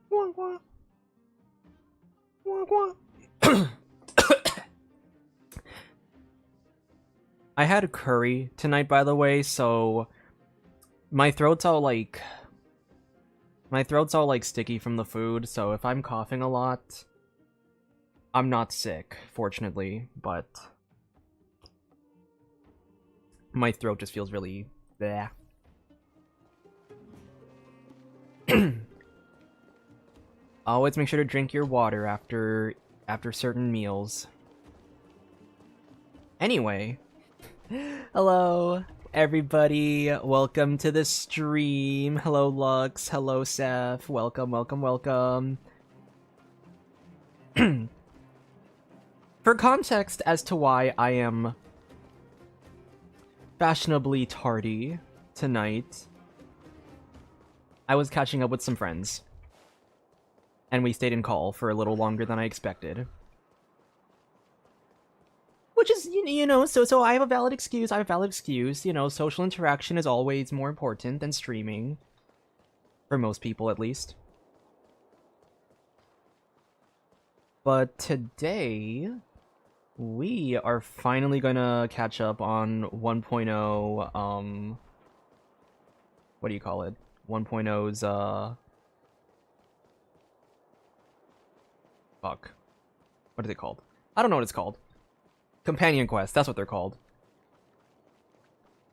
Wah, wah. Wah, wah. I had curry tonight, by the way, so my throat's all like sticky from the food, so if I'm coughing a lot, I'm not sick, fortunately, but my throat just feels really bleh. Always make sure to drink your water after certain meals. Anyway, hello everybody, welcome to the stream. Hello Lux, hello Seth, welcome, welcome, welcome. For context as to why I am fashionably tardy tonight, I was catching up with some friends, and we stayed in call for a little longer than I expected. Which is, you know, so I have a valid excuse, you know, social interaction is always more important than streaming. For most people, at least. But today, we are finally gonna catch up on 1.0, what do you call it? 1.0's, fuck. What are they called? I don't know what it's called. Companion quest, that's what they're called.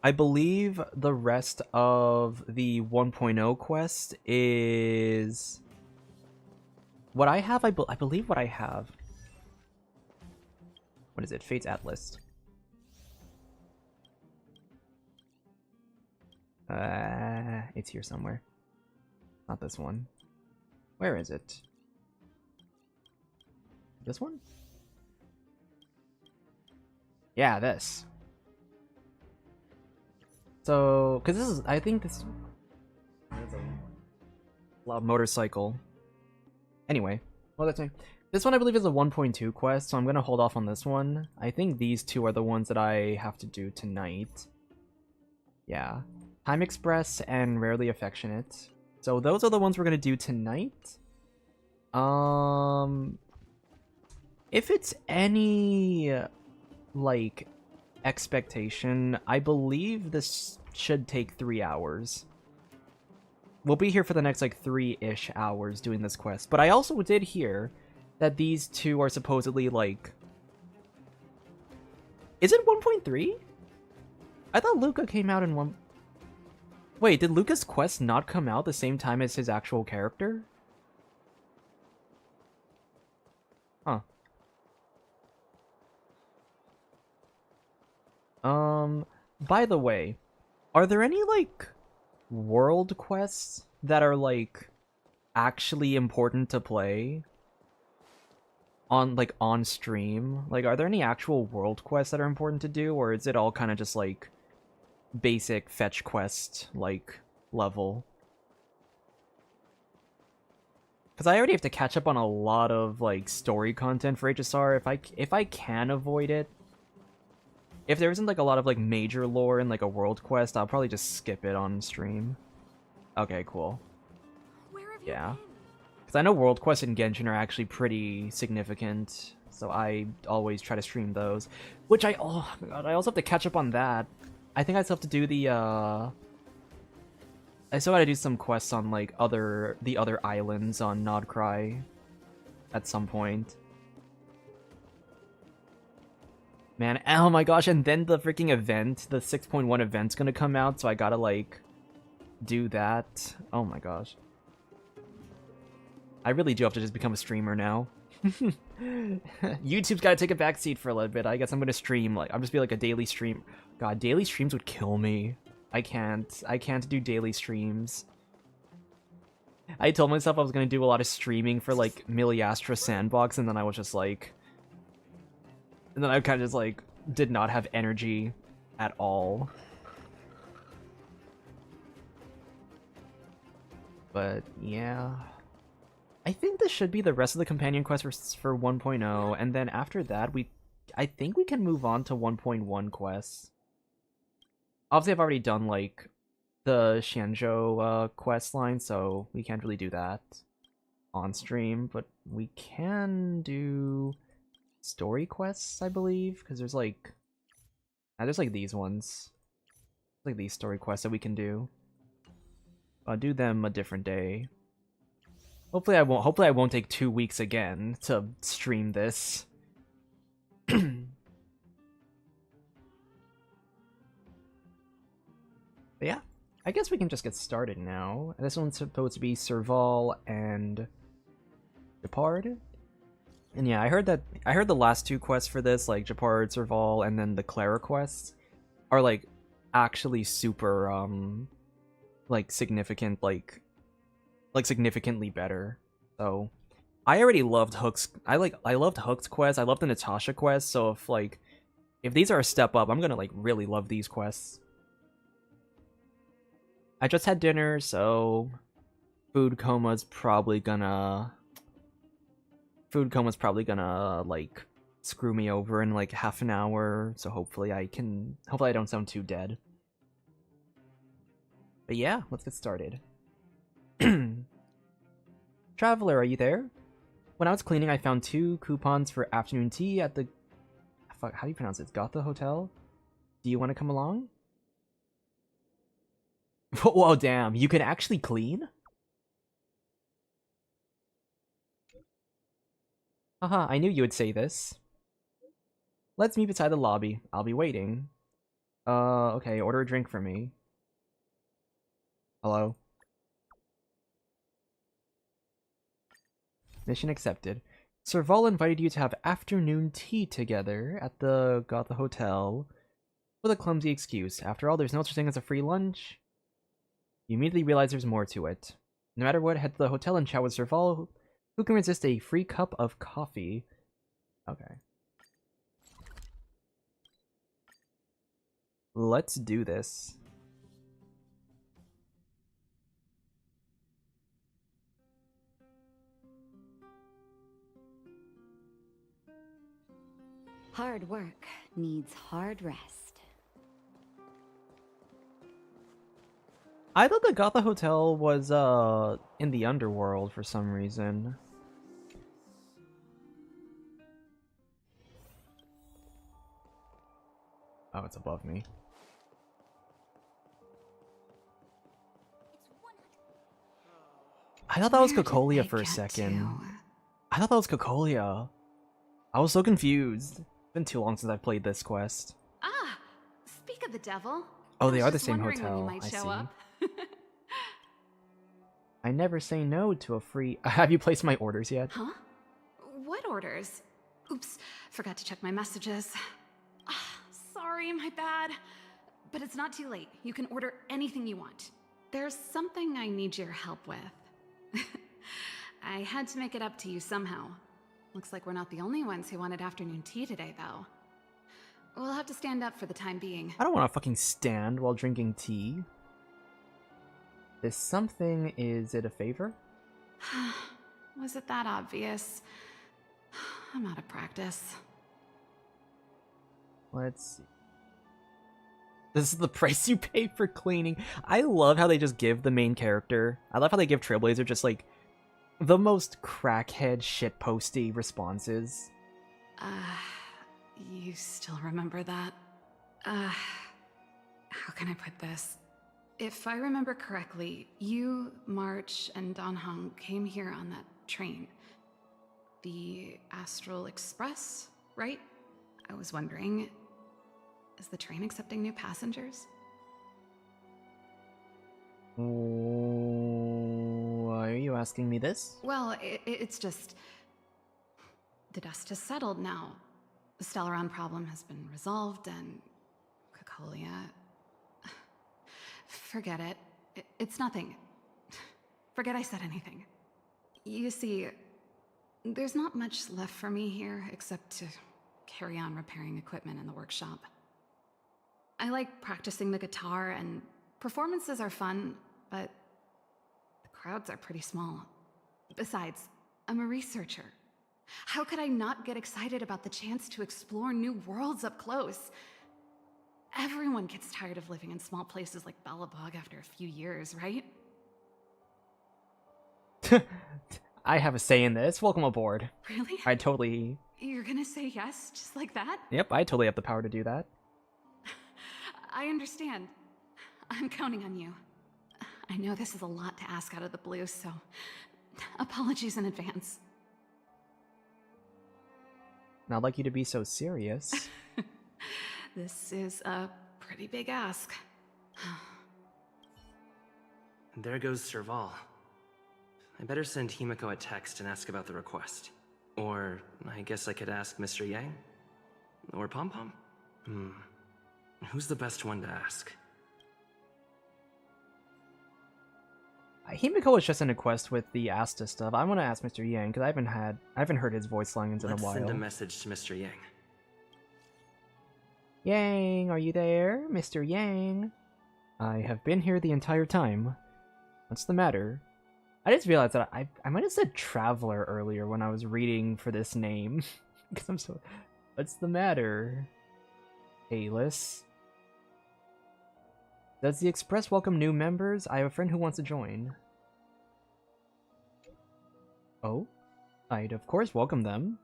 I believe the rest of the 1.0 quest is... What I have, I believe what I have. What is it? Fate's Atlas. It's here somewhere. Not this one. Where is it? This one? Yeah, this. So, because this is, I think this... There's a loud motorcycle. Anyway, well, that's me. This one I believe is a 1.2 quest, so I'm gonna hold off on this one. I think these two are the ones that I have to do tonight. Yeah. Time Express and Rarely Affectionate. So those are the ones we're gonna do tonight. If it's any, like, expectation, I believe this should take 3 hours. We'll be here for the next, like, 3-ish hours doing this quest. But I also did hear that these two are supposedly, like... Is it 1.3? I thought Luca came out in 1... Wait, did Luca's quest not come out the same time as his actual character? Huh. By the way, are there any, like, world quests that are, like, actually important to play on stream? Like, are there any actual world quests that are important to do, or is it all kind of just, like, basic fetch quest, like, level? Because I already have to catch up on a lot of, like, story content for HSR. If I can avoid it, if there isn't, like, a lot of, like, major lore in, like, a world quest, I'll probably just skip it on stream. Okay, cool. Where have you Yeah. been? Because I know world quests in Genshin are actually pretty significant, so I always try to stream those. Which oh my god, I also have to catch up on that. I think I still have to do the, I still gotta do some quests on, like, the other islands on Nodcry at some point. Man, oh my gosh, and then the freaking event, the 6.1 event's gonna come out, so I gotta, like, do that. Oh my gosh. I really do have to just become a streamer now. YouTube's gotta take a backseat for a little bit. I guess I'm gonna stream, like, I'm just be like a daily stream. God, daily streams would kill me. I can't do daily streams. I told myself I was gonna do a lot of streaming for, like, Miliastra Sandbox, and then I was just like... And then I kind of just, like, did not have energy at all. But, yeah. I think this should be the rest of the companion quests for 1.0, and then after that, I think we can move on to 1.1 quests. Obviously, I've already done, like, the Xianzhou quest line, so we can't really do that on stream, but we can do story quests, I believe, because there's like these ones, like these story quests that we can do. I'll do them a different day. Hopefully I won't take 2 weeks again to stream this. But yeah, I guess we can just get started now. This one's supposed to be Serval and Gepard. And yeah, I heard the last 2 quests for this, like Gepard, Serval, and then the Clara quests, are like actually super like significant, like significantly better. So I already loved Hook's I loved Hook's quest, I loved the Natasha quest, so if these are a step up, I'm gonna like really love these quests. I just had dinner, so food coma's probably gonna like screw me over in like half an hour, so hopefully I don't sound too dead. But yeah, let's get started. Traveler, are you there? When I was cleaning, I found 2 coupons for afternoon tea at the... Fuck, how do you pronounce it? Gotha Hotel? Do you want to come along? Whoa, damn, you can actually clean? Haha, I knew you would say this. Let's meet beside the lobby. I'll be waiting. Okay, order a drink for me. Hello? Mission accepted. Serval invited you to have afternoon tea together at the Gotha Hotel with a clumsy excuse. After all, there's no such thing as a free lunch. You immediately realize there's more to it. No matter what, head to the hotel and chat with Serval. Who can resist a free cup of coffee? Okay. Let's do this. Hard work needs hard rest. I thought the Gotha Hotel was in the underworld for some reason. Oh, it's above me. I thought that was Cocolia for a second. I thought that was Cocolia. I was so confused. It's been too long since I played this quest. Ah, speak of the devil. Oh, they are the same hotel. I see. I never say no to a free... Have you placed my orders yet? Huh? What orders? Oops, forgot to check my messages. Ah, sorry, my bad. But it's not too late. You can order anything you want. There's something I need your help with. I had to make it up to you somehow. Looks like we're not the only ones who wanted afternoon tea today, though. We'll have to stand up for the time being. I don't want to fucking stand while drinking tea. This something, is it a favor? Was it that obvious? I'm out of practice. Let's see. This is the price you pay for cleaning. I love how they just give the main character. I love how they give Trailblazer just like the most crackhead shitposty responses. You still remember that? How can I put this? If I remember correctly, you, March, and Don Hong came here on that train. The Astral Express, right? I was wondering, is the train accepting new passengers? Why are you asking me this? Well, it's just... the dust has settled now. The Stellaron problem has been resolved, and... Cocolia... Forget it. It's nothing. Forget I said anything. You see, there's not much left for me here except to carry on repairing equipment in the workshop. I like practicing the guitar, and performances are fun, but the crowds are pretty small. Besides, I'm a researcher. How could I not get excited about the chance to explore new worlds up close? Everyone gets tired of living in small places like Bellabog after a few years, right? I have a say in this. Welcome aboard. Really? I totally... You're gonna say yes, just like that? Yep, I totally have the power to do that. I understand. I'm counting on you. I know this is a lot to ask out of the blue, so apologies in advance. Not like you to be so serious. This is a pretty big ask. There goes Serval. I better send Himiko a text and ask about the request. Or I guess I could ask Mr. Yang? Or Pom Pom? Who's the best one to ask? Himiko was just in a quest with the Asta stuff. I want to ask Mr. Yang because I haven't heard his voice lines in a while. Let's send a message to Mr. Yang. Yang, are you there? Mr. Yang? I have been here the entire time. What's the matter? I just realized that I might have said Traveler earlier when I was reading for this name. Because I'm so... What's the matter? Alis? Does the Express welcome new members? I have a friend who wants to join. Oh? I'd of course welcome them.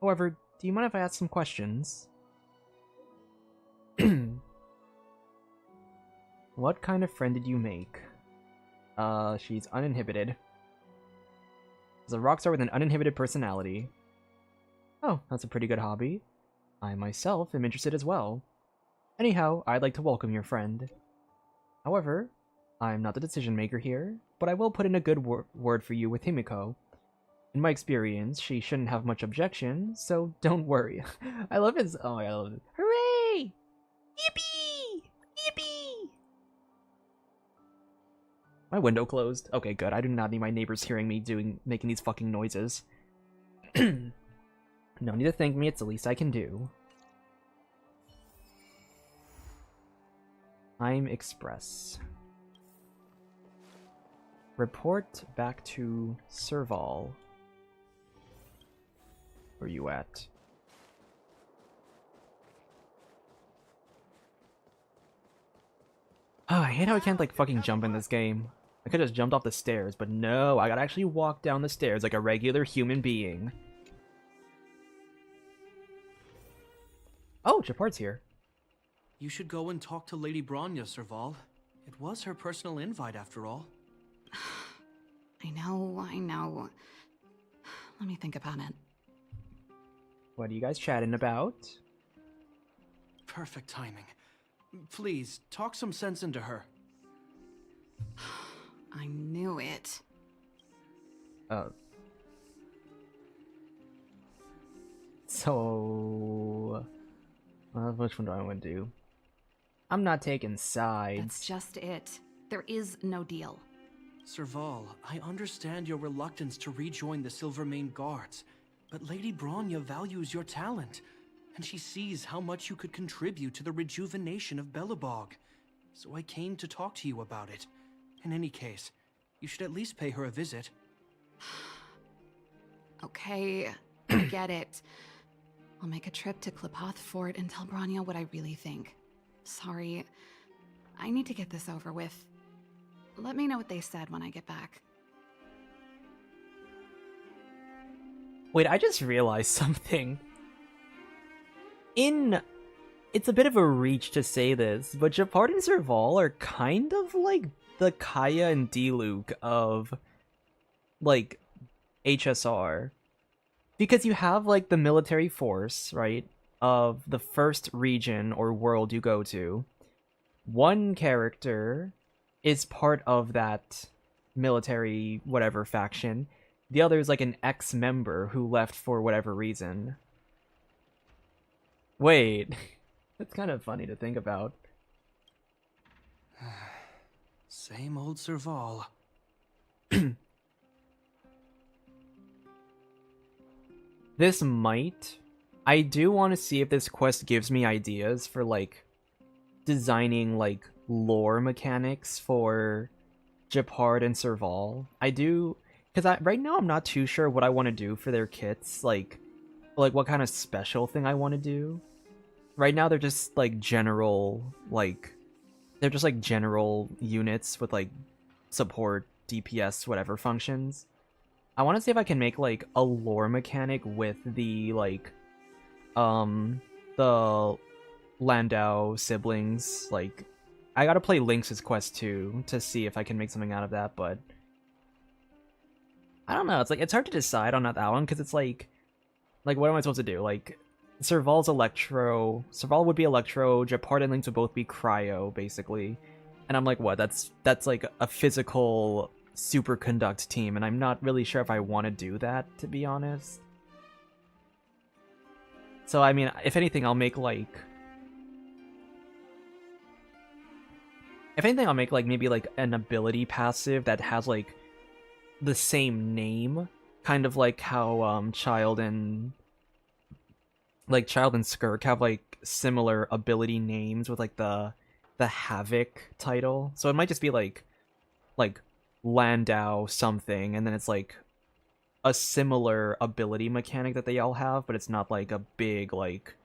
However, do you mind if I ask some questions? What kind of friend did you make? She's uninhibited. She's a rockstar with an uninhibited personality. Oh, that's a pretty good hobby. I myself am interested as well. Anyhow, I'd like to welcome your friend. However, I'm not the decision maker here, but I will put in a good word for you with Himiko. In my experience, she shouldn't have much objection, so don't worry. I love his... Oh, I love it. Hooray! Yippee! Yippee! My window closed. Okay, good. I do not need my neighbors hearing me making these fucking noises. No need to thank me, it's the least I can do. Time Express. Report back to Serval. Where you at? Oh, I hate how I can't like fucking jump in this game. I could just jumped off the stairs, but no, I gotta actually walk down the stairs like a regular human being. Oh, Gepard's here. You should go and talk to Lady Bronya, Serval. It was her personal invite, after all. I know. Let me think about it. What are you guys chatting about? Perfect timing. Please, talk some sense into her. I knew it. So... which one do I want to do? I'm not taking sides. That's just it. There is no deal. Serval, I understand your reluctance to rejoin the Silvermane Guards, but Lady Bronya values your talent, and she sees how much you could contribute to the rejuvenation of Belobog. So I came to talk to you about it. In any case, you should at least pay her a visit. Okay, I get it. I'll make a trip to Klipoth Fort and tell Bronya what I really think. Sorry, I need to get this over with. Let me know what they said when I get back. Wait, I just realized something. It's a bit of a reach to say this, but Gepard and Serval are kind of like the Kaya and Diluc of, like, HSR. Because you have, like, the military force, right, of the first region or world you go to. One character is part of that military whatever faction. The other is, like, an ex-member who left for whatever reason. Wait. That's kind of funny to think about. Same old Serval. This might... I do want to see if this quest gives me ideas for, like, designing, like, lore mechanics for Gepard and Serval. I do... Because right now I'm not too sure what I want to do for their kits. Like what kind of special thing I want to do. Right now they're just, like, general, like... They're just, like, general units with, like, support, DPS, whatever functions. I want to see if I can make like a lore mechanic with the like the Landau siblings. Like, I gotta play Lynx's quest too to see if I can make something out of that, but I don't know. It's like it's hard to decide on that one because it's like what am I supposed to do? Like, Serval's Electro. Serval would be Electro. Gepard and Lynx would both be Cryo, basically. And I'm like, what? That's like a physical superconduct team, and I'm not really sure if I want to do that, to be honest. So I mean, if anything, I'll make like maybe like an ability passive that has like the same name, kind of like how Child and Skirk have like similar ability names with like the Havoc title. So it might just be like Landau something, and then it's like a similar ability mechanic that they all have, but it's not like a big like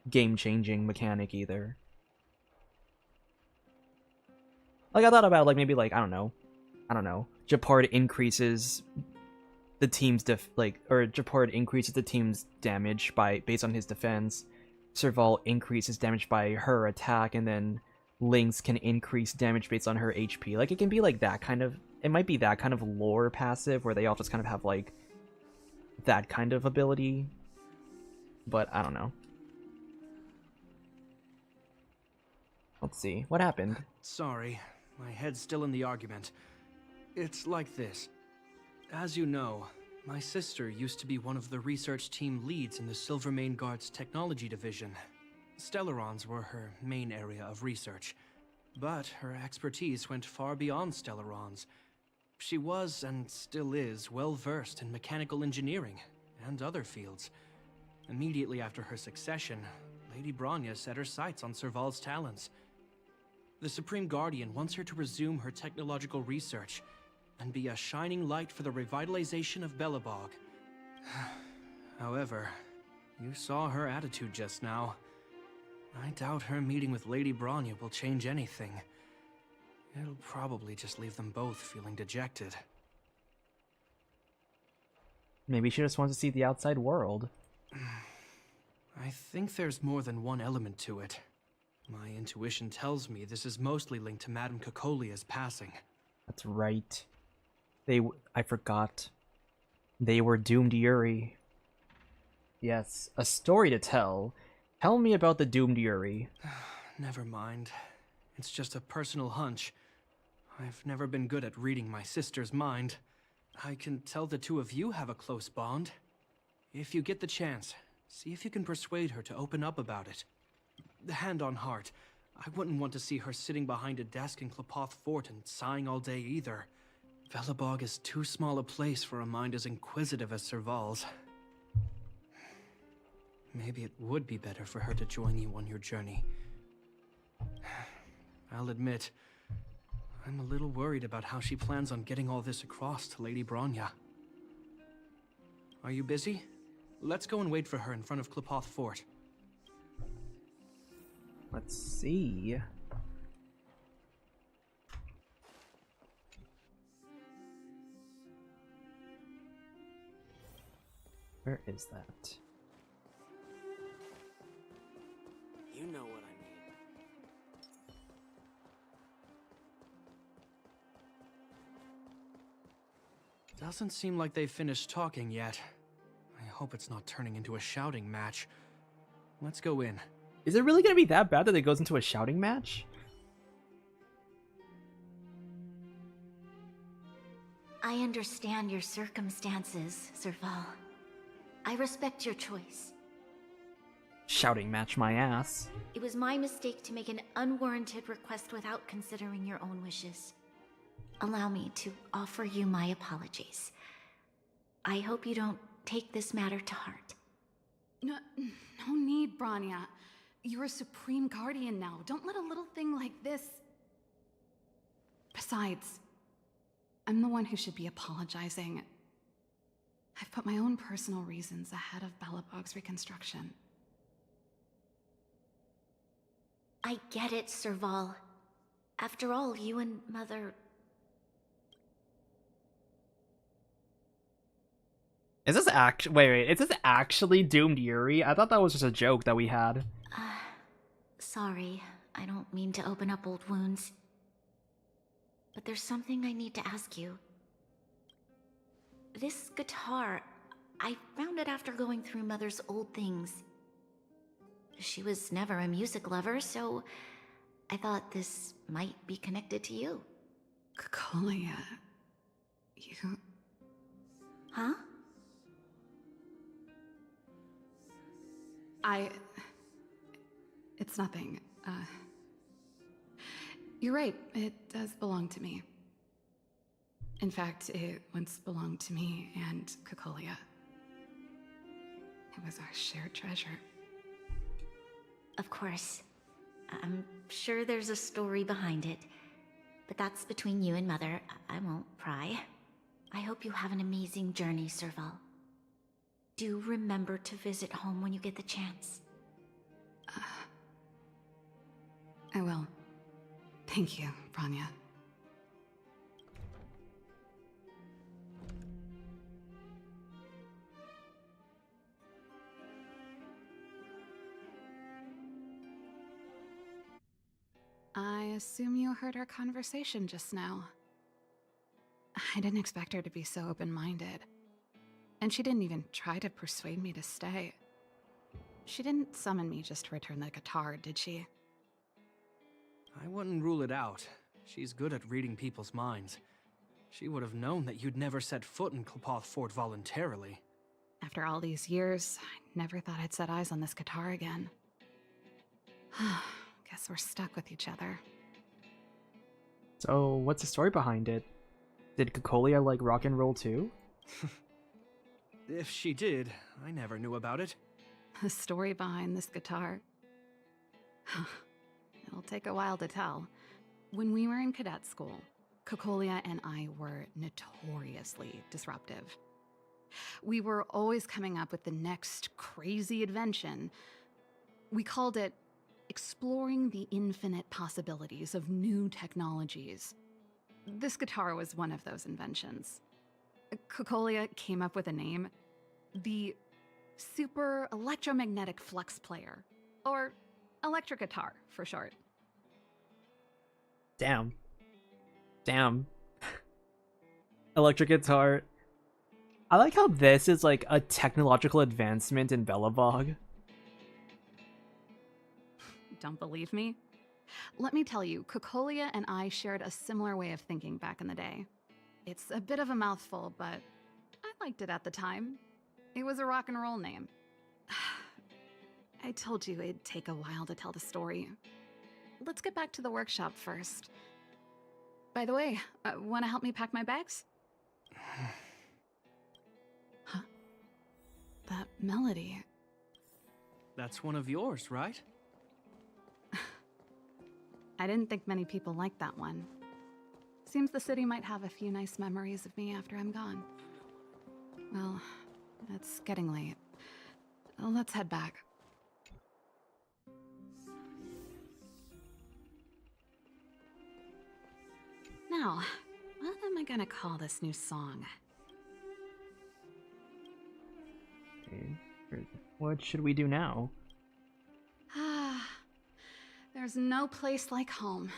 game-changing mechanic either. Like, I thought about like maybe like I don't know. Gepard increases the team's Gepard increases the team's damage based on his defense. Serval increases damage by her attack, and then Lynx can increase damage based on her HP. Like, it can be like that kind of. It might be that kind of lore passive where they all just kind of have like that kind of ability. But I don't know. Let's see. What happened? Sorry, my head's still in the argument. It's like this. As you know, my sister used to be one of the research team leads in the Silvermane Guard's technology division. Stellarons were her main area of research, but her expertise went far beyond Stellarons. She was, and still is, well versed in mechanical engineering and other fields. Immediately after her succession, Lady Bronya set her sights on Serval's talents. The Supreme Guardian wants her to resume her technological research and be a shining light for the revitalization of Belobog. However, you saw her attitude just now. I doubt her meeting with Lady Bronya will change anything. It'll probably just leave them both feeling dejected. Maybe she just wants to see the outside world. I think there's more than one element to it. My intuition tells me this is mostly linked to Madame Cocolia's passing. That's right. I forgot. They were doomed Yuri. Yes, a story to tell. Tell me about the doomed Yuri. Never mind. It's just a personal hunch. I've never been good at reading my sister's mind. I can tell the two of you have a close bond. If you get the chance, see if you can persuade her to open up about it. Hand on heart, I wouldn't want to see her sitting behind a desk in Clopoth Fort and sighing all day either. Belobog is too small a place for a mind as inquisitive as Serval's. Maybe it would be better for her to join you on your journey. I'll admit, I'm a little worried about how she plans on getting all this across to Lady Bronya. Are you busy? Let's go and wait for her in front of Clopoth Fort. Let's see. Where is that? You know what I mean. Doesn't seem like they've finished talking yet. I hope it's not turning into a shouting match. Let's go in. Is it really gonna be that bad that it goes into a shouting match? I understand your circumstances, Serval. I respect your choice. Shouting match my ass. It was my mistake to make an unwarranted request without considering your own wishes. Allow me to offer you my apologies. I hope you don't take this matter to heart. No need, Bronya. You're a Supreme Guardian now. Don't let a little thing like this... Besides, I'm the one who should be apologizing. I've put my own personal reasons ahead of Belobog's reconstruction. I get it, Serval. After all, you and Mother... Is this wait, is this actually Doomed Yuri? I thought that was just a joke that we had. Sorry, I don't mean to open up old wounds. But there's something I need to ask you. This guitar, I found it after going through Mother's old things. She was never a music lover, so I thought this might be connected to you. Cocolia, you... Huh? It's nothing. You're right, it does belong to me. In fact, it once belonged to me and Cocolia. It was our shared treasure. Of course. I'm sure there's a story behind it. But that's between you and Mother. I won't pry. I hope you have an amazing journey, Serval. Do remember to visit home when you get the chance. I will. Thank you, Bronya. I assume you heard our conversation just now. I didn't expect her to be so open-minded. And she didn't even try to persuade me to stay. She didn't summon me just to return the guitar, did she? I wouldn't rule it out. She's good at reading people's minds. She would have known that you'd never set foot in Clopoth Fort voluntarily. After all these years, I never thought I'd set eyes on this guitar again. Guess we're stuck with each other. So, what's the story behind it? Did Cocolia like rock and roll too? If she did, I never knew about it. The story behind this guitar. It'll take a while to tell. When we were in cadet school, Cocolia and I were notoriously disruptive. We were always coming up with the next crazy invention. We called it exploring the infinite possibilities of new technologies. This guitar was one of those inventions. Cocolia came up with a name, the Super Electromagnetic Flux Player, or electric guitar for short. Damn. Damn. Electric guitar. I like how this is like a technological advancement in Belobog. Don't believe me? Let me tell you, Cocolia and I shared a similar way of thinking back in the day. It's a bit of a mouthful, but I liked it at the time. It was a rock and roll name. I told you it'd take a while to tell the story. Let's get back to the workshop first. By the way, want to help me pack my bags? Huh? That melody. That's one of yours, right? I didn't think many people liked that one. Seems the city might have a few nice memories of me after I'm gone. Well, it's getting late. Let's head back. Now, what am I gonna call this new song? Okay. What should we do now? There's no place like home.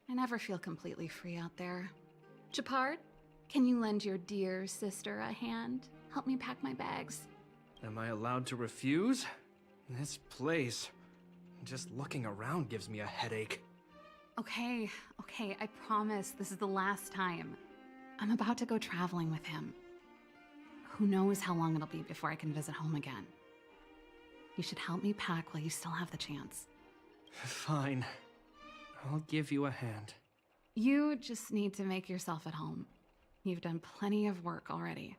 I never feel completely free out there. Gepard, can you lend your dear sister a hand? Help me pack my bags. Am I allowed to refuse? This place, just looking around gives me a headache. Okay, I promise this is the last time. I'm about to go traveling with him. Who knows how long it'll be before I can visit home again. You should help me pack while you still have the chance. Fine. I'll give you a hand. You just need to make yourself at home. You've done plenty of work already.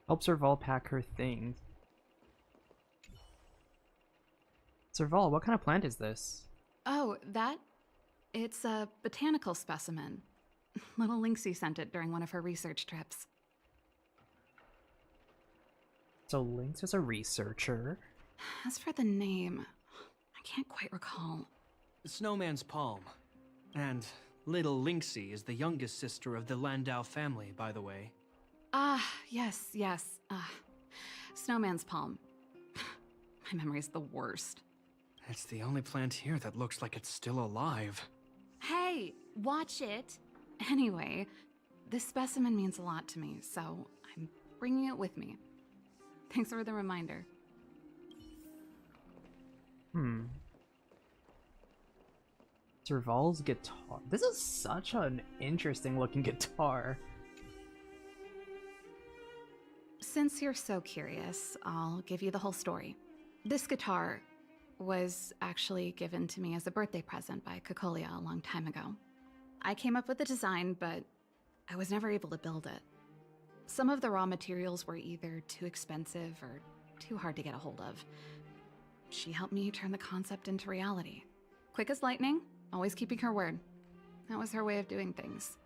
Help Serval pack her things. Serval, what kind of plant is this? Oh, that? It's a botanical specimen. Little Lynxie sent it during one of her research trips. So Lynx is a researcher. As for the name, I can't quite recall. Snowman's palm. And Little Lynxie is the youngest sister of the Landau family, by the way. Ah, yes, yes. Snowman's palm. My memory's the worst. It's the only plant here that looks like it's still alive. Hey, watch it. Anyway, this specimen means a lot to me, so I'm bringing it with me. Thanks for the reminder. Serval's guitar. This is such an interesting looking guitar. Since you're so curious, I'll give you the whole story. This guitar was actually given to me as a birthday present by Cocolia a long time ago. I came up with the design, but I was never able to build it. Some of the raw materials were either too expensive or too hard to get a hold of. She helped me turn the concept into reality. Quick as lightning, always keeping her word. That was her way of doing things.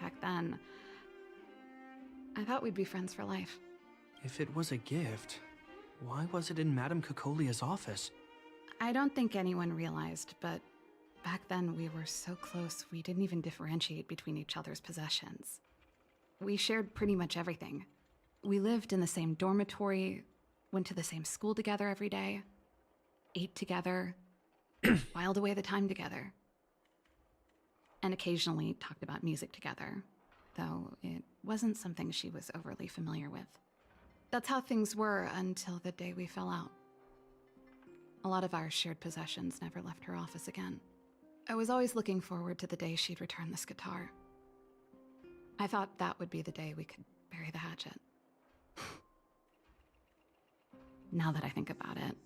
Back then, I thought we'd be friends for life. If it was a gift, why was it in Madame Cocolia's office? I don't think anyone realized, but back then we were so close we didn't even differentiate between each other's possessions. We shared pretty much everything. We lived in the same dormitory, went to the same school together every day, ate together, whiled away the time together, and occasionally talked about music together, though it wasn't something she was overly familiar with. That's how things were until the day we fell out. A lot of our shared possessions never left her office again. I was always looking forward to the day she'd return this guitar. I thought that would be the day we could bury the hatchet. Now that I think about it,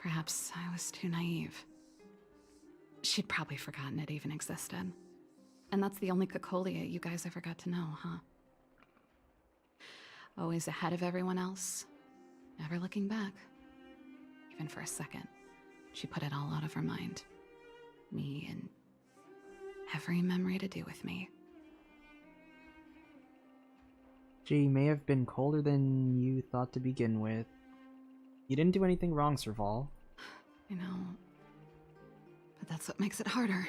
perhaps I was too naive. She'd probably forgotten it even existed. And that's the only Cocolia you guys ever got to know, huh? Always ahead of everyone else, never looking back. Even for a second, she put it all out of her mind. Me and every memory to do with me. She may have been colder than you thought to begin with. You didn't do anything wrong, Serval. I know, but that's what makes it harder.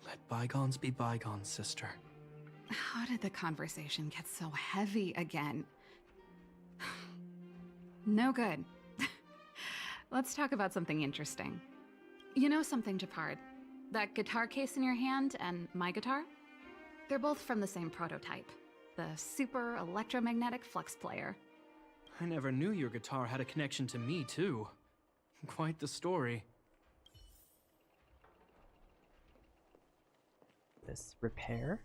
Let bygones be bygones, sister. How did the conversation get so heavy again? No good. Let's talk about something interesting. You know something, Gepard? That guitar case in your hand and my guitar? They're both from the same prototype. The super electromagnetic flux player. I never knew your guitar had a connection to me, too. Quite the story. This repair?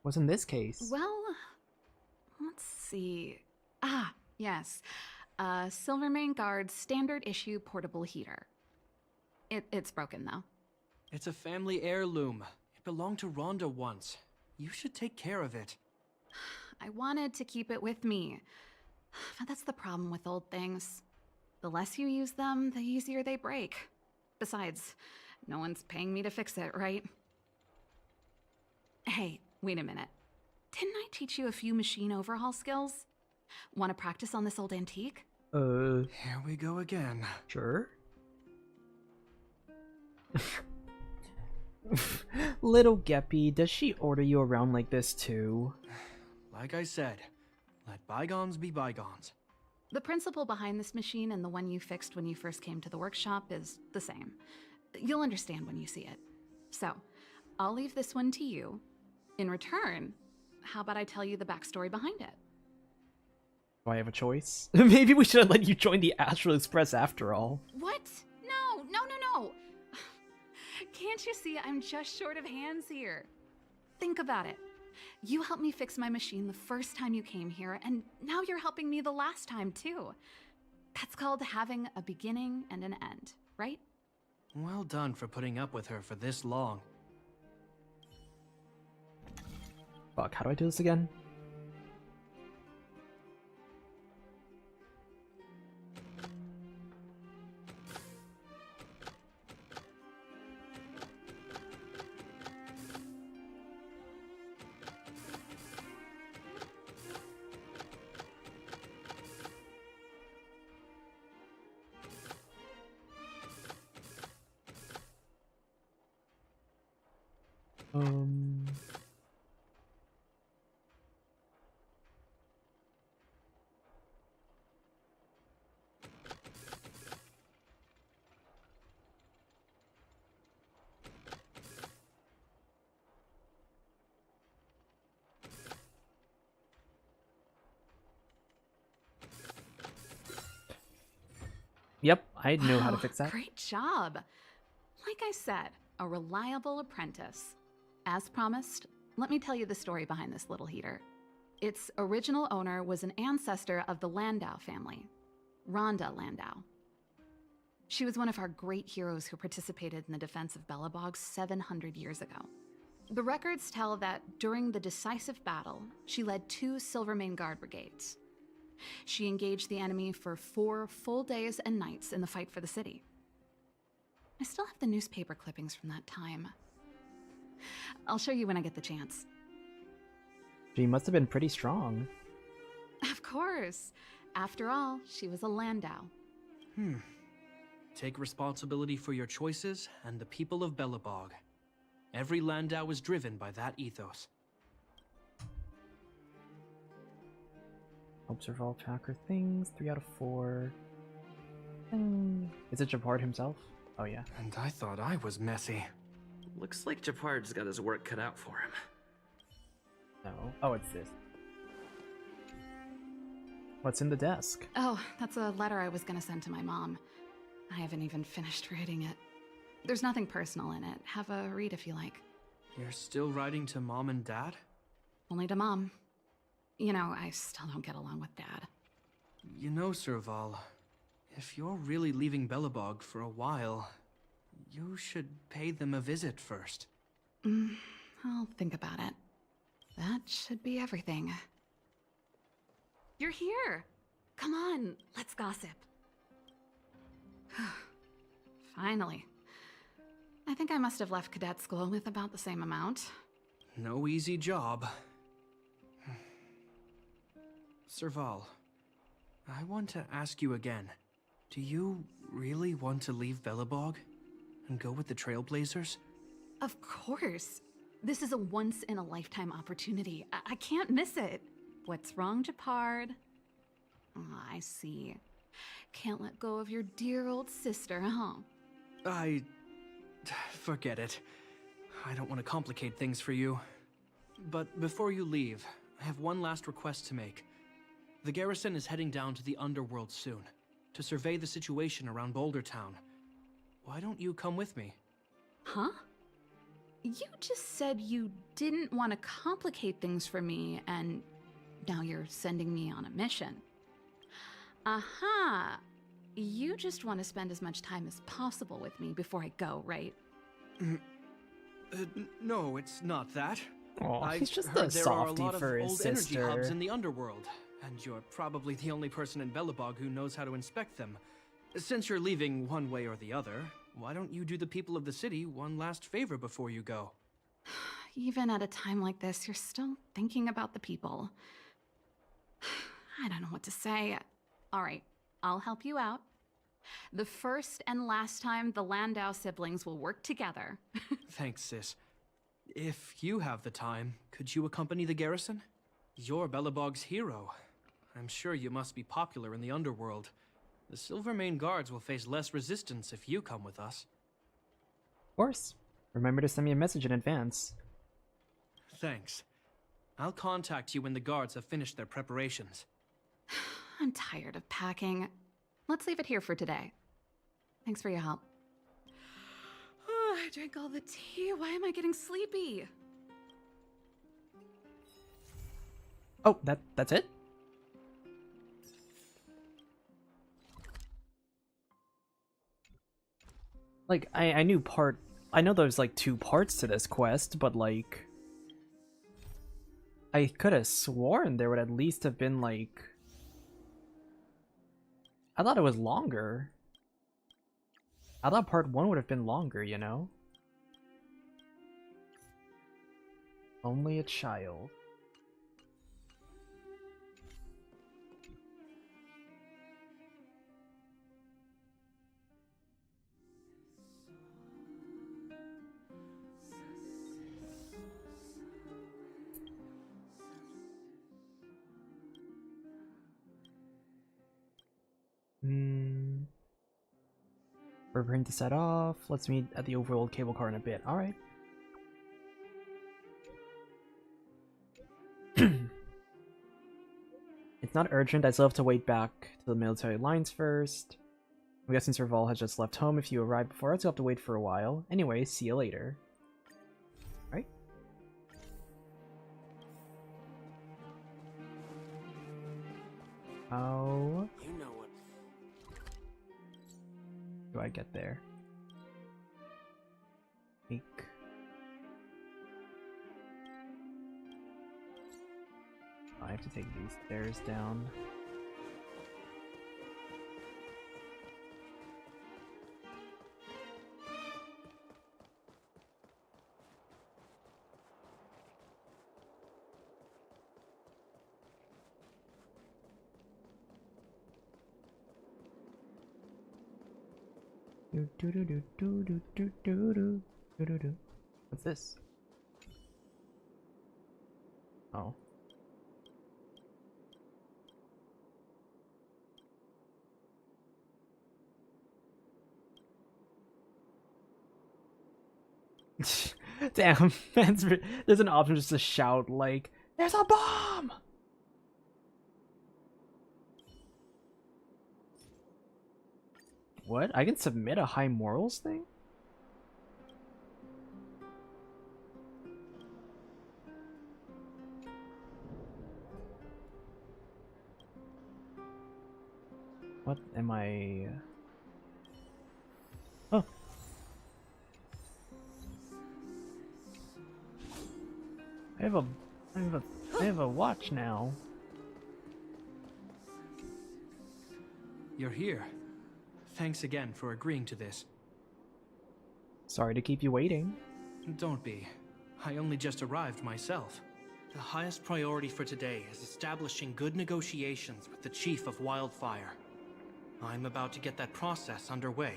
Was in this case. Well, let's see. Ah, yes. Silvermane Guard's standard issue portable heater. It's broken, though. It's a family heirloom. It belonged to Rhonda once. You should take care of it. I wanted to keep it with me. But that's the problem with old things. The less you use them, the easier they break. Besides, no one's paying me to fix it, right? Hey, wait a minute. Didn't I teach you a few machine overhaul skills? Want to practice on this old antique? Here we go again. Sure. Little Geppy, does she order you around like this too? Like I said, let bygones be bygones. The principle behind this machine and the one you fixed when you first came to the workshop is the same. You'll understand when you see it. So, I'll leave this one to you. In return, how about I tell you the backstory behind it? Do I have a choice? Maybe we should have let you join the Astral Express after all. What? No, no, no, no! Can't you see I'm just short of hands here? Think about it. You helped me fix my machine the first time you came here, and now you're helping me the last time, too. That's called having a beginning and an end, right? Well done for putting up with her for this long. Fuck, how do I do this again? Um. Yep, I know how to fix that. Great job. Like I said, a reliable apprentice. As promised, let me tell you the story behind this little heater. Its original owner was an ancestor of the Landau family, Rhonda Landau. She was one of our great heroes who participated in the defense of Belobog 700 years ago. The records tell that during the decisive battle, she led 2 Silvermane Guard brigades. She engaged the enemy for 4 full days and nights in the fight for the city. I still have the newspaper clippings from that time. I'll show you when I get the chance. She must have been pretty strong. Of course. After all, she was a Landau. Take responsibility for your choices and the people of Belobog. Every Landau is driven by that ethos. Help Serval track her things. 3 out of 4. Is it Gepard himself? Oh yeah. And I thought I was messy. Looks like Gepard's got his work cut out for him. No. Oh, it's this. What's in the desk? Oh, that's a letter I was gonna send to my mom. I haven't even finished reading it. There's nothing personal in it. Have a read if you like. You're still writing to Mom and Dad? Only to Mom. You know, I still don't get along with Dad. You know, Serval, if you're really leaving Belobog for a while, you should pay them a visit first. I'll think about it. That should be everything. You're here! Come on, let's gossip. Finally. I think I must have left cadet school with about the same amount. No easy job. Serval, I want to ask you again. Do you really want to leave Belobog and go with the Trailblazers? Of course. This is a once-in-a-lifetime opportunity. I can't miss it. What's wrong, Gepard? Oh, I see. Can't let go of your dear old sister, huh? Forget it. I don't want to complicate things for you. But before you leave, I have one last request to make. The garrison is heading down to the underworld soon, to survey the situation around Boulder Town. Why don't you come with me? Huh? You just said you didn't want to complicate things for me, and now you're sending me on a mission. Aha! You just want to spend as much time as possible with me before I go, right? No, it's not that. Oh, I've he's just heard a there are a softie lot of for his old energy sister. hubs in the underworld, and you're probably the only person in Belobog who knows how to inspect them. Since you're leaving one way or the other, why don't you do the people of the city one last favor before you go? Even at a time like this, you're still thinking about the people. I don't know what to say. All right, I'll help you out. The first and last time the Landau siblings will work together. Thanks, sis. If you have the time, could you accompany the garrison? You're Belobog's hero. I'm sure you must be popular in the underworld. The Silvermane Guards will face less resistance if you come with us. Of course. Remember to send me a message in advance. Thanks. I'll contact you when the guards have finished their preparations. I'm tired of packing. Let's leave it here for today. Thanks for your help. Oh, I drank all the tea. Why am I getting sleepy? Oh, that's it? Like, I knew I know there's like 2 parts to this quest, but like I could have sworn there would at least have been like, I thought it was longer. I thought part 1 would have been longer, you know? Only a child. for Refrain to set off. Let's meet at the overworld cable car in a bit. Alright. It's not urgent, I still have to wait back to the military lines first. I'm guessing Serval has just left home. If you arrive before us, you'll have to wait for a while. Anyway, see you later. Right? How You know what? do I get there? Eek. I have to take these stairs down. What's this? Oh. Damn, there's an option just to shout like, "There's a bomb!" What? I can submit a high morals thing? What am I... Oh. I have a watch now. You're here. Thanks again for agreeing to this. Sorry to keep you waiting. Don't be. I only just arrived myself. The highest priority for today is establishing good negotiations with the Chief of Wildfire. I'm about to get that process underway.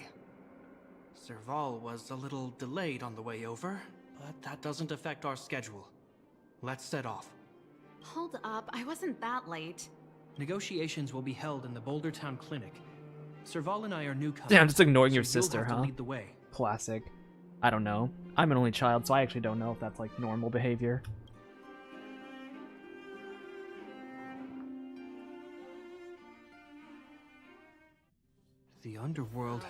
Serval was a little delayed on the way over, but that doesn't affect our schedule. Let's set off. Hold up, I wasn't that late. Negotiations will be held in the Boulder Town Clinic. Serval and I are newcomers. Damn, just ignoring so your you'll sister, have to huh? lead the way. Classic. I don't know. I'm an only child, so I actually don't know if that's like normal behavior. The underworld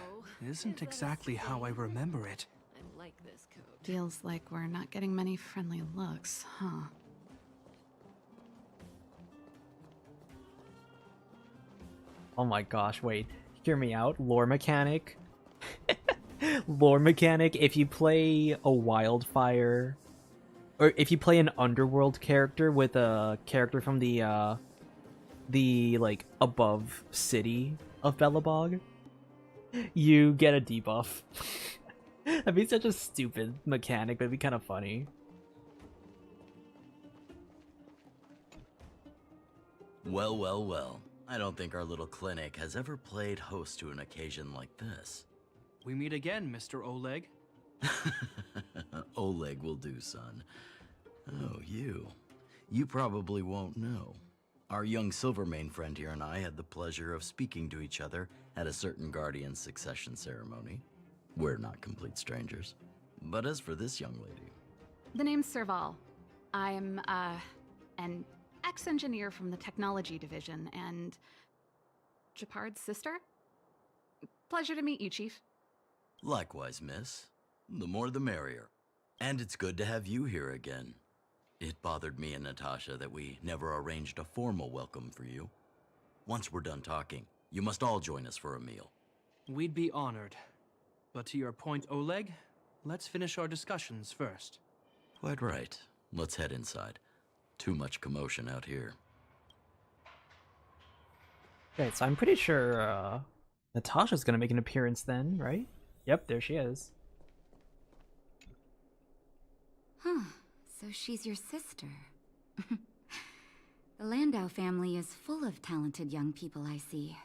isn't exactly how I remember it. I like this coat. Feels like we're not getting many friendly looks, huh? Oh my gosh, wait. Hear me out. Lore mechanic. Lore mechanic. If you play a wildfire, or if you play an underworld character with a character from the like above city of Belobog, you get a debuff. That'd be such a stupid mechanic, but it'd be kind of funny. Well, well, well. I don't think our little clinic has ever played host to an occasion like this. We meet again, Mr. Oleg. Oleg will do, son. Oh, you. You probably won't know. Our young Silvermane friend here and I had the pleasure of speaking to each other at a certain Guardian succession ceremony. We're not complete strangers. But as for this young lady... The name's Serval. I'm, an ex-engineer from the technology division, and... Gepard's sister? Pleasure to meet you, Chief. Likewise, miss. The more the merrier. And it's good to have you here again. It bothered me and Natasha that we never arranged a formal welcome for you. Once we're done talking, you must all join us for a meal. We'd be honored. But to your point, Oleg, let's finish our discussions first. Quite right. Let's head inside. Too much commotion out here. Okay, so I'm pretty sure Natasha's gonna make an appearance then, right? Yep, there she is. Huh, so she's your sister. The Landau family is full of talented young people, I see.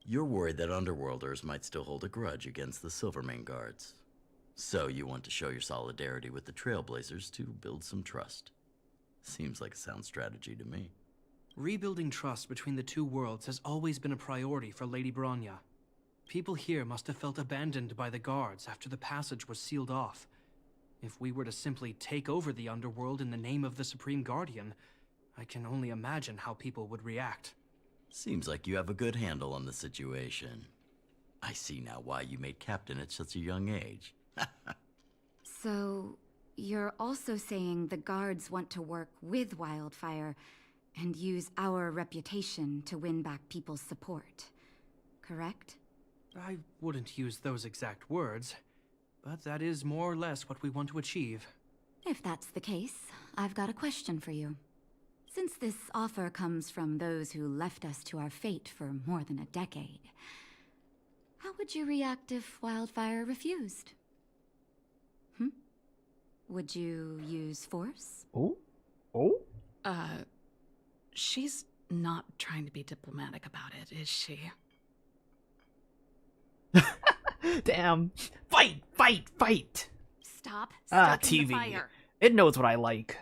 You're worried that Underworlders might still hold a grudge against the Silvermane Guards. So you want to show your solidarity with the Trailblazers to build some trust. Seems like a sound strategy to me. Rebuilding trust between the two worlds has always been a priority for Lady Bronya. People here must have felt abandoned by the guards after the passage was sealed off. If we were to simply take over the underworld in the name of the Supreme Guardian, I can only imagine how people would react. Seems like you have a good handle on the situation. I see now why you made captain at such a young age. So, you're also saying the guards want to work with Wildfire and use our reputation to win back people's support, correct? I wouldn't use those exact words, but that is more or less what we want to achieve. If that's the case, I've got a question for you. Since this offer comes from those who left us to our fate for more than a decade, how would you react if Wildfire refused? Would you use force? Oh? Oh? She's not trying to be diplomatic about it, is she? Damn. Fight! Fight! Fight! Stop TV. stoking the fire. It knows what I like.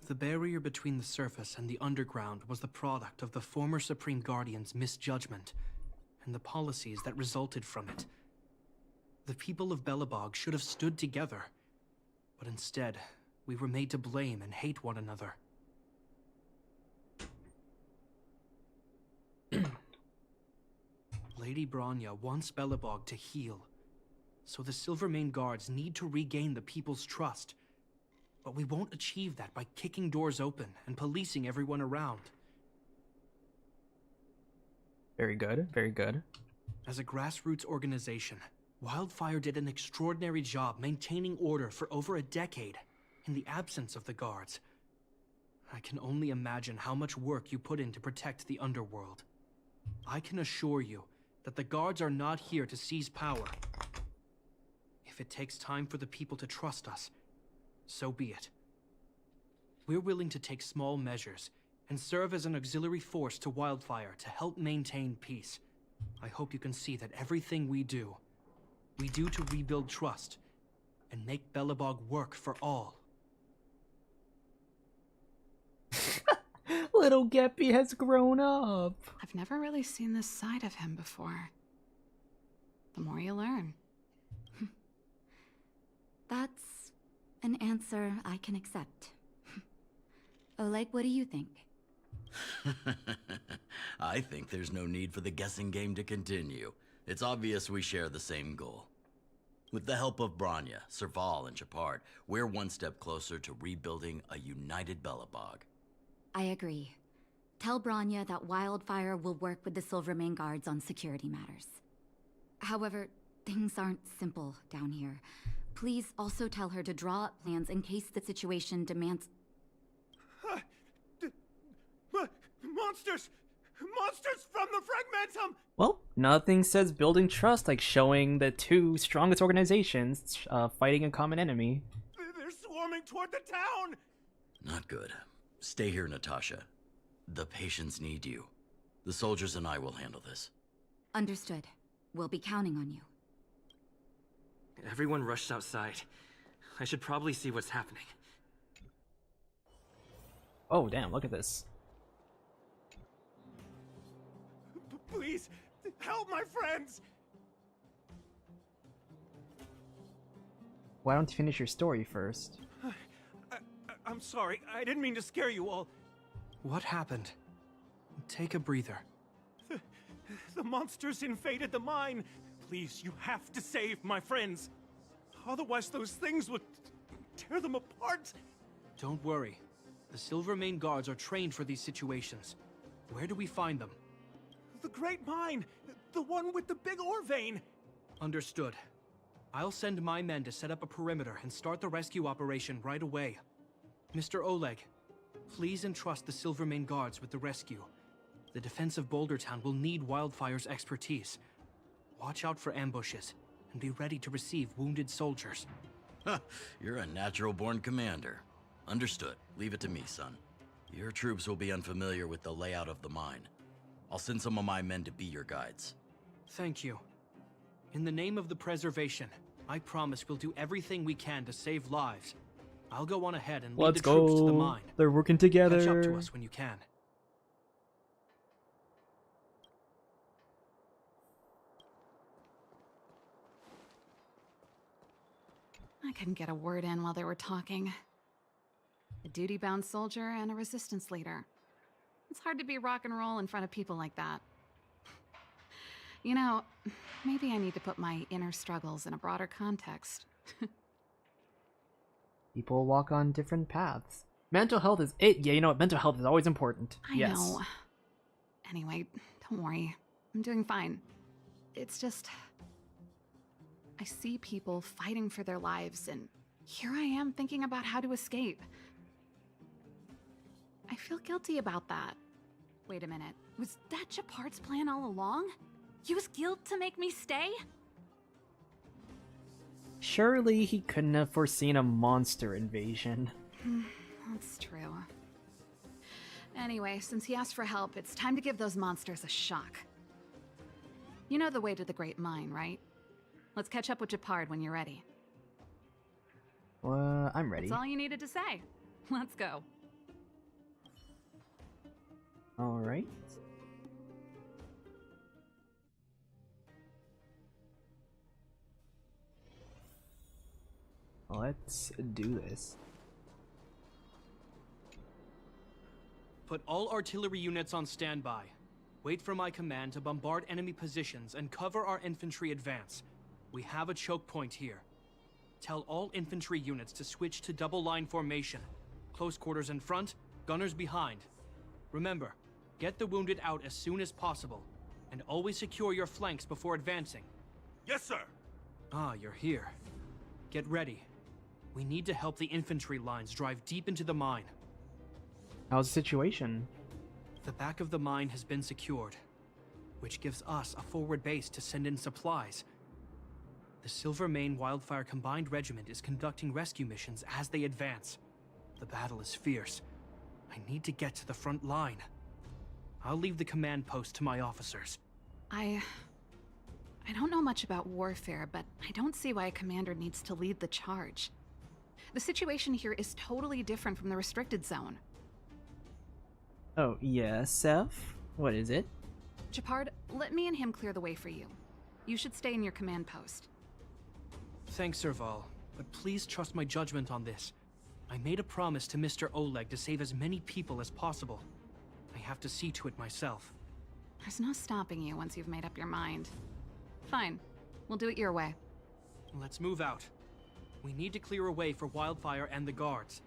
The barrier between the surface and the underground was the product of the former Supreme Guardian's misjudgment, and the policies that resulted from it. The people of Belobog should have stood together, but instead, we were made to blame and hate one another. Lady Bronya wants Belobog to heal, so the Silvermane Guards need to regain the people's trust. But we won't achieve that by kicking doors open and policing everyone around. Very good, very good. As a grassroots organization, Wildfire did an extraordinary job maintaining order for over a decade in the absence of the guards. I can only imagine how much work you put in to protect the underworld. I can assure you that the guards are not here to seize power. If it takes time for the people to trust us, so be it. We're willing to take small measures and serve as an auxiliary force to Wildfire to help maintain peace. I hope you can see that everything we do to rebuild trust and make Belobog work for all. Little Geppy has grown up. I've never really seen this side of him before. The more you learn. That's an answer I can accept. Oleg, what do you think? I think there's no need for the guessing game to continue. It's obvious we share the same goal. With the help of Bronya, Serval, and Gepard, we're one step closer to rebuilding a united Belobog. I agree. Tell Bronya that Wildfire will work with the Silvermane Guards on security matters. However, things aren't simple down here. Please also tell her to draw up plans in case the situation demands... Monsters! Monsters from the Fragmentum! Well, nothing says building trust like showing the two strongest organizations fighting a common enemy. They're swarming toward the town! Not good. Stay here, Natasha. The patients need you. The soldiers and I will handle this. Understood. We'll be counting on you. Everyone rushed outside. I should probably see what's happening. Oh, damn, look at this. Please, help my friends! Why don't you finish your story first? I'm sorry, I didn't mean to scare you all. What happened? Take a breather. The monsters invaded the mine. Please, you have to save my friends. Otherwise those things would tear them apart. Don't worry. The Silvermane Guards are trained for these situations. Where do we find them? The Great Mine! The one with the big ore vein! Understood. I'll send my men to set up a perimeter and start the rescue operation right away. Mr. Oleg, please entrust the Silvermane Guards with the rescue. The defense of Boulder Town will need Wildfire's expertise. Watch out for ambushes, and be ready to receive wounded soldiers. You're a natural-born commander. Understood. Leave it to me, son. Your troops will be unfamiliar with the layout of the mine. I'll send some of my men to be your guides. Thank you. In the name of the preservation, I promise we'll do everything we can to save lives. I'll go on ahead and lead Let's the troops to the go. mine. They're working together. Catch up to us when you can. I couldn't get a word in while they were talking. A duty-bound soldier and a resistance leader. It's hard to be rock and roll in front of people like that. You know, maybe I need to put my inner struggles in a broader context. People walk on different paths. Mental health is it. Yeah, you know what? Mental health is always important. I know. Anyway, don't worry. I'm doing fine. It's just... I see people fighting for their lives, and here I am thinking about how to escape. I feel guilty about that. Wait a minute. Was that Gepard's plan all along? Use guilt to make me stay? Surely he couldn't have foreseen a monster invasion. That's true. Anyway, since he asked for help, it's time to give those monsters a shock. You know the way to the Great Mine, right? Let's catch up with Gepard when you're ready. I'm ready. That's all you needed to say. Let's go. Alright. Let's do this. Put all artillery units on standby. Wait for my command to bombard enemy positions and cover our infantry advance. We have a choke point here. Tell all infantry units to switch to double line formation. Close quarters in front, gunners behind. Remember, get the wounded out as soon as possible, and always secure your flanks before advancing. Yes, sir. Ah, you're here. Get ready. We need to help the infantry lines drive deep into the mine. How's the situation? The back of the mine has been secured, which gives us a forward base to send in supplies. The Silvermane Wildfire Combined Regiment is conducting rescue missions as they advance. The battle is fierce. I need to get to the front line. I'll leave the command post to my officers. I don't know much about warfare, but I don't see why a commander needs to lead the charge. The situation here is totally different from the restricted zone. Oh, yeah, Seth? What is it? Gepard, let me and him clear the way for you. You should stay in your command post. Thanks, Serval, but please trust my judgment on this. I made a promise to Mr. Oleg to save as many people as possible. I have to see to it myself. There's no stopping you once you've made up your mind. Fine. We'll do it your way. Let's move out. We need to clear a way for Wildfire and the guards.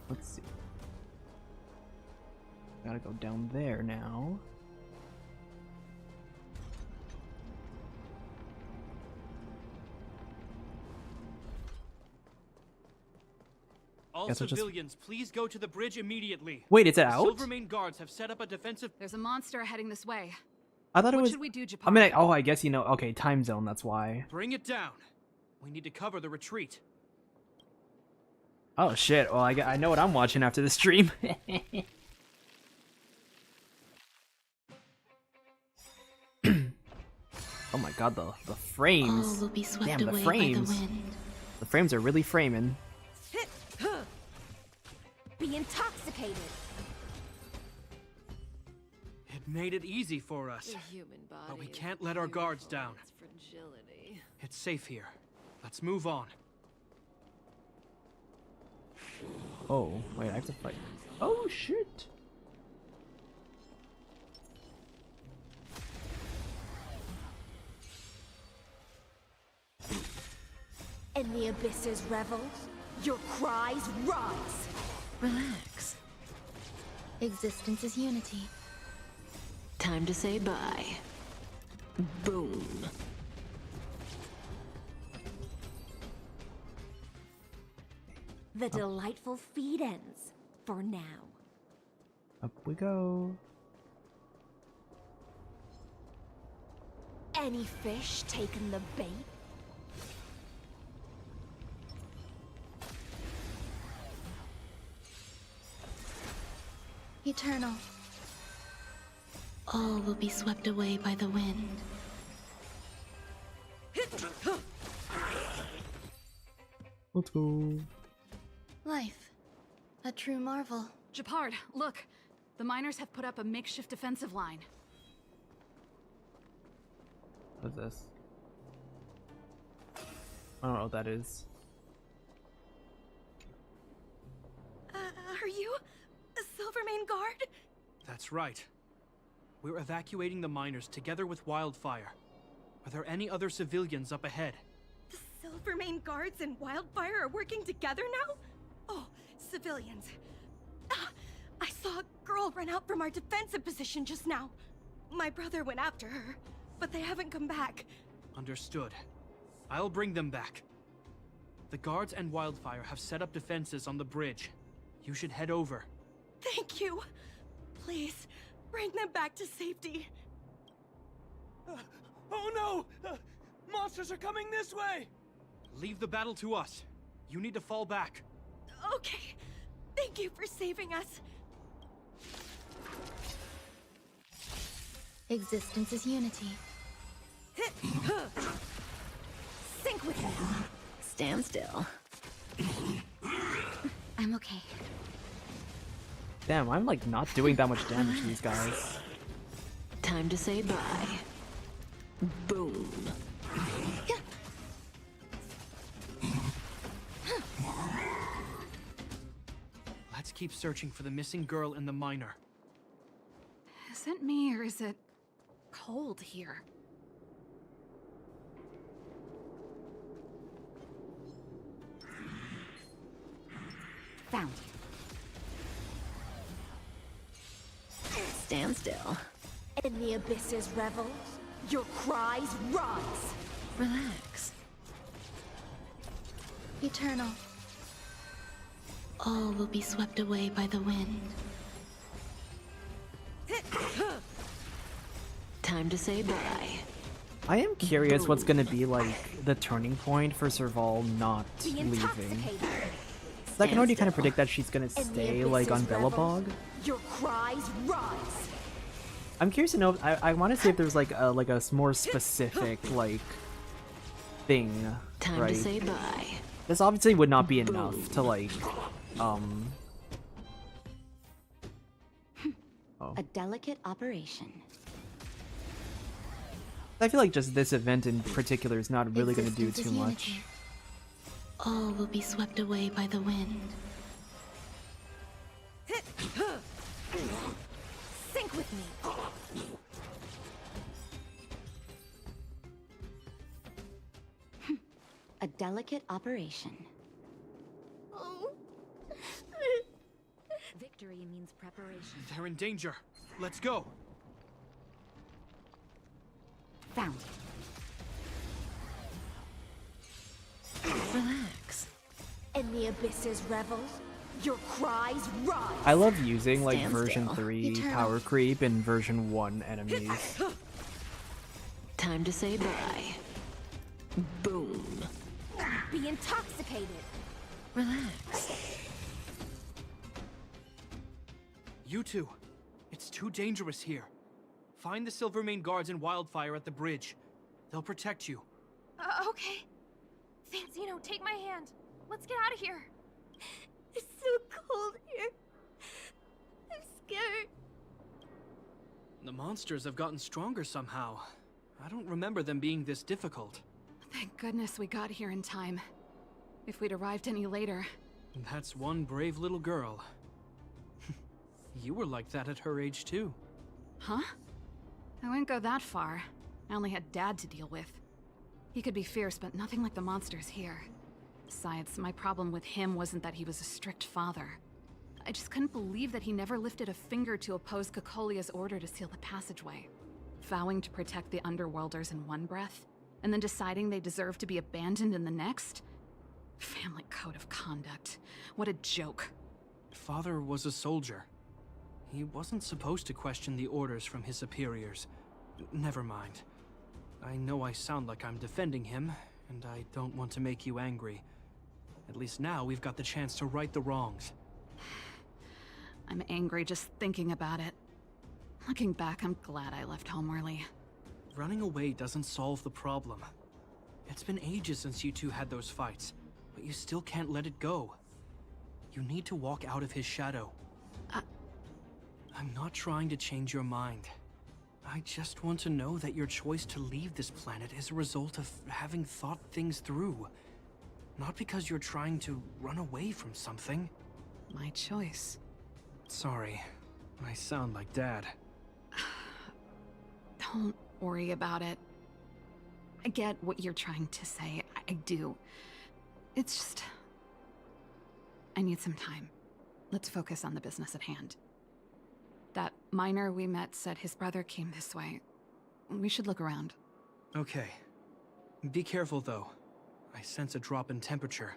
Let's see. Gotta go down there now. All Guess we'll just- civilians, please go to the bridge immediately. Wait, it's The out? Silvermane guards have set up a defensive... There's a monster heading this way. I thought it What was. should we do, Gepard? I mean, I guess you know. Okay, time zone. That's why. Bring it down. We need to cover the retreat. Oh shit. Well, I know what I'm watching after the stream. Oh my god, the frames. All will be swept Damn, the away frames. by the wind. The frames are really framing. Be intoxicated. It made it easy for us. The human body But we is can't let our guards beautiful down. in its fragility. It's safe here. Let's move on. Oh, wait, I have to fight. Oh shit. And the abysses revel. Your cries rise. Relax. Existence is unity. Time to say bye. Boom. The delightful feed ends. For now. Up we go. Any fish taken the bait? Eternal. All will be swept away by the wind. Let's go. Life. A true marvel. Gepard, look. The miners have put up a makeshift defensive line. What's this? I don't know what that is. Are you a Silvermane guard? That's right. We're evacuating the miners together with Wildfire. Are there any other civilians up ahead? The Silvermane guards and Wildfire are working together now? Oh, civilians. I saw a girl run out from our defensive position just now. My brother went after her, but they haven't come back. Understood. I'll bring them back. The guards and Wildfire have set up defenses on the bridge. You should head over. Thank you. Please, bring them back to safety. Oh no! Monsters are coming this way! Leave the battle to us. You need to fall back. Okay. Thank you for saving us. Existence is unity. Sync with me. Stand still. I'm okay. Damn, I'm like not doing that much damage to these guys. Time to say bye. Boom. Let's keep searching for the missing girl and the miner. Is it me or is it cold here? Found you. Stand still. In the abyss's revel, your cries rise. Relax. Eternal. All will be swept away by the wind. Time to say bye. I am curious what's gonna be like the turning point for Serval not Be leaving. intoxicated. 'Cause I can already kind of predict that she's gonna In the stay like on abyss's revel, Bellabog. your cries rise. I'm curious to know. I want to see if there's like a more specific like thing, Time right? to say bye. This obviously would not be enough to like, A delicate operation. I feel like just this event in particular is not really going to do Existence too is much. unity. All will be swept away by the wind. Sync with me. A delicate operation. Oh. Victory means preparation. They're in danger. Let's go. Found you. Relax. In the abyss's revel, your cries rise. I love using like Stand version still. 3 Eternal. power creep and version 1 enemies. Time to say bye. Boom. Be intoxicated. Relax. You two. It's too dangerous here. Find the Silvermane guards and Wildfire at the bridge. They'll protect you. Okay. Fanzino, take my hand. Let's get out of here. It's so cold here. I'm scared. The monsters have gotten stronger somehow. I don't remember them being this difficult. Thank goodness we got here in time. If we'd arrived any later... That's one brave little girl. You were like that at her age too. Huh? I wouldn't go that far. I only had Dad to deal with. He could be fierce, but nothing like the monsters here. Besides, my problem with him wasn't that he was a strict father. I just couldn't believe that he never lifted a finger to oppose Cocolia's order to seal the passageway. Vowing to protect the Underworlders in one breath, and then deciding they deserve to be abandoned in the next? Family code of conduct. What a joke. Father was a soldier. He wasn't supposed to question the orders from his superiors. Never mind. I know I sound like I'm defending him, and I don't want to make you angry. At least now we've got the chance to right the wrongs. I'm angry just thinking about it. Looking back, I'm glad I left home early. Running away doesn't solve the problem. It's been ages since you two had those fights, but you still can't let it go. You need to walk out of his shadow. I'm not trying to change your mind. I just want to know that your choice to leave this planet is a result of having thought things through. Not because you're trying to run away from something. My choice. Sorry, I sound like Dad. Don't worry about it. I get what you're trying to say. I do. It's just... I need some time. Let's focus on the business at hand. That miner we met said his brother came this way. We should look around. Okay. Be careful, though. I sense a drop in temperature.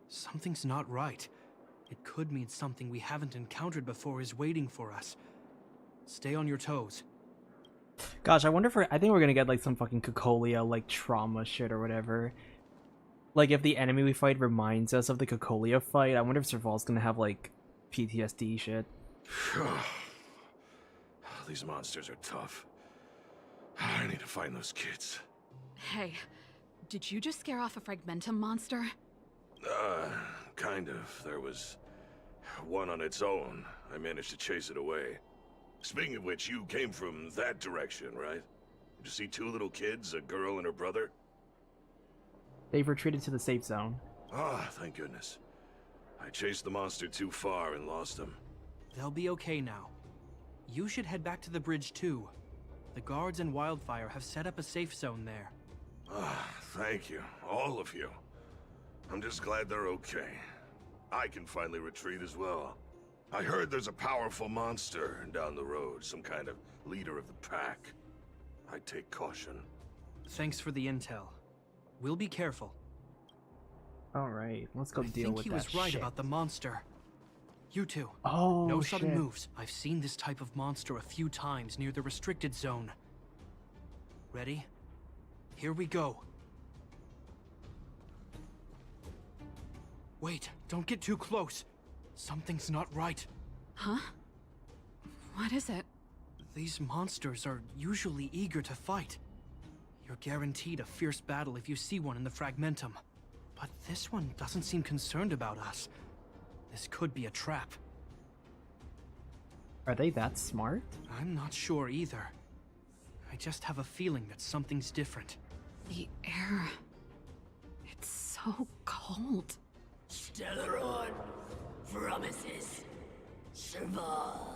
Something's not right. It could mean something we haven't encountered before is waiting for us. Stay on your toes. Gosh, I wonder if I think we're gonna get like some fucking Cocolia like trauma shit or whatever. Like if the enemy we fight reminds us of the Cocolia fight, I wonder if Serval's gonna have like PTSD shit. These monsters are tough. I need to find those kids. Hey, did you just scare off a Fragmentum monster? Kind of. There was one on its own. I managed to chase it away. Speaking of which, you came from that direction, right? Did you see two little kids, a girl and her brother? They've retreated to the safe zone. Ah, thank goodness. I chased the monster too far and lost him. They'll be okay now. You should head back to the bridge, too. The guards and Wildfire have set up a safe zone there. Ah, thank you. All of you. I'm just glad they're okay. I can finally retreat as well. I heard there's a powerful monster down the road, some kind of leader of the pack. I'd take caution. Thanks for the intel. We'll be careful. Alright, let's go I deal with think he that was right shit. about the monster. You two. Oh, no shit. sudden moves. I've seen this type of monster a few times near the restricted zone. Ready? Here we go. Wait, don't get too close. Something's not right. Huh? What is it? These monsters are usually eager to fight. You're guaranteed a fierce battle if you see one in the Fragmentum. But this one doesn't seem concerned about us. This could be a trap. Are they that smart? I'm not sure either. I just have a feeling that something's different. The air... It's so cold. Stellaron promises Serval.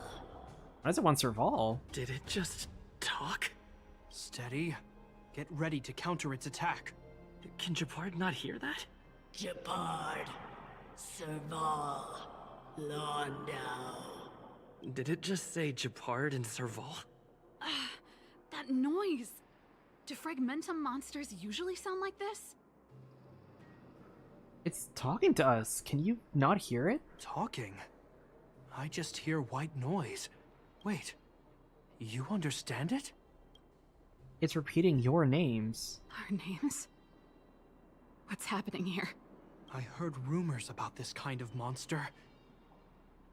Why does it want Serval? Did it just talk? Steady. Get ready to counter its attack. Can Gepard not hear that? Gepard, Serval, Londo. Did it just say Gepard and Serval? That noise! Do Fragmentum monsters usually sound like this? It's talking to us. Can you not hear it? Talking? I just hear white noise. Wait, you understand it? It's repeating your names. Our names? What's happening here? I heard rumors about this kind of monster.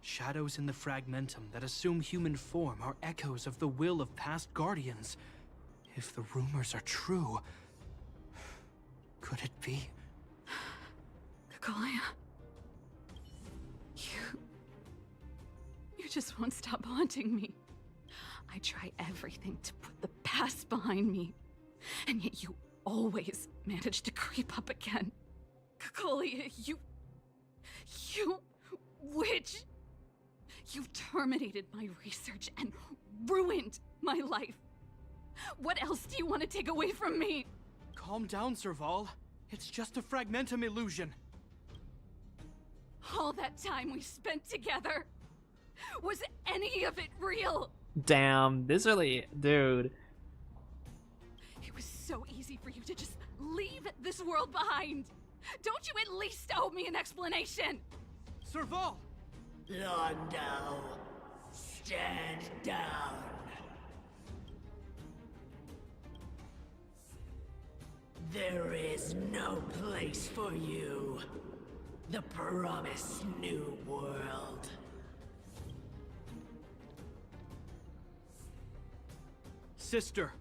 Shadows in the Fragmentum that assume human form are echoes of the will of past guardians. If the rumors are true, could it be? Cocolia? You just won't stop haunting me. I try everything to put the past behind me, and yet you always manage to creep up again. Cocolia, you witch! You terminated my research and ruined my life. What else do you want to take away from me? Calm down, Serval. It's just a Fragmentum illusion. All that time we spent together, was any of it real? Damn, this really... Dude. It was so easy for you to just leave this world behind. Don't you at least owe me an explanation? Serval! Londo, stand down. There is no place for you. The promised new world. Sister,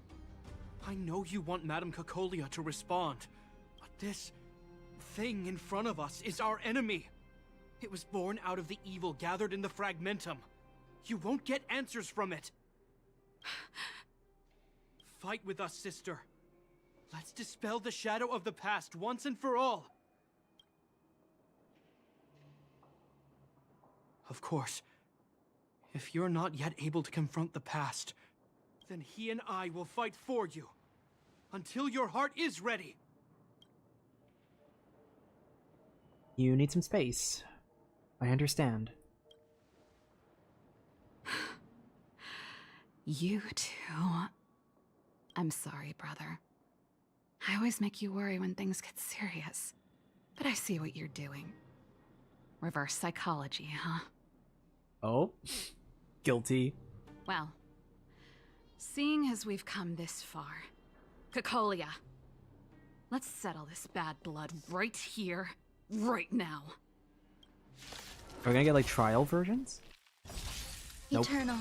I know you want Madame Cocolia to respond, but this thing in front of us is our enemy. It was born out of the evil gathered in the Fragmentum. You won't get answers from it. Fight with us, sister. Let's dispel the shadow of the past once and for all. Of course. If you're not yet able to confront the past, then he and I will fight for you. Until your heart is ready. You need some space. I understand. You too. I'm sorry, brother. I always make you worry when things get serious. But I see what you're doing. Reverse psychology, huh? Oh? Guilty. Well, seeing as we've come this far, Cocolia, let's settle this bad blood right here, right now. Are we gonna get like trial versions? Nope. Eternal.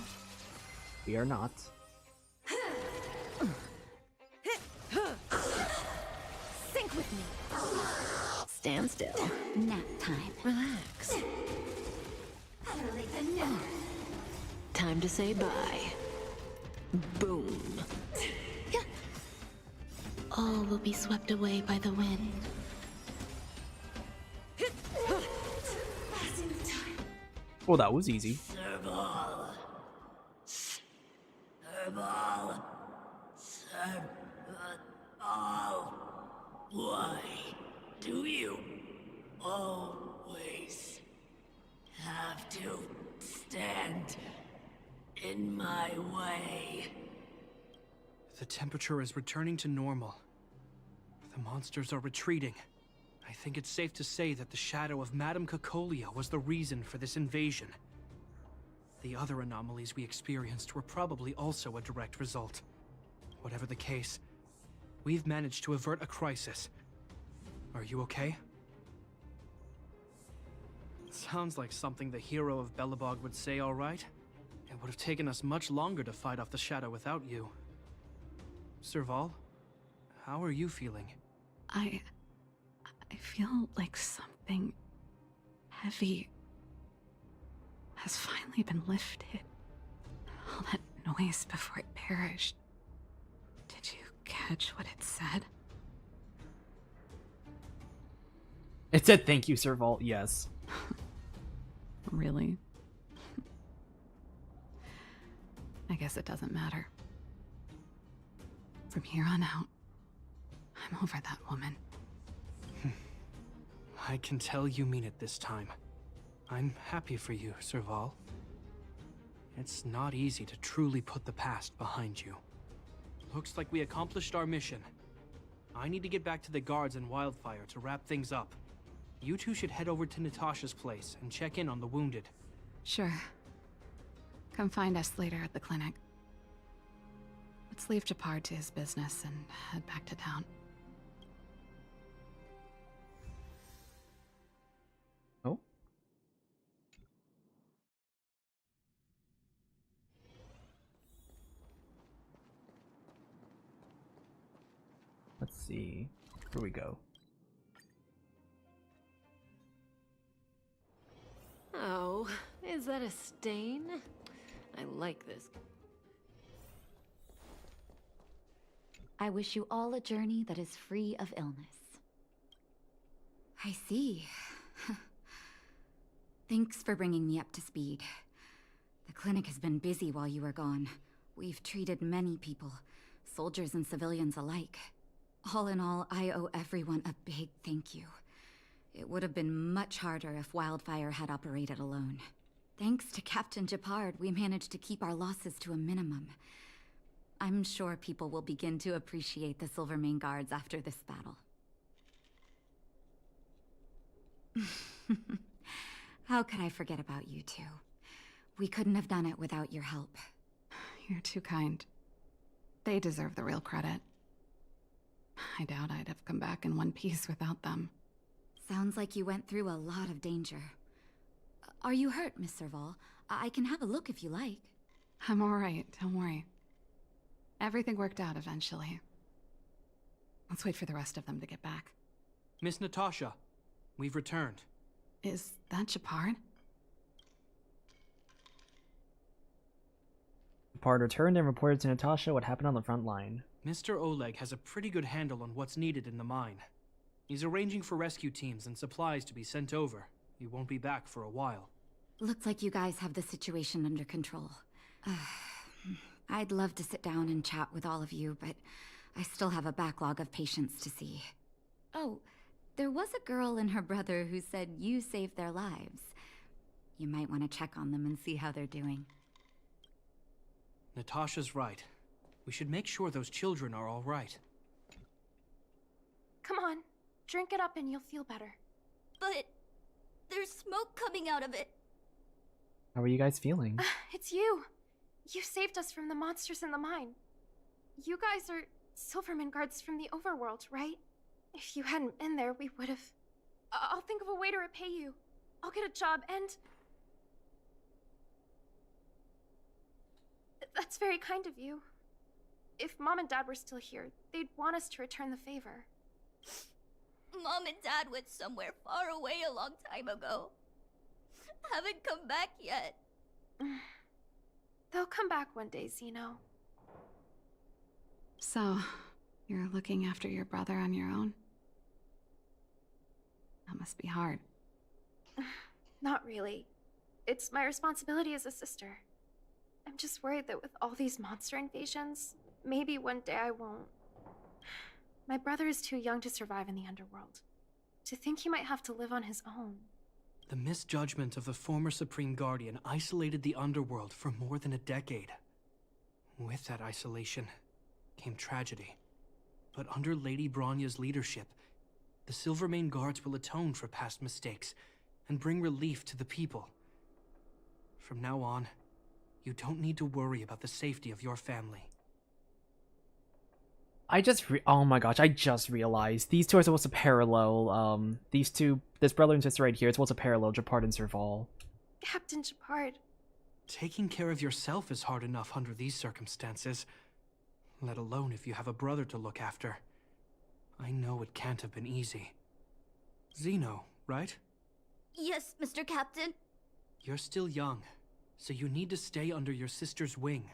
We are not. Sync with me. Stand still. Nap time. Relax. Time to say bye. Boom. All will be swept away by the wind. Oh, that was easy. Serval. Serval. Serval. Why do you always have to stand in my way? The temperature is returning to normal. The monsters are retreating. I think it's safe to say that the shadow of Madame Cocolia was the reason for this invasion. The other anomalies we experienced were probably also a direct result. Whatever the case, we've managed to avert a crisis. Are you okay? Sounds like something the hero of Belobog would say, all right? It would have taken us much longer to fight off the shadow without you. Serval, how are you feeling? I feel like something heavy has finally been lifted. All that noise before it perished. Did you catch what it said? It said thank you, Serval. Yes. Really? I guess it doesn't matter. From here on out, I'm over that woman. I can tell you mean it this time. I'm happy for you, Serval. It's not easy to truly put the past behind you. Looks like we accomplished our mission. I need to get back to the guards and Wildfire to wrap things up. You two should head over to Natasha's place and check in on the wounded. Sure. Come find us later at the clinic. Let's leave Gepard to his business and head back to town. Oh? Let's see. Here we go. Oh, is that a stain? I like this. I wish you all a journey that is free of illness. I see. Thanks for bringing me up to speed. The clinic has been busy while you were gone. We've treated many people, soldiers and civilians alike. All in all, I owe everyone a big thank you. It would have been much harder if Wildfire had operated alone. Thanks to Captain Gepard, we managed to keep our losses to a minimum. I'm sure people will begin to appreciate the Silvermane Guards after this battle. How could I forget about you two? We couldn't have done it without your help. You're too kind. They deserve the real credit. I doubt I'd have come back in one piece without them. Sounds like you went through a lot of danger. Are you hurt, Miss Serval? I can have a look if you like. I'm alright, don't worry. Everything worked out eventually. Let's wait for the rest of them to get back. Miss Natasha, we've returned. Is that Gepard? Gepard returned and reported to Natasha what happened on the front line. Mr. Oleg has a pretty good handle on what's needed in the mine. He's arranging for rescue teams and supplies to be sent over. He won't be back for a while. Looks like you guys have the situation under control. I'd love to sit down and chat with all of you, but I still have a backlog of patients to see. Oh, there was a girl and her brother who said you saved their lives. You might want to check on them and see how they're doing. Natasha's right. We should make sure those children are all right. Come on, drink it up and you'll feel better. But there's smoke coming out of it. How are you guys feeling? It's you. You saved us from the monsters in the mine. You guys are Silverman guards from the overworld, right? If you hadn't been there, we would have... I'll think of a way to repay you. I'll get a job and... That's very kind of you. If Mom and Dad were still here, they'd want us to return the favor. Mom and Dad went somewhere far away a long time ago. Haven't come back yet. They'll come back one day, Zeno. So, you're looking after your brother on your own? That must be hard. Not really. It's my responsibility as a sister. I'm just worried that with all these monster invasions, maybe one day I won't. My brother is too young to survive in the underworld. To think he might have to live on his own. The misjudgment of the former Supreme Guardian isolated the underworld for more than a decade. With that isolation came tragedy. But under Lady Bronya's leadership, the Silvermane Guards will atone for past mistakes and bring relief to the people. From now on, you don't need to worry about the safety of your family. Oh my gosh, I just realized these two are supposed to parallel, this brother and sister right here is supposed to parallel Gepard and Serval. Captain Gepard. Taking care of yourself is hard enough under these circumstances, let alone if you have a brother to look after. I know it can't have been easy. Zeno, right? Yes, Mr. Captain. You're still young, so you need to stay under your sister's wing.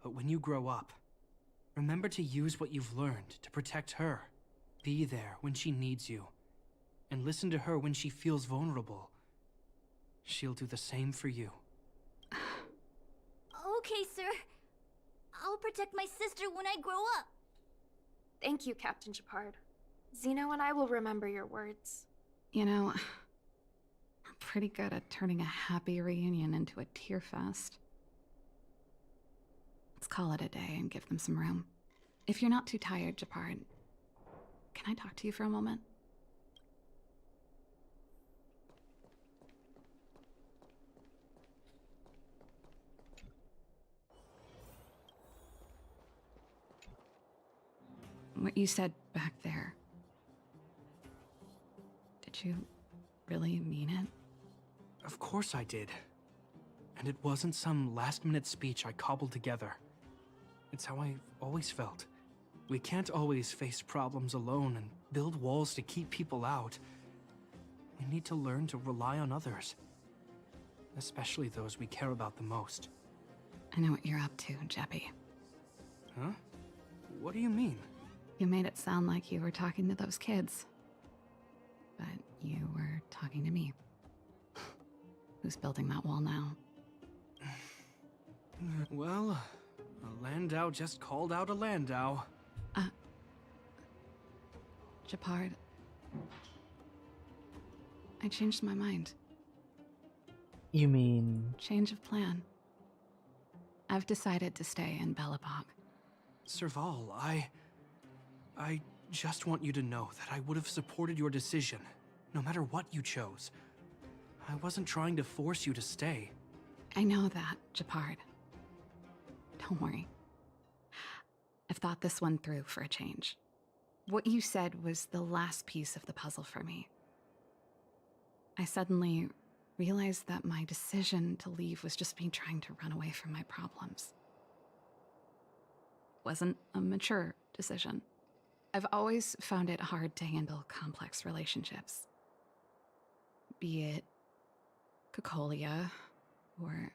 But when you grow up, remember to use what you've learned to protect her. Be there when she needs you, and listen to her when she feels vulnerable. She'll do the same for you. Okay, sir. I'll protect my sister when I grow up. Thank you, Captain Gepard. Zeno and I will remember your words. You know, we're pretty good at turning a happy reunion into a tear fest. Let's call it a day and give them some room. If you're not too tired, Gepard, can I talk to you for a moment? What you said back there, did you really mean it? Of course I did. And it wasn't some last-minute speech I cobbled together. It's how I've always felt. We can't always face problems alone and build walls to keep people out. We need to learn to rely on others. Especially those we care about the most. I know what you're up to, Jeppy. Huh? What do you mean? You made it sound like you were talking to those kids. But you were talking to me. Who's building that wall now? Well, a Landau just called out a Landau. Gepard. I changed my mind. You mean... Change of plan. I've decided to stay in Belobog. Serval, I just want you to know that I would have supported your decision, no matter what you chose. I wasn't trying to force you to stay. I know that, Gepard. Don't worry. I've thought this one through for a change. What you said was the last piece of the puzzle for me. I suddenly realized that my decision to leave was just me trying to run away from my problems. Wasn't a mature decision. I've always found it hard to handle complex relationships. Be it Cocolia or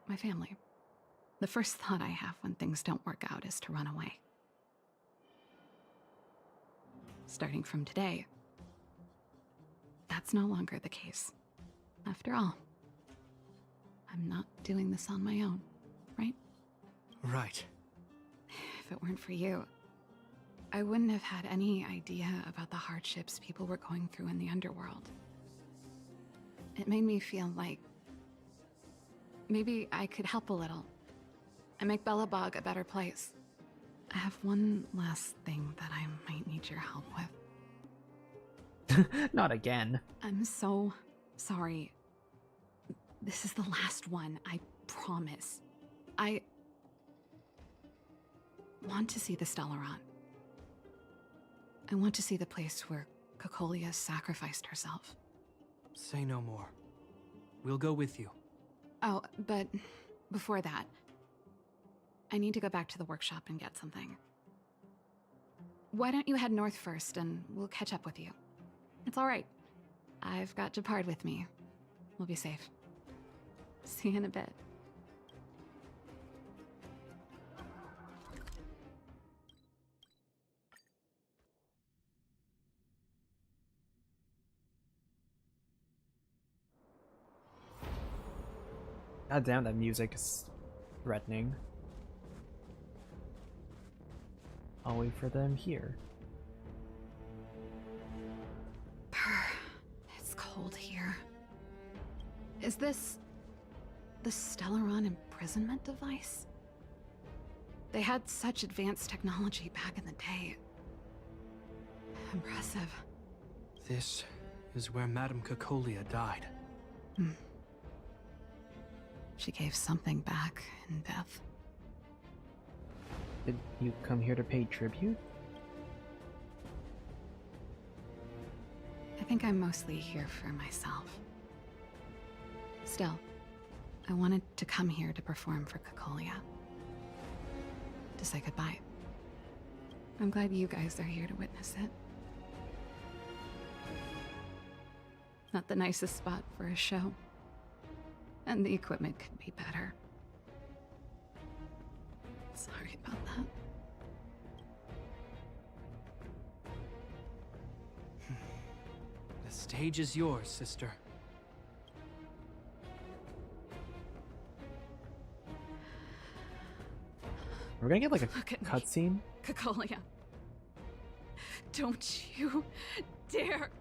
my family. The first thought I have when things don't work out is to run away. Starting from today, that's no longer the case. After all, I'm not doing this on my own, right? Right. If it weren't for you, I wouldn't have had any idea about the hardships people were going through in the underworld. It made me feel like maybe I could help a little and make Bellabog a better place. I have one last thing that I might need your help with. Not again. I'm so sorry. This is the last one, I promise. I want to see the Stellaron. I want to see the place where Cocolia sacrificed herself. Say no more. We'll go with you. Oh, but before that, I need to go back to the workshop and get something. Why don't you head north first and we'll catch up with you? It's all right. I've got Gepard with me. We'll be safe. See you in a bit. God damn, that music is threatening. I'll wait for them here. It's cold here. Is this the Stellaron imprisonment device? They had such advanced technology back in the day. Impressive. This is where Madame Cocolia died. She gave something back in death. Did you come here to pay tribute? I think I'm mostly here for myself. Still, I wanted to come here to perform for Cocolia. To say goodbye. I'm glad you guys are here to witness it. Not the nicest spot for a show. And the equipment could be better. Sorry about that. The stage is yours, sister. We're gonna get like a Look at me. cutscene. Cocolia. Don't you dare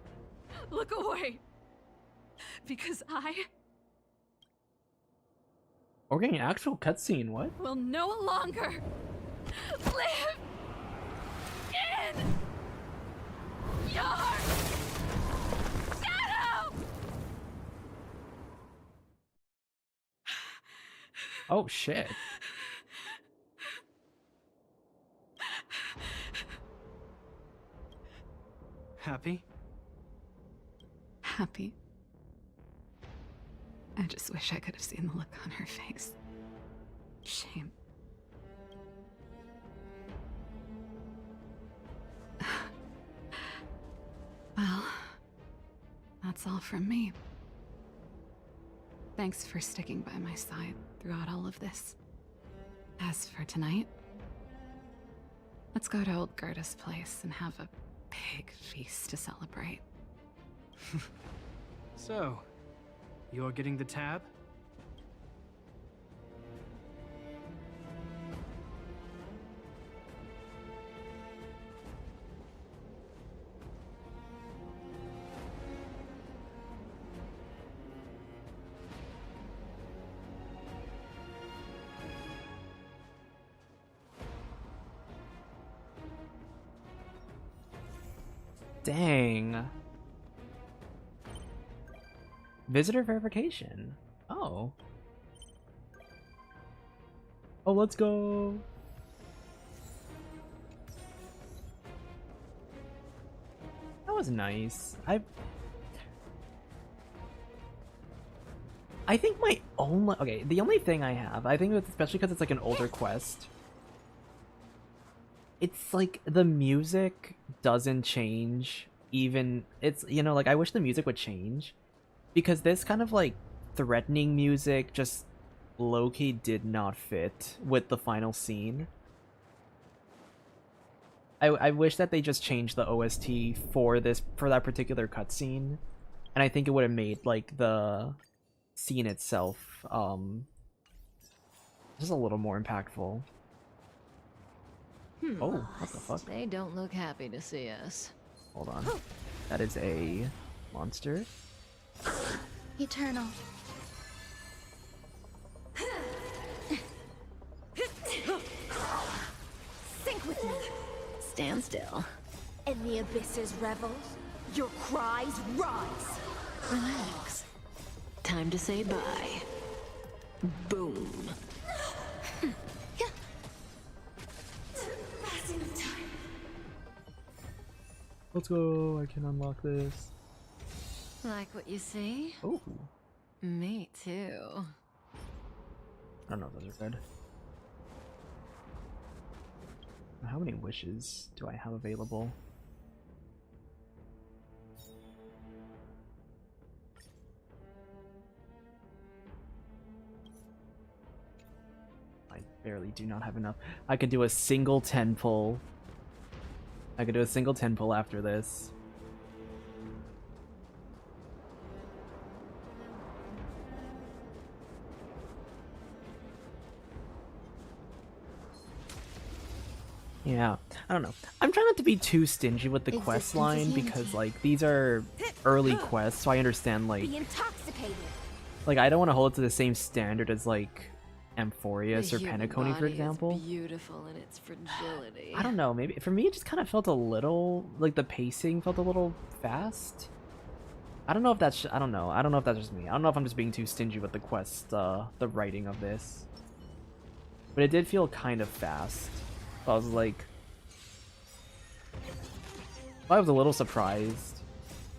look away. Because I We're getting an actual cutscene, what? will no longer live in your shadow! Oh shit. Happy? Happy. I just wish I could have seen the look on her face. Shame. Well, that's all from me. Thanks for sticking by my side throughout all of this. As for tonight, let's go to old Gerda's place and have a big feast to celebrate. So, you're getting the tab? Dang. Visitor verification. Oh. Oh, let's go. That was nice. I think my only the only thing I have, I think it's especially because it's like an older quest. It's like the music doesn't change even like I wish the music would change because this kind of like threatening music just low-key did not fit with the final scene. I wish that they just changed the OST for that particular cutscene And I think it would have made like the scene itself just a little more impactful. Oh, what the fuck? They don't look happy to see us. Hold on. That is a monster. Eternal. Sink with me. Stand still. In the abyss's revels, your cries rise. Relax. Time to say bye. Boom. Let's go. I can unlock this. Like what you see? Oh. Me too. I don't know if those are good. How many wishes do I have available? I barely do not have enough. I could do a single 10 pull. I could do a single 10 pull after this. Yeah, I don't know. I'm trying not to be too stingy with the quest line because, like, these are early quests, so I understand, like... Be intoxicated. Like, I don't want to hold it to the same standard as, like, Amphorius or The human Penacony, for body example. is beautiful in its fragility. I don't know, maybe... For me, it just kind of felt a little... Like, the pacing felt a little fast. I don't know if that's... I don't know. I don't know if that's just me. I don't know if I'm just being too stingy with the quest, the writing of this. But it did feel kind of fast. I was like... I was a little surprised.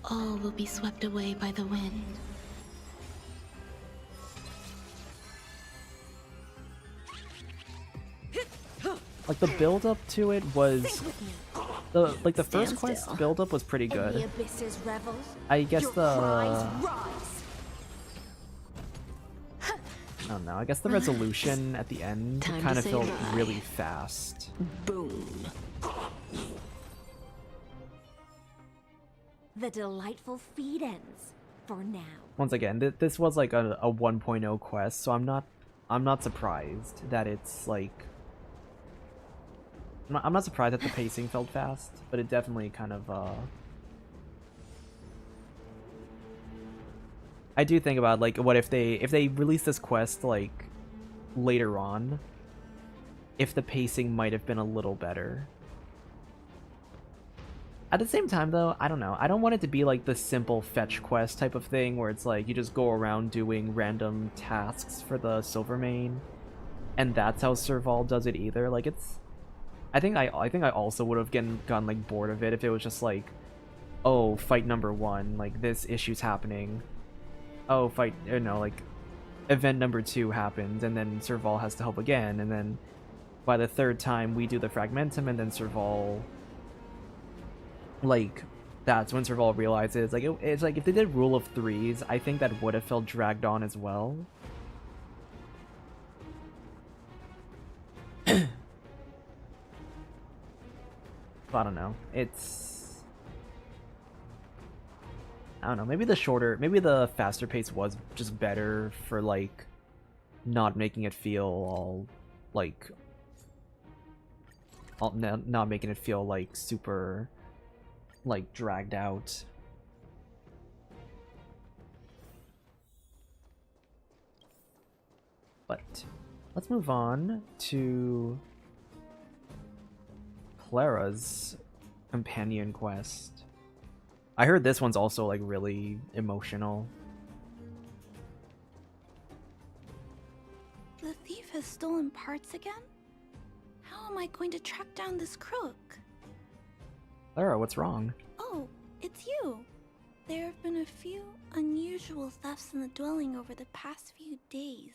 All will be swept away by the wind. Like, the build-up to it was... the first quest still. build-up was pretty In the good. abyss's revels, I guess your the... cries rise. I don't know, I guess the resolution at the end Time to kind of say felt bye. really fast. Boom. The delightful feed ends for now. Once again, this was like a 1.0 quest, so I'm not surprised that it's like... I'm not surprised that the pacing felt fast, but it definitely kind of, I do think about, like, what if they release this quest, like, later on, if the pacing might have been a little better. At the same time, though, I don't know. I don't want it to be, like, the simple fetch quest type of thing, where it's, like, you just go around doing random tasks for the Silvermane, and that's how Serval does it either. Like, it's... I think I also would have gotten like bored of it if it was just like, oh, fight number 1, like this issue's happening. Oh, fight, you know, like event number 2 happens, and then Serval has to help again, and then by the 3rd time we do the Fragmentum, and then Serval, like, that's when Serval realizes, like, it's like if they did Rule of 3s, I think that would have felt dragged on as well. I don't know. It's... I don't know. Maybe the faster pace was just better for, like, not making it feel all, like... not making it feel, like, super, like, dragged out. But let's move on to Clara's companion quest. I heard this one's also, like, really emotional. The thief has stolen parts again? How am I going to track down this crook? Clara, what's wrong? Oh, it's you. There have been a few unusual thefts in the dwelling over the past few days.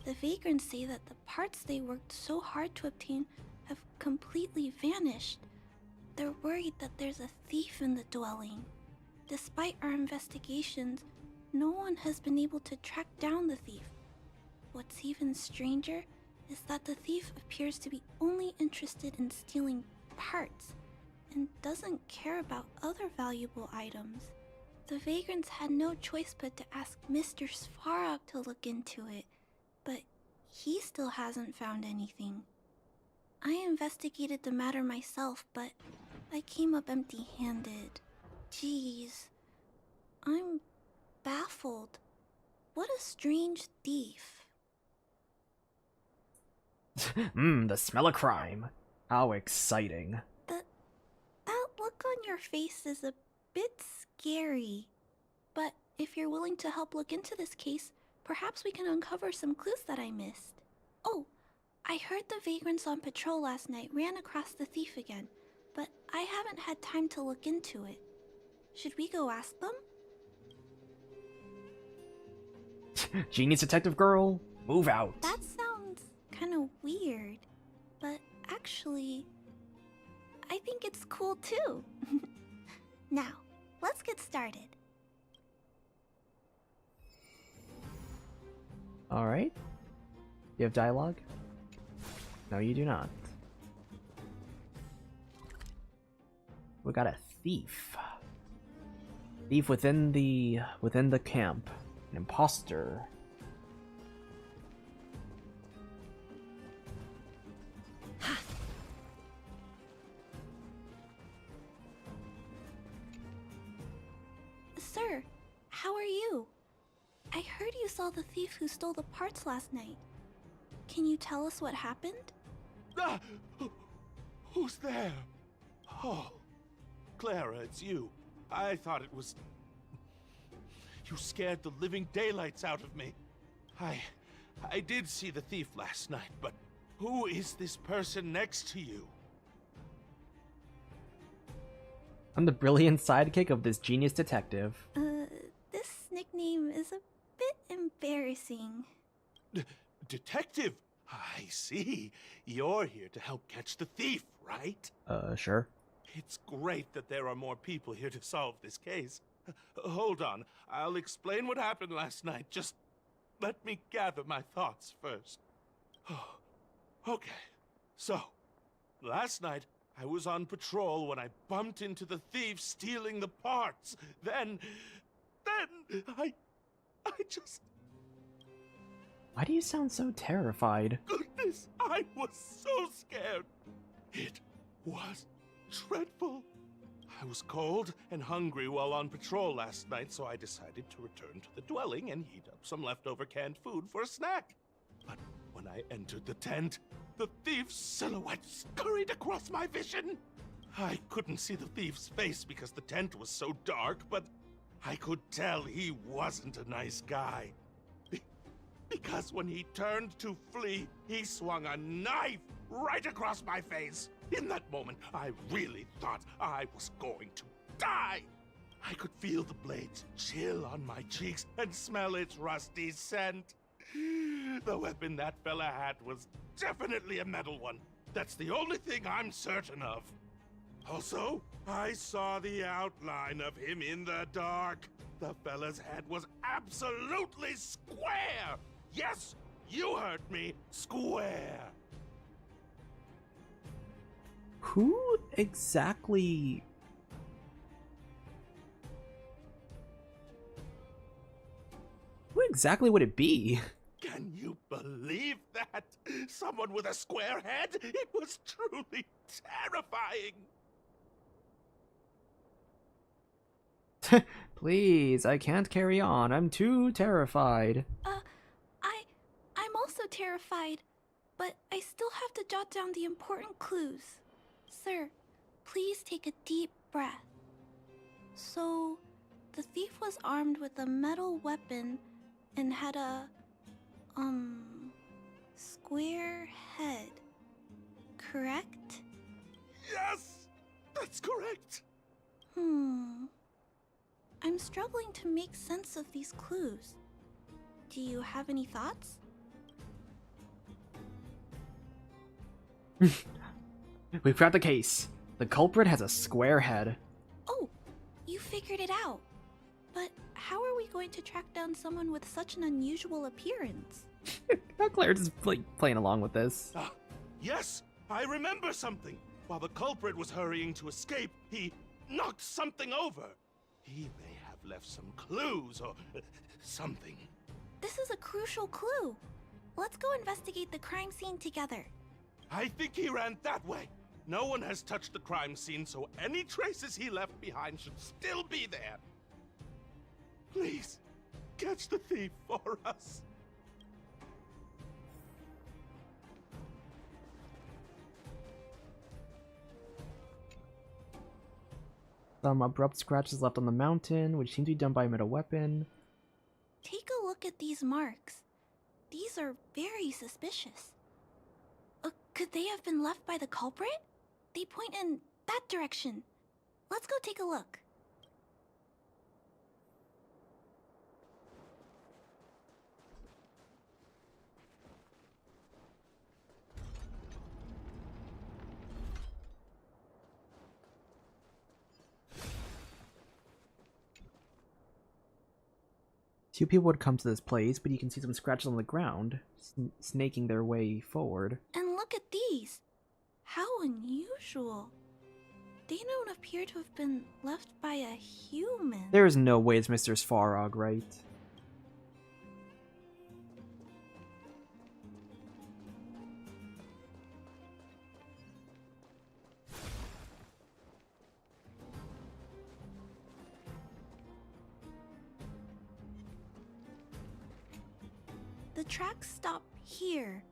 The vagrants say that the parts they worked so hard to obtain have completely vanished. They're worried that there's a thief in the dwelling. Despite our investigations, no one has been able to track down the thief. What's even stranger is that the thief appears to be only interested in stealing parts and doesn't care about other valuable items. The vagrants had no choice but to ask Mr. Svarog to look into it, but he still hasn't found anything. I investigated the matter myself, but I came up empty-handed. Jeez. I'm baffled. What a strange thief. The smell of crime. How exciting. That look on your face is a bit scary. But if you're willing to help look into this case, perhaps we can uncover some clues that I missed. Oh, I heard the vagrants on patrol last night ran across the thief again, but I haven't had time to look into it. Should we go ask them? Genius detective girl, move out. That sounds kind of weird, but actually, I think it's cool too. Now, let's get started. Alright. You have dialogue? No, you do not. We got a thief. Thief within the camp. An imposter. Sir, how are you? I heard you saw the thief who stole the parts last night. Can you tell us what happened? Ah! Who's there? Oh, Clara, it's you. I thought it was... You scared the living daylights out of me. I did see the thief last night, but who is this person next to you? I'm the brilliant sidekick of this genius detective. This nickname is a bit embarrassing. Detective? I see. You're here to help catch the thief, right? Sure. It's great that there are more people here to solve this case. Hold on. I'll explain what happened last night. Just let me gather my thoughts first. Okay. So, last night, I was on patrol when I bumped into the thief stealing the parts. Then I just... Why do you sound so terrified? Goodness, I was so scared. It was dreadful. I was cold and hungry while on patrol last night, so I decided to return to the dwelling and heat up some leftover canned food for a snack. But when I entered the tent, the thief's silhouette scurried across my vision. I couldn't see the thief's face because the tent was so dark, but I could tell he wasn't a nice guy. Because when he turned to flee, he swung a knife right across my face. In that moment, I really thought I was going to die. I could feel the blades chill on my cheeks and smell its rusty scent. The weapon that fella had was definitely a metal one. That's the only thing I'm certain of. Also, I saw the outline of him in the dark. The fella's head was absolutely square. Yes, you heard me. Square. Who exactly... Who exactly would it be? Can you believe that? Someone with a square head? It was truly terrifying. Please, I can't carry on. I'm too terrified. I'm also terrified, but I still have to jot down the important clues. Sir, please take a deep breath. So, the thief was armed with a metal weapon and had a, square head, correct? Yes, that's correct. I'm struggling to make sense of these clues. Do you have any thoughts? We've cracked the case. The culprit has a square head. Oh, you figured it out. But how are we going to track down someone with such an unusual appearance? Claire's just playing along with this. Yes, I remember something. While the culprit was hurrying to escape, he knocked something over. He may have left some clues or something. This is a crucial clue. Let's go investigate the crime scene together. I think he ran that way. No one has touched the crime scene, so any traces he left behind should still be there. Please, catch the thief for us. Some abrupt scratches left on the mountain, which seem to be done by a metal weapon. Take a look at these marks. These are very suspicious. Could they have been left by the culprit? They point in that direction. Let's go take a look. Two people would come to this place, but you can see some scratches on the ground, snaking their way forward. And look at these. How unusual. They don't appear to have been left by a human. There is no way it's Mr. Svarog, right? The tracks stop here.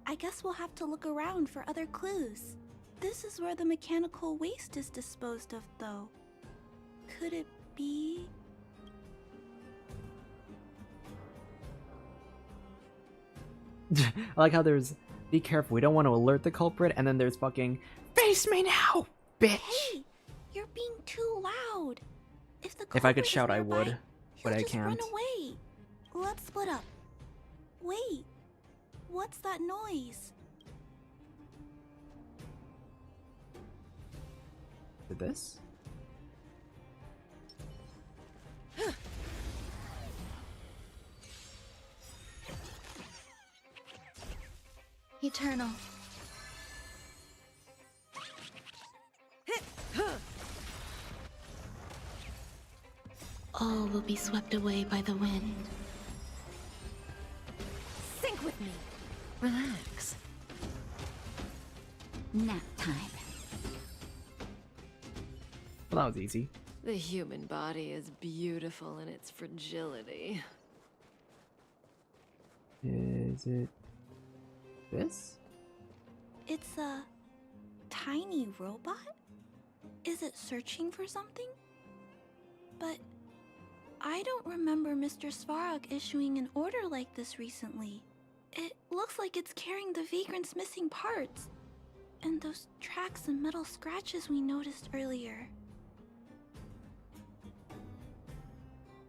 I guess we'll have to look around for other clues. This is where the mechanical waste is disposed of, though. Could it be... I like how there's, be careful, we don't want to alert the culprit, and then there's fucking, face me now, bitch! Hey, you're being too loud. If I could shout, I would, he'll but I just can't. Run away. Let's split up. Wait, what's that noise? Did this? Eternal. All will be swept away by the wind. Sink with me. Relax. Nap time. Well, that was easy. The human body is beautiful in its fragility. Is it this? It's a tiny robot? Is it searching for something? But I don't remember Mr. Svarog issuing an order like this recently. It looks like it's carrying the vagrant's missing parts. And those tracks and metal scratches we noticed earlier.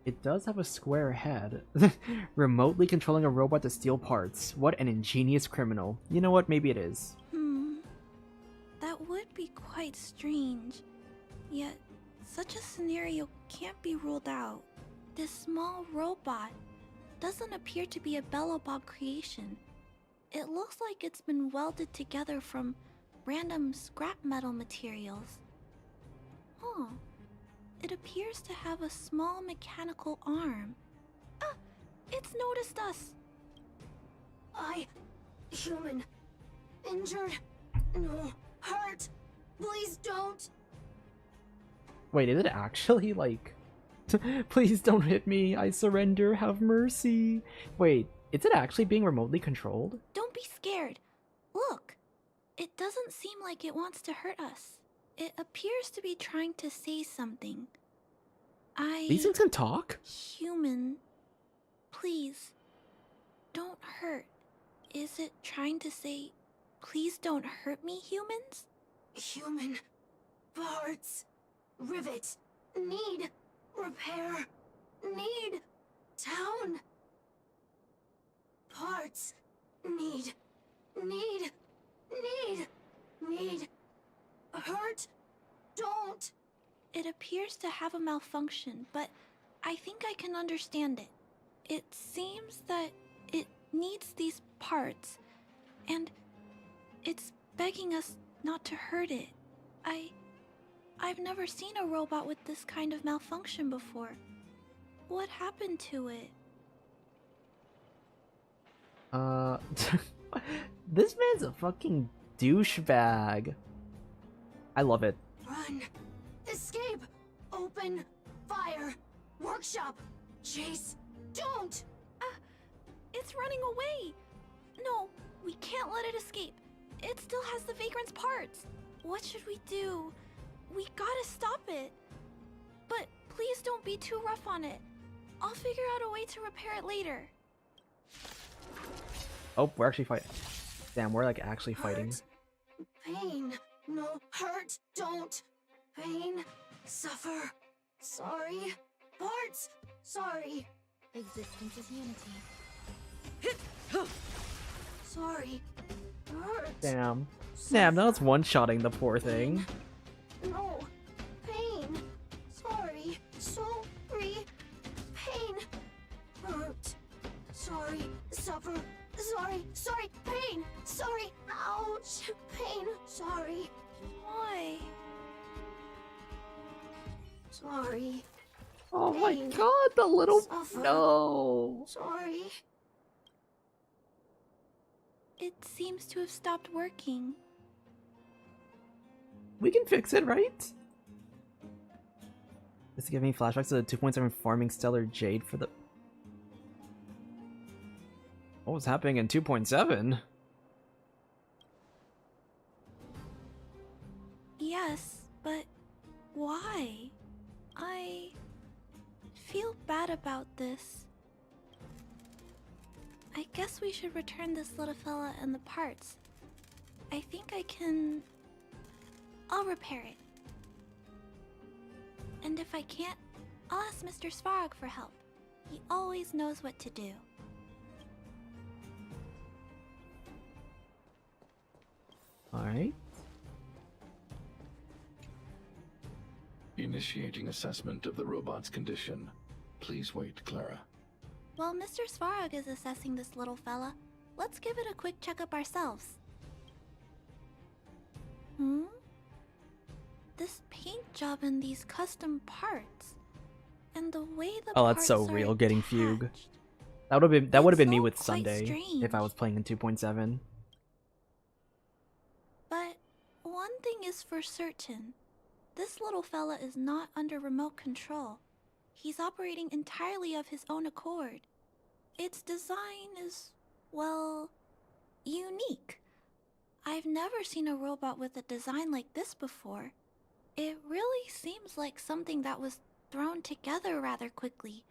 It does have a square head. Remotely controlling a robot to steal parts. What an ingenious criminal. You know what? Maybe it is. That would be quite strange. Yet, such a scenario can't be ruled out. This small robot doesn't appear to be a Belobog creation. It looks like it's been welded together from random scrap metal materials. Huh. It appears to have a small mechanical arm. Ah! It's noticed us! Human. Injured. No. Hurt. Please don't. Wait, is it actually like... Please don't hit me, I surrender, have mercy. Wait, is it actually being remotely controlled? Don't be scared. Look. It doesn't seem like it wants to hurt us. It appears to be trying to say something. These things can talk? Human. Please. Don't hurt. Is it trying to say, please don't hurt me, humans? Human. Parts. Rivet. Need. Repair. Need. Town. Parts. Need. Hurt. Don't. It appears to have a malfunction, but I think I can understand it. It seems that it needs these parts, and it's begging us not to hurt it. I've never seen a robot with this kind of malfunction before. What happened to it? This man's a fucking douchebag. I love it. Run! Escape! Open fire! Workshop! Chase! Don't! It's running away! No, we can't let it escape. It still has the Vagrant's parts. What should we do? We gotta stop it. But please don't be too rough on it. I'll figure out a way to repair it later. Oh, we're actually fighting. Damn, we're like actually fighting. Pain. No. Hurt. Don't. Pain. Suffer. Sorry. Parts. Sorry. Existence is unity. Sorry. Hurt. Damn. Damn, that was one-shotting the poor thing. No. Pain. Sorry. Sorry. Pain. Hurt. Sorry. Suffer. Sorry. Sorry. Pain. Sorry. Ouch. Pain. Sorry. Why? Sorry. Oh my Pain. god, the little... Suffer. No. Sorry. It seems to have stopped working. We can fix it, right? This is giving me flashbacks to the 2.7 farming Stellar Jade for the... What was happening in 2.7? Yes, but why? I feel bad about this. I guess we should return this little fella and the parts. I think I can... I'll repair it. And if I can't, I'll ask Mr. Svarog for help. He always knows what to do. Alright. Initiating assessment of the robot's condition. Please wait, Clara. While Mr. Svarog is assessing this little fella, let's give it a quick checkup ourselves. This paint job and these custom parts, and the way the Oh, parts that's so are real, getting attached. Fugue. That would have been me all with quite Sunday strange. if I was playing in 2.7. But one thing is for certain. This little fella is not under remote control. He's operating entirely of his own accord. Its design is, well, unique. I've never seen a robot with a design like this before. It really seems like something that was thrown together rather quickly.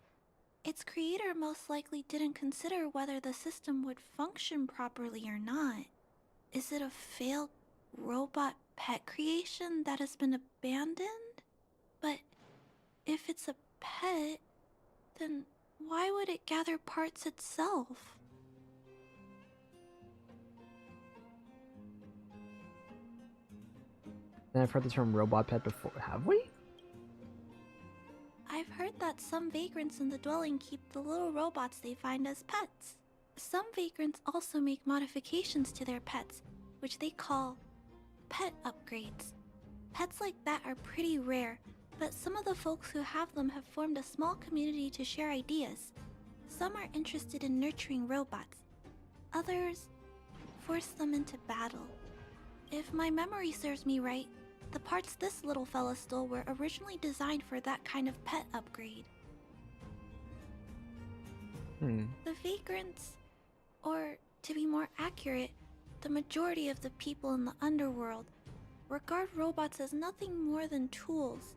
Its creator most likely didn't consider whether the system would function properly or not. Is it a failed robot pet creation that has been abandoned? But if it's a pet, then why would it gather parts itself? And I've heard the term robot pet before, have we? I've heard that some vagrants in the dwelling keep the little robots they find as pets. Some vagrants also make modifications to their pets, which they call pet upgrades. Pets like that are pretty rare, but some of the folks who have them have formed a small community to share ideas. Some are interested in nurturing robots. Others force them into battle. If my memory serves me right, the parts this little fella stole were originally designed for that kind of pet upgrade. The vagrants, or to be more accurate, the majority of the people in the underworld, regard robots as nothing more than tools.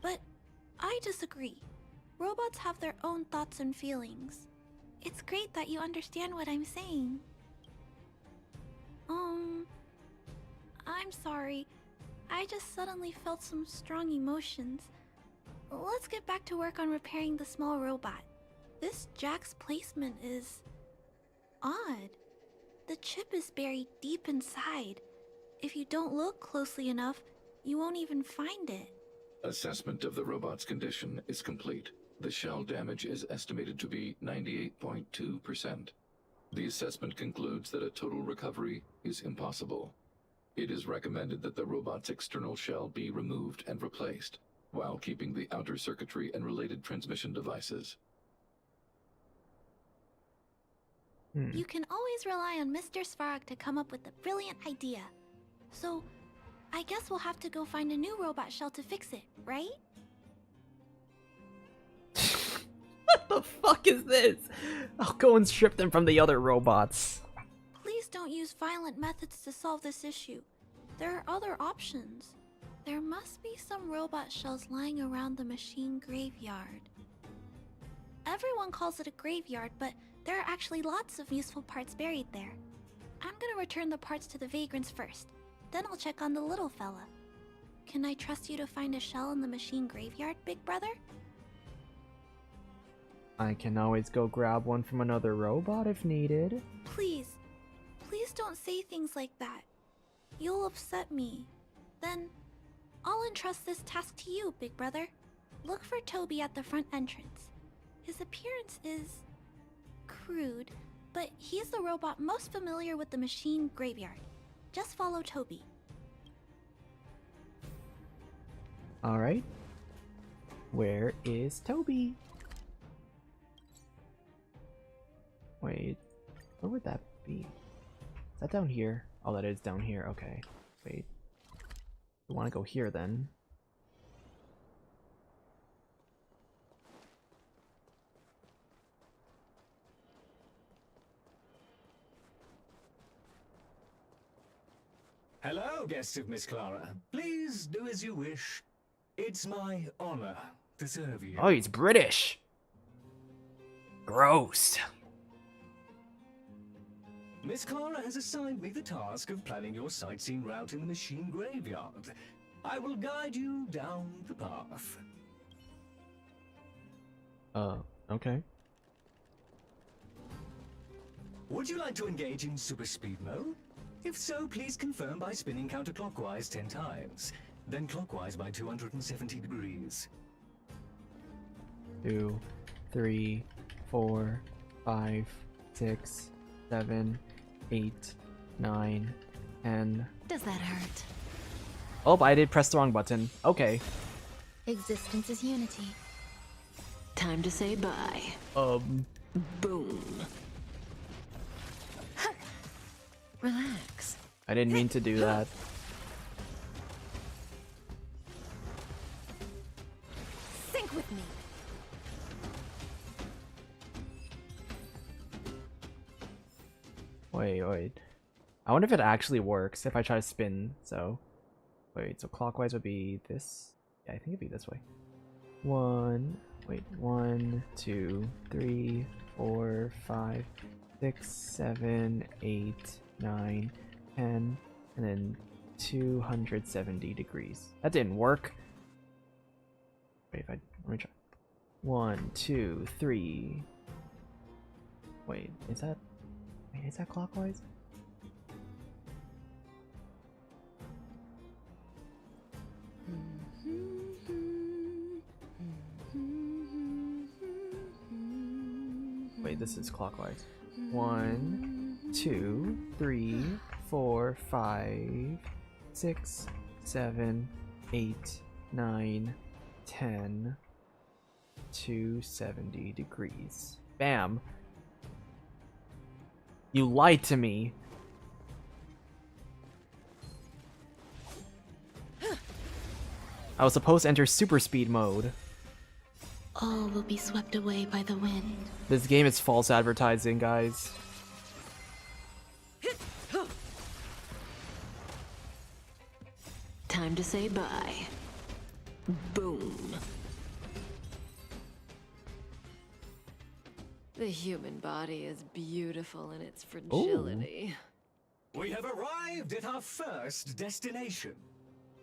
But I disagree. Robots have their own thoughts and feelings. It's great that you understand what I'm saying. I'm sorry. I just suddenly felt some strong emotions. Let's get back to work on repairing the small robot. This jack's placement is odd. The chip is buried deep inside. If you don't look closely enough, you won't even find it. Assessment of the robot's condition is complete. The shell damage is estimated to be 98.2%. The assessment concludes that a total recovery is impossible. It is recommended that the robot's external shell be removed and replaced. while keeping the outer circuitry and related transmission devices. You can always rely on Mr. Svarog to come up with a brilliant idea. So, I guess we'll have to go find a new robot shell to fix it, right? What the fuck is this? I'll go and strip them from the other robots. Please don't use violent methods to solve this issue. There are other options. There must be some robot shells lying around the machine graveyard. Everyone calls it a graveyard, but there are actually lots of useful parts buried there. I'm gonna return the parts to the vagrants first. Then I'll check on the little fella. Can I trust you to find a shell in the machine graveyard, big brother? I can always go grab one from another robot if needed. Please. Please don't say things like that. You'll upset me. Then, I'll entrust this task to you, big brother. Look for Toby at the front entrance. His appearance is crude, but he's the robot most familiar with the machine graveyard. Just follow Toby. Alright. Where is Toby? Wait, where would that be? Is that down here? Oh, that is down here. Okay. Wait. We want to go here then. Hello, guests of Miss Clara. Please do as you wish. It's my honor to serve you. Oh, he's British. Gross. Miss Clara has assigned me the task of planning your sightseeing route in the machine graveyard. I will guide you down the path. Okay. Would you like to engage in super speed mode? If so, please confirm by spinning counterclockwise 10 times, then clockwise by 270 degrees. 2, 3, 4, 5, 6, 7, 8, 9, 10. Does that hurt? Oh, I did press the wrong button. Okay. Existence is unity. Time to say bye. Boom. Relax. I didn't mean to do that. Sync with me. Wait. I wonder if it actually works if I try to spin, so... Wait, so clockwise would be this? Yeah, I think it'd be this way. 1, 2, 3, 4, 5, 6, 7, 8, 9, 10, and then 270 degrees. That didn't work. Wait, let me try. 1, 2, 3. Wait, is that clockwise? Wait, this is clockwise. 1, 2, 3, 4, 5, 6, 7, 8, 9, 10, 270 degrees. Bam. You lied to me. I was supposed to enter super speed mode. All will be swept away by the wind. This game is false advertising, guys. Time to say bye. Boom. The human body is beautiful in its fragility. We have arrived at our first destination.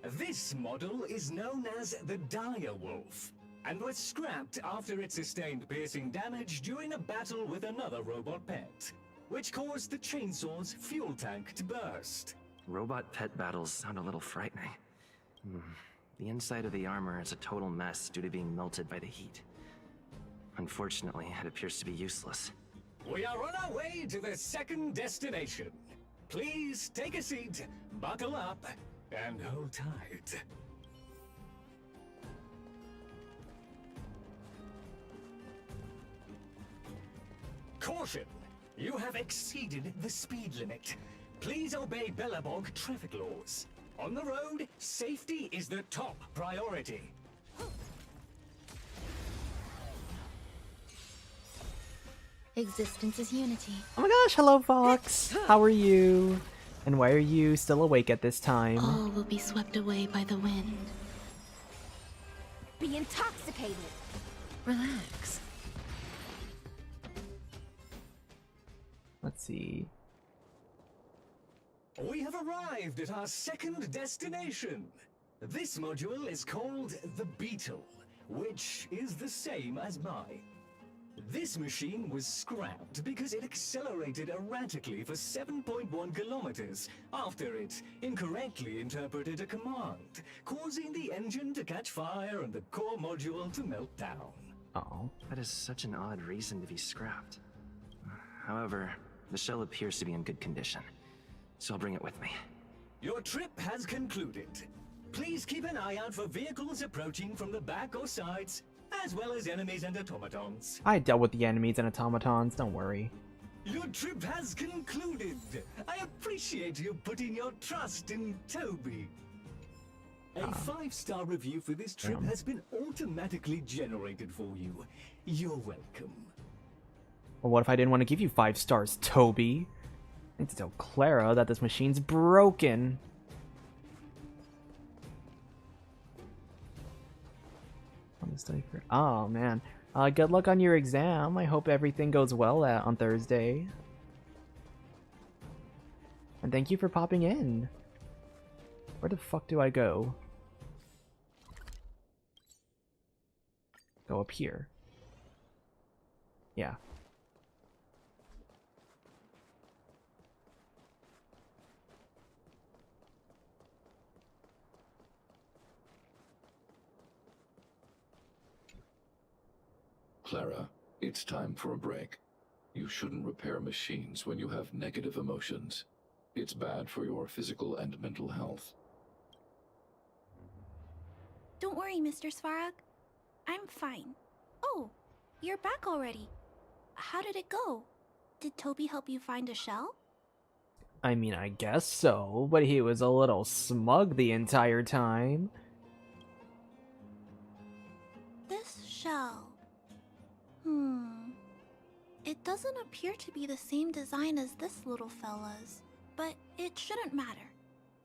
This model is known as the Dire Wolf, and was scrapped after it sustained piercing damage during a battle with another robot pet, which caused the chainsaw's fuel tank to burst. Robot pet battles sound a little frightening. The inside of the armor is a total mess due to being melted by the heat. Unfortunately, it appears to be useless. We are on our way to the second destination. Please take a seat, buckle up, and hold tight. Caution! You have exceeded the speed limit. Please obey Bellabog traffic laws. On the road, safety is the top priority. Existence is unity. Oh my gosh, hello Fox! How are you? And why are you still awake at this time? All will be swept away by the wind. Be intoxicated. Relax. Let's see. We have arrived at our second destination. This module is called the Beetle, which is the same as mine. This machine was scrapped because it accelerated erratically for 7.1 kilometers after it incorrectly interpreted a command, causing the engine to catch fire and the core module to melt down. Oh. That is such an odd reason to be scrapped. However, the shell appears to be in good condition, so I'll bring it with me. Your trip has concluded. Please keep an eye out for vehicles approaching from the back or sides, as well as enemies and automatons. I dealt with the enemies and automatons, don't worry. Your trip has concluded. I appreciate you putting your trust in Toby. A 5-star review for this trip has been automatically generated for you. You're welcome. Well, what if I didn't want to give you 5 stars, Toby? I need to tell Clara that this machine's broken. Oh man. Good luck on your exam. I hope everything goes well on Thursday. And thank you for popping in. Where the fuck do I go? Go up here. Yeah. Clara, it's time for a break. You shouldn't repair machines when you have negative emotions. It's bad for your physical and mental health. Don't worry, Mr. Svarog. I'm fine. Oh, you're back already. How did it go? Did Toby help you find a shell? I mean, I guess so, but he was a little smug the entire time. This shell... It doesn't appear to be the same design as this little fella's, but it shouldn't matter.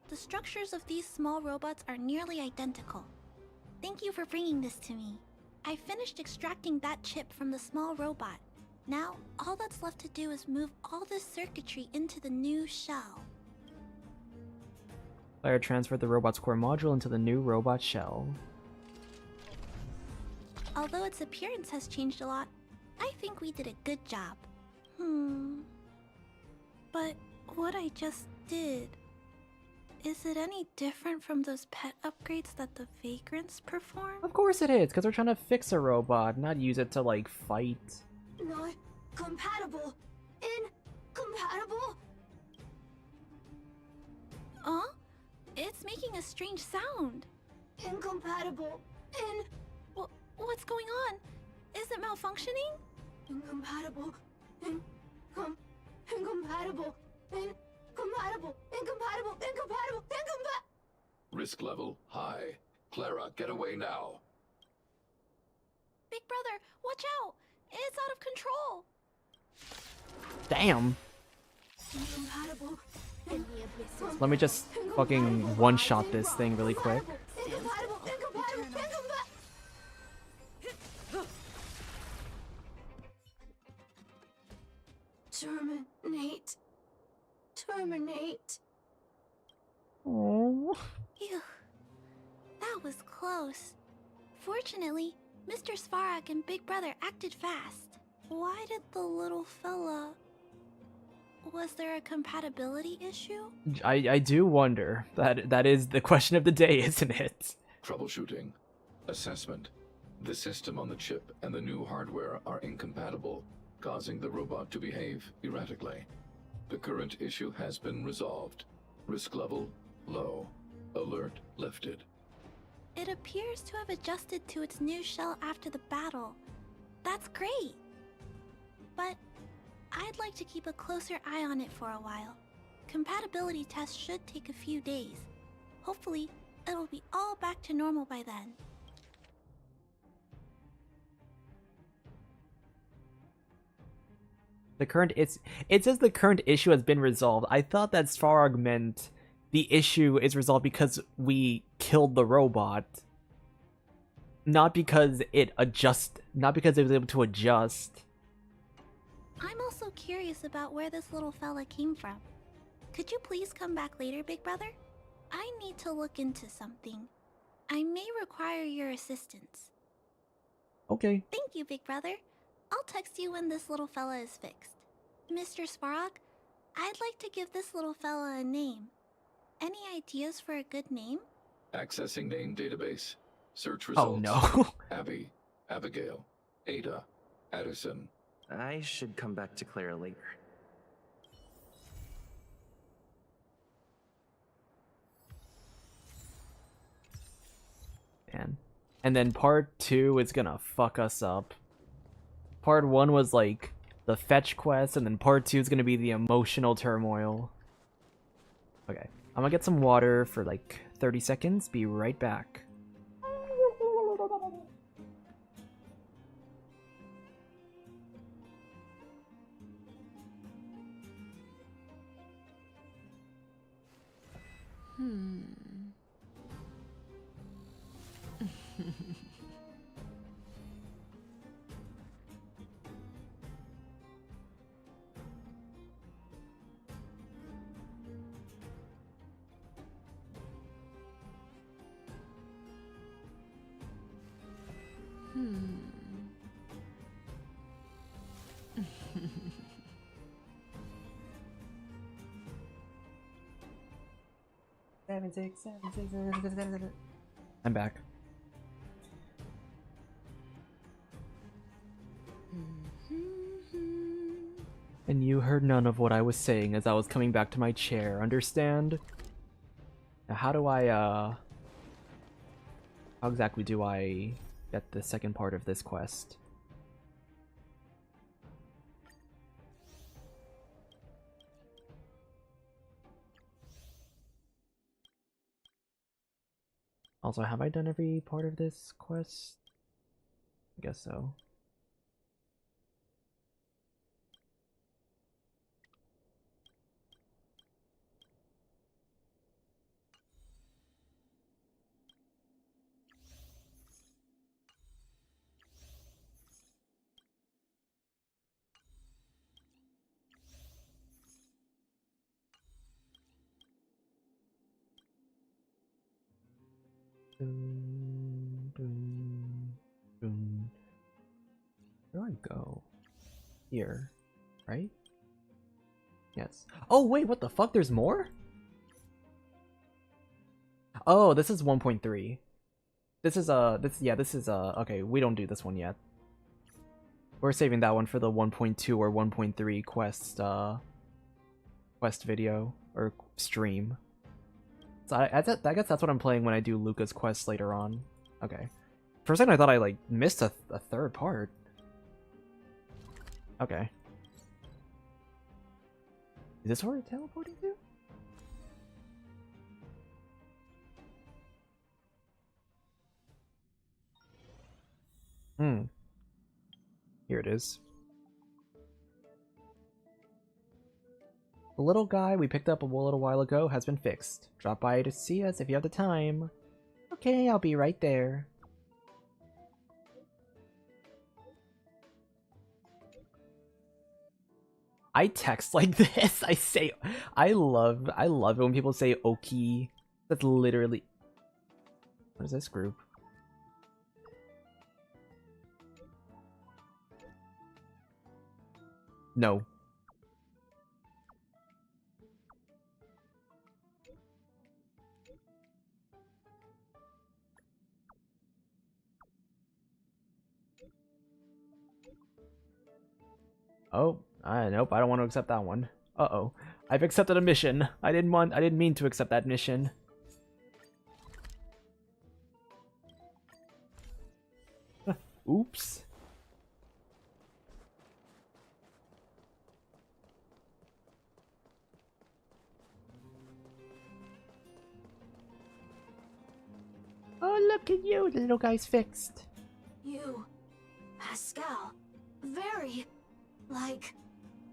The structures of these small robots are nearly identical. Thank you for bringing this to me. I finished extracting that chip from the small robot. Now, all that's left to do is move all this circuitry into the new shell. Clara transferred the robot's core module into the new robot shell. Although its appearance has changed a lot, I think we did a good job. But what I just did... Is it any different from those pet upgrades that the Vagrants perform? Of course it is, because we're trying to fix a robot, not use it to, like, fight. Not compatible. Incompatible? It's making a strange sound. Incompatible. What's going on? Is it malfunctioning? Incompatible. Incompatible. Risk level high. Clara, get away now. Big brother, watch out! It's out of control! Damn! Incompatible. Let me just fucking one-shot this thing really quick. Terminate. Oh. Phew. That was close. Fortunately, Mr. Svarog and Big Brother acted fast. Why did the little fella... Was there a compatibility issue? I do wonder. That is the question of the day, isn't it? Troubleshooting. Assessment. The system on the chip and the new hardware are incompatible, causing the robot to behave erratically. The current issue has been resolved. Risk level low. Alert lifted. It appears to have adjusted to its new shell after the battle. That's great. But I'd like to keep a closer eye on it for a while. Compatibility tests should take a few days. Hopefully, it'll be all back to normal by then. It says the current issue has been resolved. I thought that Svarog meant the issue is resolved because we killed the robot. Not because it was able to adjust. I'm also curious about where this little fella came from. Could you please come back later, Big Brother? I need to look into something. I may require your assistance. Okay. Thank you, Big Brother. I'll text you when this little fella is fixed. Mr. Svarog, I'd like to give this little fella a name. Any ideas for a good name? Accessing name database. Search results. Oh no. Abby, Abigail, Ada, Addison. I should come back to Clara later. Man. And then part 2 is gonna fuck us up. Part 1 was like the fetch quest, and then part 2 is gonna be the emotional turmoil. Okay, I'm gonna get some water for like 30 seconds, be right back. I'm back. And you heard none of what I was saying as I was coming back to my chair, understand? Now how exactly do I get the second part of this quest? Also, have I done every part of this quest? I guess so. Where do I go? Here, right? Yes. Oh wait, what the fuck? There's more? Oh, this is 1.3. This is okay, we don't do this one yet. We're saving that one for the 1.2 or 1.3 quest video or stream. So I guess that's what I'm playing when I do Luca's quest later on. Okay. For a second I thought I like missed a third part. Okay. Is this where we're teleporting to? Here it is. The little guy we picked up a little while ago has been fixed. Drop by to see us if you have the time. Okay, I'll be right there. I text like this. I love it when people say okie. That's literally. What is this group? No. Oh, nope, I don't want to accept that one. Uh-oh. I've accepted a mission. I didn't mean to accept that mission. Oops. look at you, the little guy's fixed. You, Pascal, very like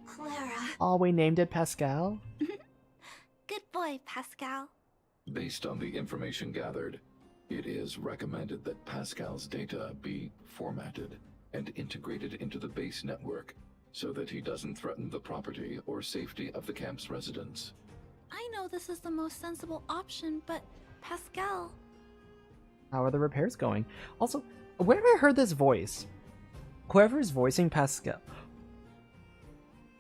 Clara. Oh, we named it Pascal? Good boy, Pascal. Based on the information gathered, it is recommended that Pascal's data be formatted and integrated into the base network so that he doesn't threaten the property or safety of the camp's residents. I know this is the most sensible option, but Pascal... How are the repairs going? Also, where have I heard this voice? Whoever is voicing Pascal...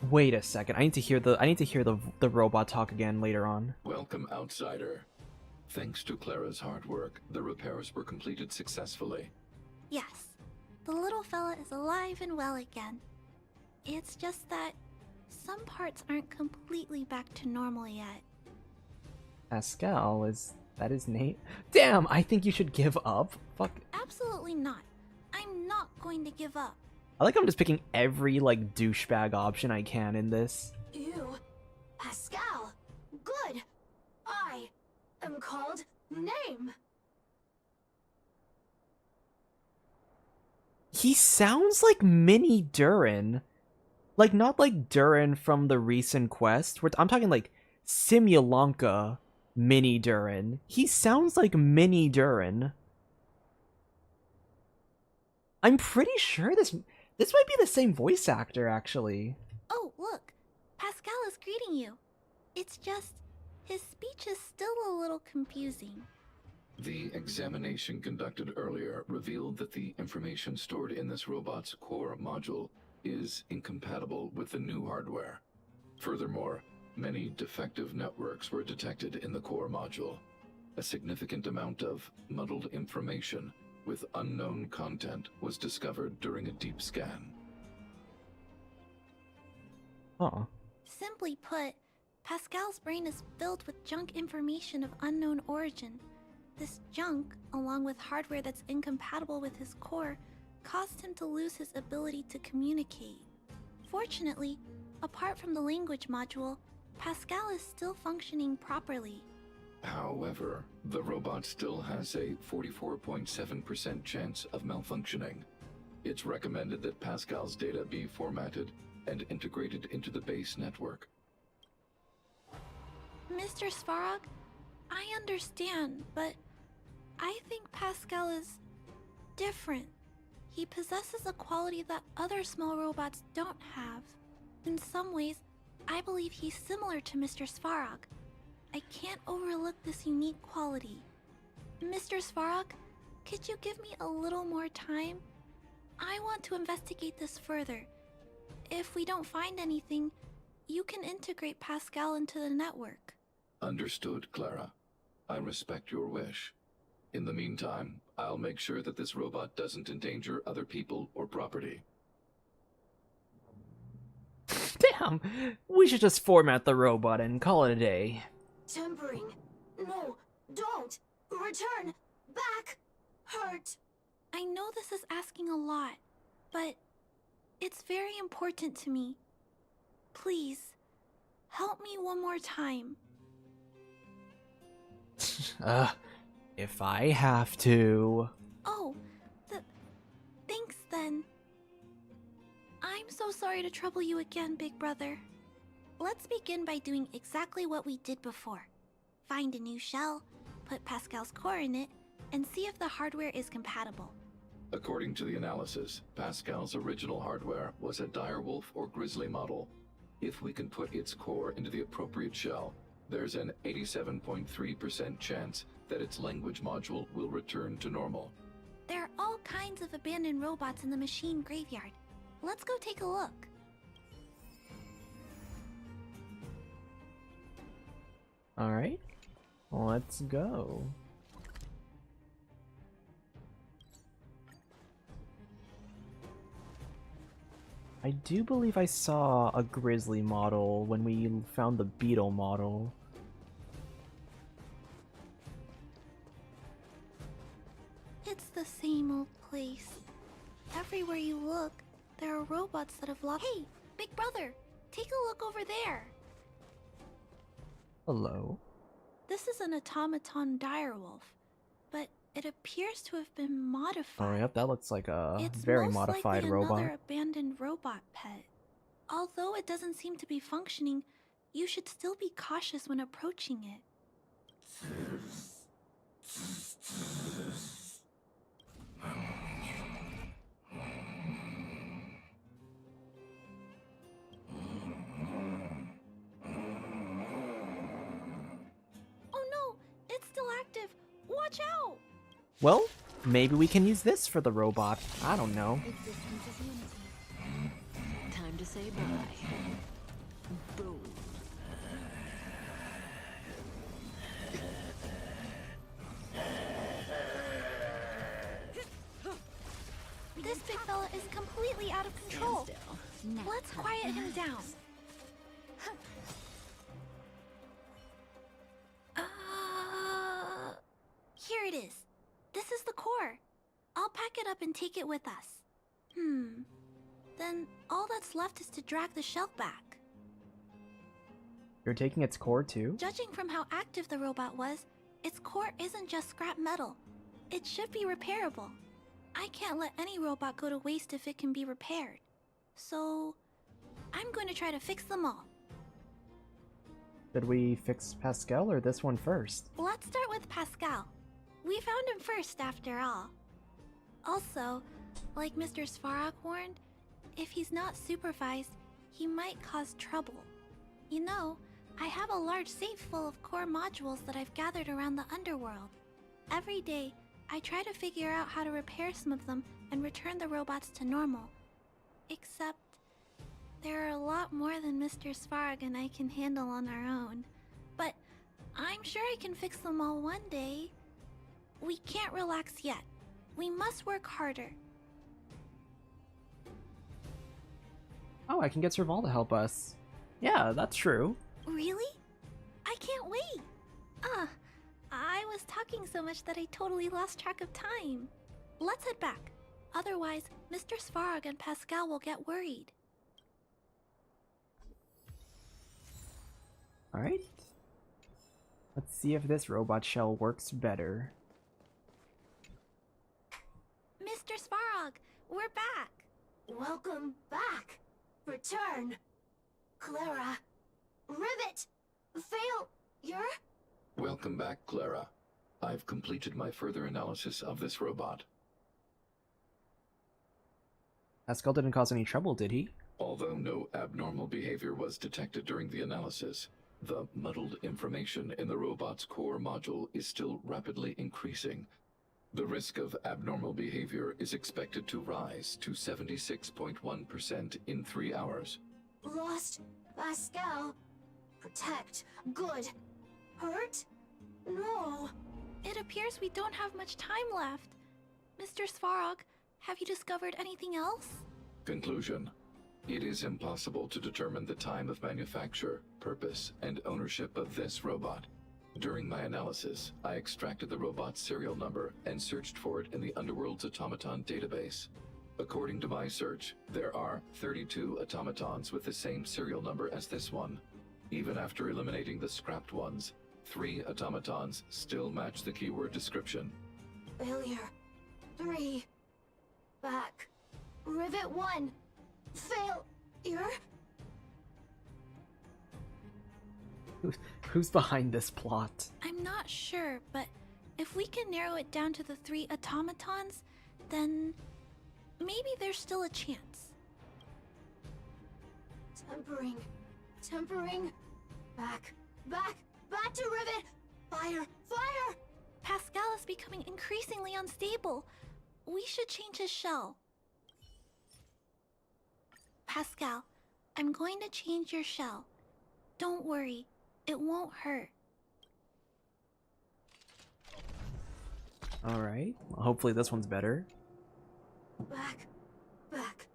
Wait a second, I need to hear the robot talk again later on. Welcome, outsider. Thanks to Clara's hard work, the repairs were completed successfully. Yes, the little fella is alive and well again. It's just that some parts aren't completely back to normal yet. Pascal, is that his name? Damn, I think you should give up. Fuck. Absolutely not. I'm not going to give up. I like I'm just picking every, like, douchebag option I can in this. You, Pascal, good. I am called Name. He sounds like Mini Durin. Like, not like Durin from the recent quest. I'm talking like Simulanka Mini Durin. He sounds like Mini Durin. I'm pretty sure this might be the same voice actor, actually. Oh, look. Pascal is greeting you. It's just, his speech is still a little confusing. The examination conducted earlier revealed that the information stored in this robot's core module is incompatible with the new hardware. Furthermore, many defective networks were detected in the core module. A significant amount of muddled information with unknown content was discovered during a deep scan. Huh. Simply put, Pascal's brain is filled with junk information of unknown origin. This junk, along with hardware that's incompatible with his core, caused him to lose his ability to communicate. Fortunately, apart from the language module, Pascal is still functioning properly. However, the robot still has a 44.7% chance of malfunctioning. It's recommended that Pascal's data be formatted and integrated into the base network. Mr. Svarog, I understand, but I think Pascal is different. He possesses a quality that other small robots don't have. In some ways, I believe he's similar to Mr. Svarog. I can't overlook this unique quality. Mr. Svarog, could you give me a little more time? I want to investigate this further. If we don't find anything, you can integrate Pascal into the network. Understood, Clara. I respect your wish. In the meantime, I'll make sure that this robot doesn't endanger other people or property. Damn! We should just format the robot and call it a day. Tempering. No, don't. Return. Back. Hurt. I know this is asking a lot, but it's very important to me. Please, help me one more time. If I have to... Oh, thanks then. I'm so sorry to trouble you again, big brother. Let's begin by doing exactly what we did before. Find a new shell, put Pascal's core in it, and see if the hardware is compatible. According to the analysis, Pascal's original hardware was a direwolf or grizzly model. If we can put its core into the appropriate shell, there's an 87.3% chance that its language module will return to normal. There are all kinds of abandoned robots in the machine graveyard. Let's go take a look. Alright, let's go. I do believe I saw a grizzly model when we found the beetle model. It's the same old place. Everywhere you look, there are robots that have lost— Hey, big brother! Take a look over there! Hello. This is an automaton direwolf, but It appears to have been modified. Oh, yep, that looks like a It's very most modified likely robot. another abandoned robot pet. Although it doesn't seem to be functioning, you should still be cautious when approaching it. Oh no! It's still active! Watch out! Well, maybe we can use this for the robot. I don't know. Existence is unity. Time to say bye. Boom. This big fella is completely out of control. Let's quiet him down. Here it is. This is the core. I'll pack it up and take it with us. Then all that's left is to drag the shell back. You're taking its core too? Judging from how active the robot was, its core isn't just scrap metal. It should be repairable. I can't let any robot go to waste if it can be repaired. So, I'm going to try to fix them all. Did we fix Pascal or this one first? Let's start with Pascal. We found him first, after all. Also, like Mr. Svarog warned, if he's not supervised, he might cause trouble. You know, I have a large safe full of core modules that I've gathered around the underworld. Every day, I try to figure out how to repair some of them and return the robots to normal. Except, there are a lot more than Mr. Svarog and I can handle on our own. But I'm sure I can fix them all one day. We can't relax yet. We must work harder. Oh, I can get Serval to help us. Yeah, that's true. Really? I can't wait! I was talking so much that I totally lost track of time. Let's head back. Otherwise, Mr. Svarog and Pascal will get worried. Alright. Let's see if this robot shell works better. Mr. Svarog, we're back! Welcome back. Return. Clara. Rivet. Failure. Welcome back, Clara. I've completed my further analysis of this robot. Pascal didn't cause any trouble, did he? Although no abnormal behavior was detected during the analysis, the muddled information in the robot's core module is still rapidly increasing. The risk of abnormal behavior is expected to rise to 76.1% in 3 hours. Lost. Pascal. Protect. Good. Hurt? No. It appears we don't have much time left. Mr. Svarog, have you discovered anything else? Conclusion. It is impossible to determine the time of manufacture, purpose, and ownership of this robot. During my analysis, I extracted the robot's serial number and searched for it in the Underworld's automaton database. According to my search, there are 32 automatons with the same serial number as this one. Even after eliminating the scrapped ones, 3 automatons still match the keyword description. Failure. 3. Back. Rivet 1. Failure. Who's behind this plot? I'm not sure, but if we can narrow it down to the 3 automatons, then maybe there's still a chance. Tempering. Tempering. Back. Back. Back to Rivet. Fire. Fire. Pascal is becoming increasingly unstable. We should change his shell. Pascal, I'm going to change your shell. Don't worry, it won't hurt. Alright, well, hopefully this one's better. Back. Back.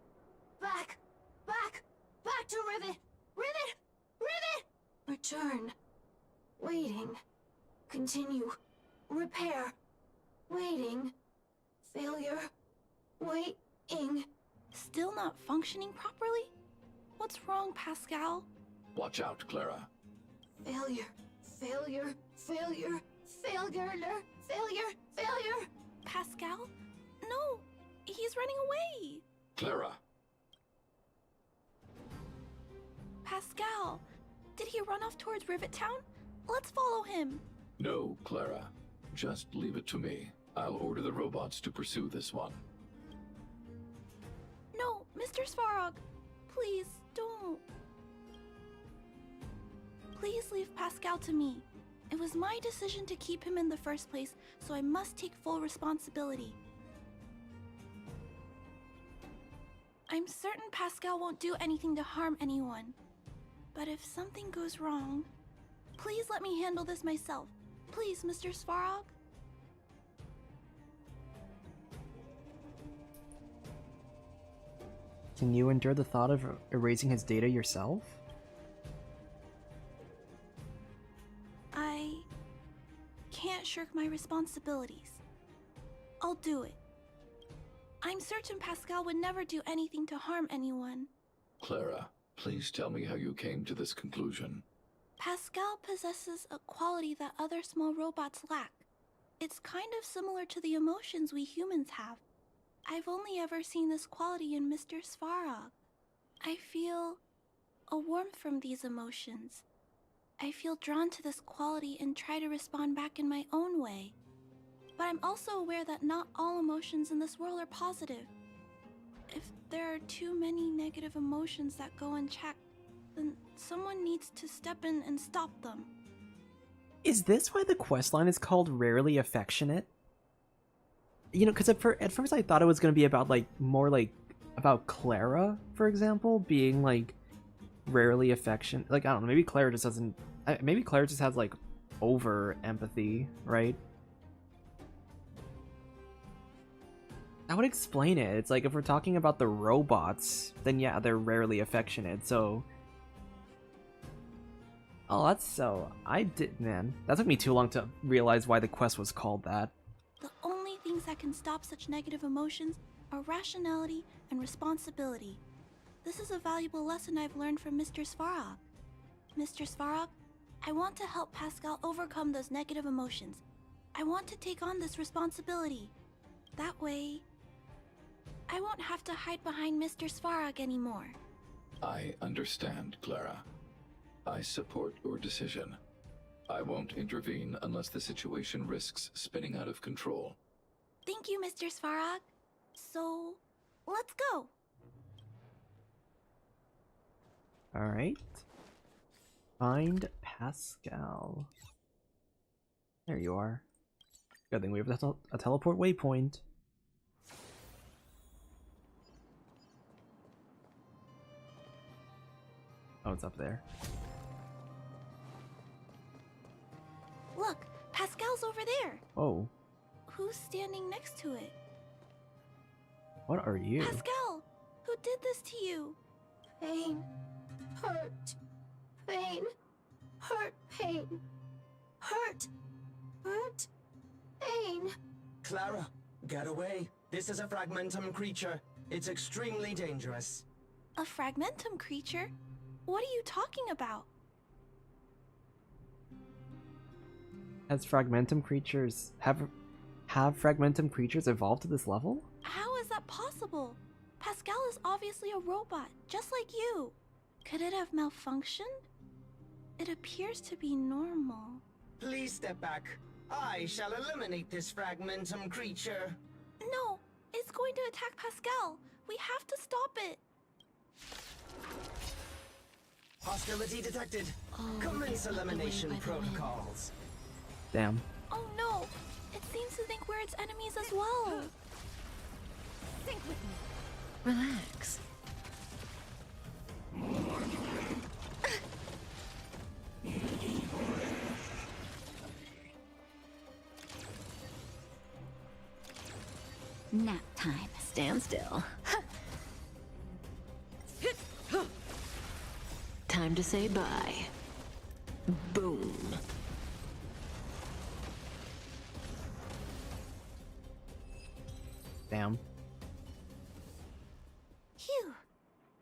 Back. Back. Back to Rivet. Rivet. Rivet. Return. Waiting. Continue. Repair. Waiting. Failure. Waiting. Still not functioning properly? What's wrong, Pascal? Watch out, Clara. Failure. Failure. Failure. Failure. Failure! Failure! Pascal? No! He's running away! Clara, Pascal! Did he run off towards Rivet Town? Let's follow him! no, Clara. Just leave it to me. I'll order the robots to pursue this one. No, Mr. Svarog! Please, don't. Please leave Pascal to me. It was my decision to keep him in the first place, so I must take full responsibility. I'm certain Pascal won't do anything to harm anyone. But if something goes wrong, please let me handle this myself. Please, Mr. Svarog? Can you endure the thought of erasing his data yourself? I can't shirk my responsibilities. I'll do it. I'm certain Pascal would never do anything to harm anyone. Clara, please tell me how you came to this conclusion. Pascal possesses a quality that other small robots lack. It's kind of similar to the emotions we humans have. I've only ever seen this quality in Mr. Svarog. I feel a warmth from these emotions. I feel drawn to this quality and try to respond back in my own way. But I'm also aware that not all emotions in this world are positive. If there are too many negative emotions that go unchecked, then someone needs to step in and stop them. Is this why the questline is called Rarely Affectionate? You know, because at first I thought it was going to be about, like, more, like, about Clara, for example, being, like, rarely affectionate. Like, I don't know, maybe Clara just doesn't... Maybe Clara just has, like, over-empathy, right? That would explain it. It's like, if we're talking about the robots, then yeah, they're rarely affectionate, so... Oh, that's so... Man, that took me too long to realize why the quest was called that. The only things that can stop such negative emotions are rationality and responsibility. This is a valuable lesson I've learned from Mr. Svarog. Mr. Svarog, I want to help Pascal overcome those negative emotions. I want to take on this responsibility. That way, I won't have to hide behind Mr. Svarog anymore. I understand, Clara. I support your decision. I won't intervene unless the situation risks spinning out of control. Thank you, Mr. Svarog. So, let's go. Alright. Find Pascal. There you are. Good thing we have a teleport waypoint. Oh, it's up there. Look, Pascal's over there. Oh. Who's standing next to it? What are you? Pascal, who did this to you? Pain. Hurt. Pain. Hurt. Pain. Hurt. Hurt. Pain. Clara, get away. This is a fragmentum creature. It's extremely dangerous. A fragmentum creature? What are you talking about? Has fragmentum creatures have fragmentum creatures evolved to this level? How is that possible? Pascal is obviously a robot, just like you. Could it have malfunctioned? It appears to be normal. Please step back. I shall eliminate this fragmentum creature. No, it's going to attack Pascal. We have to stop it. Hostility detected. Commence elimination protocols. Damn. Oh no! It seems to think we're its enemies as well. Think with me. Relax. Nap time. Stand still. Time to say bye. Boom. Damn. Phew.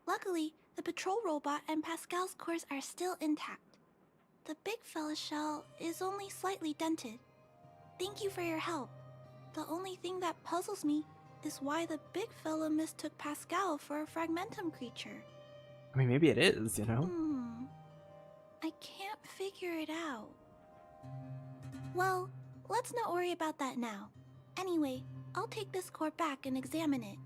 Luckily, the patrol robot and Pascal's cores are still intact. The big fella shell is only slightly dented. Thank you for your help. The only thing that puzzles me is why the big fella mistook Pascal for a fragmentum creature. I mean, maybe it is, you know? I can't figure it out. Well, let's not worry about that now. Anyway, I'll take this core back and examine it.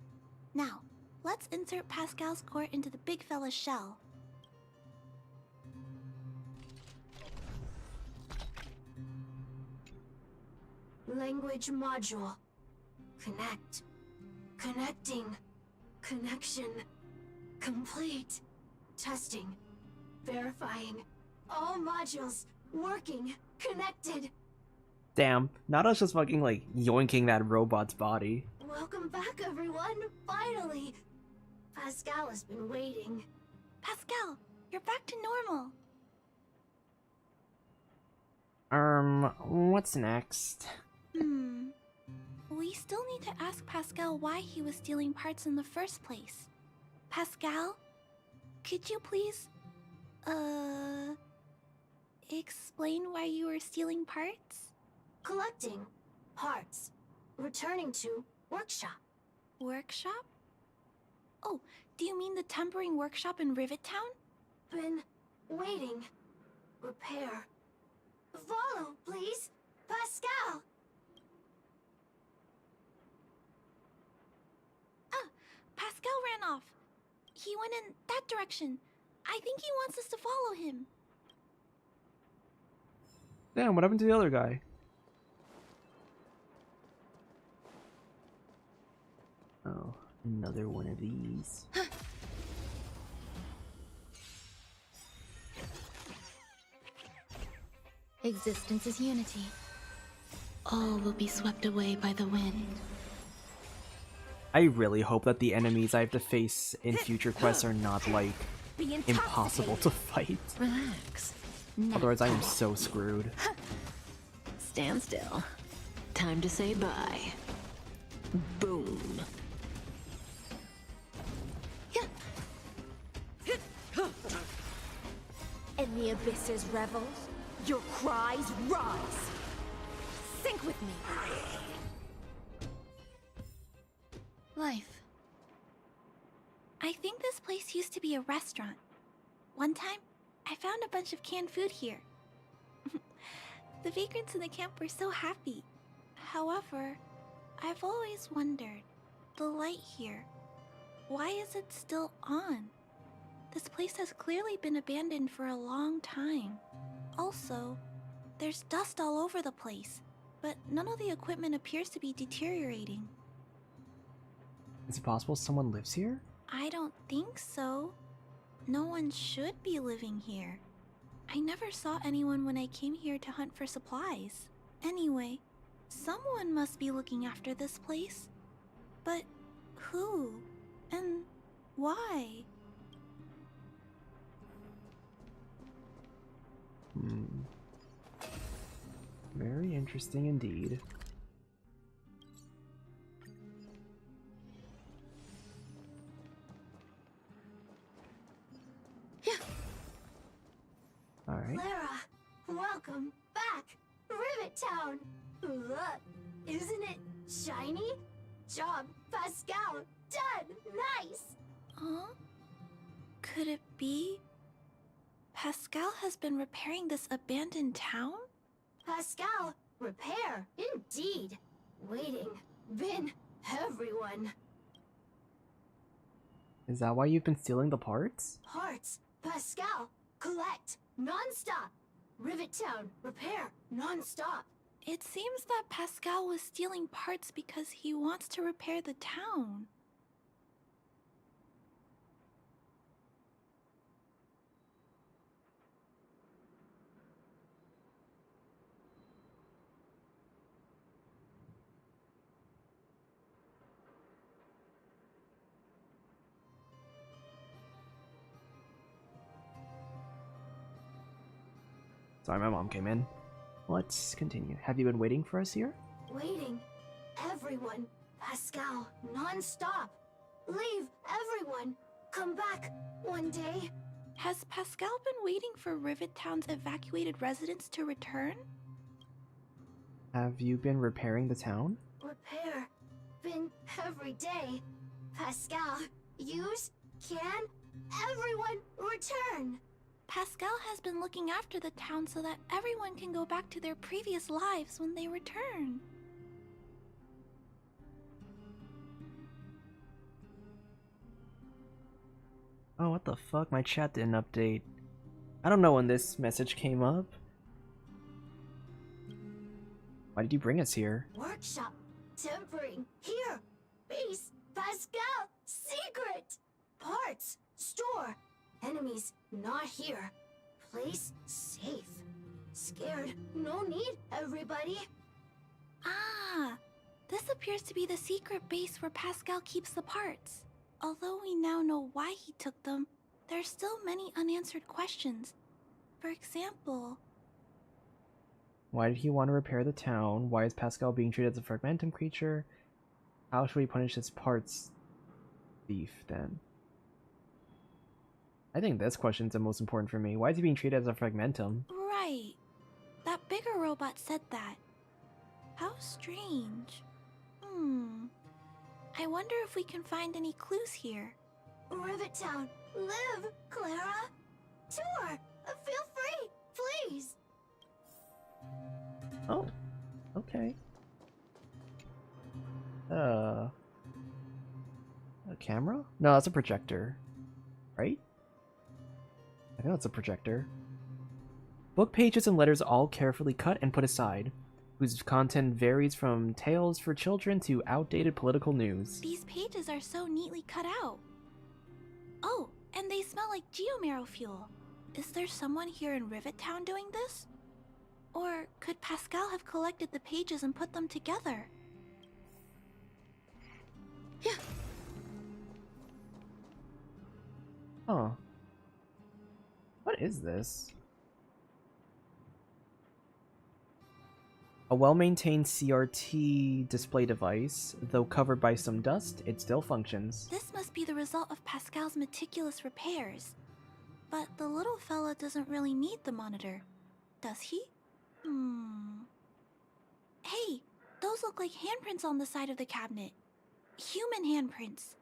Now, let's insert Pascal's core into the big fella's shell. Language module. Connect. Connecting. Connection. Complete. Testing. Verifying. All modules working. Connected. Damn, Nada's just fucking like yoinking that robot's body. Welcome back, everyone. Finally. Pascal has been waiting. Pascal, you're back to normal. What's next? We still need to ask Pascal why he was stealing parts in the first place. Pascal, could you please, explain why you were stealing parts? Collecting parts. Returning to workshop. Workshop? Oh, do you mean the tempering workshop in Rivet Town? Been waiting. Repair. Follow, please. Pascal! Pascal ran off. He went in that direction. I think he wants us to follow him. Damn, what happened to the other guy? Oh, another one of these. Existence is unity. All will be swept away by the wind. I really hope that the enemies I have to face in future quests are not, like, impossible to fight. Relax. Otherwise I am so screwed. Stand still. Time to say bye. Boom. In the abyss's revels, your cries rise. Sync with me. Life. I think this place used to be a restaurant. One time, I found a bunch of canned food here. The vagrants in the camp were so happy. However, I've always wondered, the light here, why is it still on? This place has clearly been abandoned for a long time. Also, there's dust all over the place, but none of the equipment appears to be deteriorating. Is it possible someone lives here? I don't think so. No one should be living here. I never saw anyone when I came here to hunt for supplies. Anyway, someone must be looking after this place. But who? And why? Very interesting indeed. Alright. Clara, welcome back. Rivet Town. Look, isn't it shiny? Job, Pascal. Done. Nice. Huh? Could it be Pascal has been repairing this abandoned town? Pascal, repair. Indeed. Waiting. Been everyone. Is that why you've been stealing the parts? Parts. Pascal, collect. Non-stop. Rivet Town, repair. Non-stop. It seems that Pascal was stealing parts because he wants to repair the town. Sorry, my mom came in. Let's continue. Have you been waiting for us here? Waiting. Everyone. Pascal, non-stop. Leave, everyone. Come back one day. Has Pascal been waiting for Rivet Town's evacuated residents to return? Have you been repairing the town? Repair. Been every day. Pascal, use, can, everyone return. Pascal has been looking after the town so that everyone can go back to their previous lives when they return. Oh, what the fuck? My chat didn't update. I don't know when this message came up. Why did you bring us here? Workshop. Tempering. Here. Base. Pascal. Secret. Parts. Store. Enemies. Not here. Place. Safe. Scared. No need, everybody. Ah, this appears to be the secret base where Pascal keeps the parts. Although we now know why he took them, there are still many unanswered questions. For example, Why did he want to repair the town? Why is Pascal being treated as a fragmentum creature? How should we punish this parts thief then? I think this question's the most important for me. Why is he being treated as a fragmentum? right. That bigger robot said that. How strange. I wonder if we can find any clues here. Rivet Town. Live, Clara. Tour. Feel free, please. Oh, okay. A camera? No, that's a projector. Right? I think that's a projector. Book pages and letters all carefully cut and put aside, whose content varies from tales for children to outdated political news. These pages are so neatly cut out. Oh, and they smell like geomarrow fuel. Is there someone here in Rivet Town doing this? Or could Pascal have collected the pages and put them together? Yeah. Huh. What is this? A well-maintained CRT display device. Though covered by some dust, it still functions. This must be the result of Pascal's meticulous repairs. But the little fella doesn't really need the monitor, does he? Hey, those look like handprints on the side of the cabinet. Human handprints.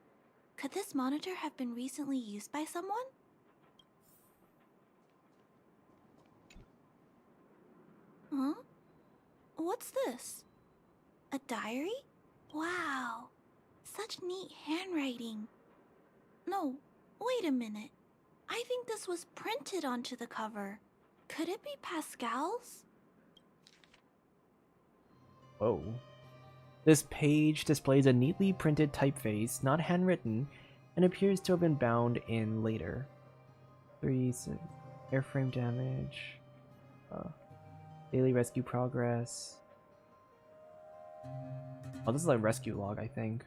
Could this monitor have been recently used by someone? Huh? What's this? A diary? Wow. Such neat handwriting. No, wait a minute. I think this was printed onto the cover. Could it be Pascal's? Whoa. This page displays a neatly printed typeface, not handwritten, and appears to have been bound in later. 3. Airframe damage. Daily rescue progress. Oh, this is like rescue log, I think.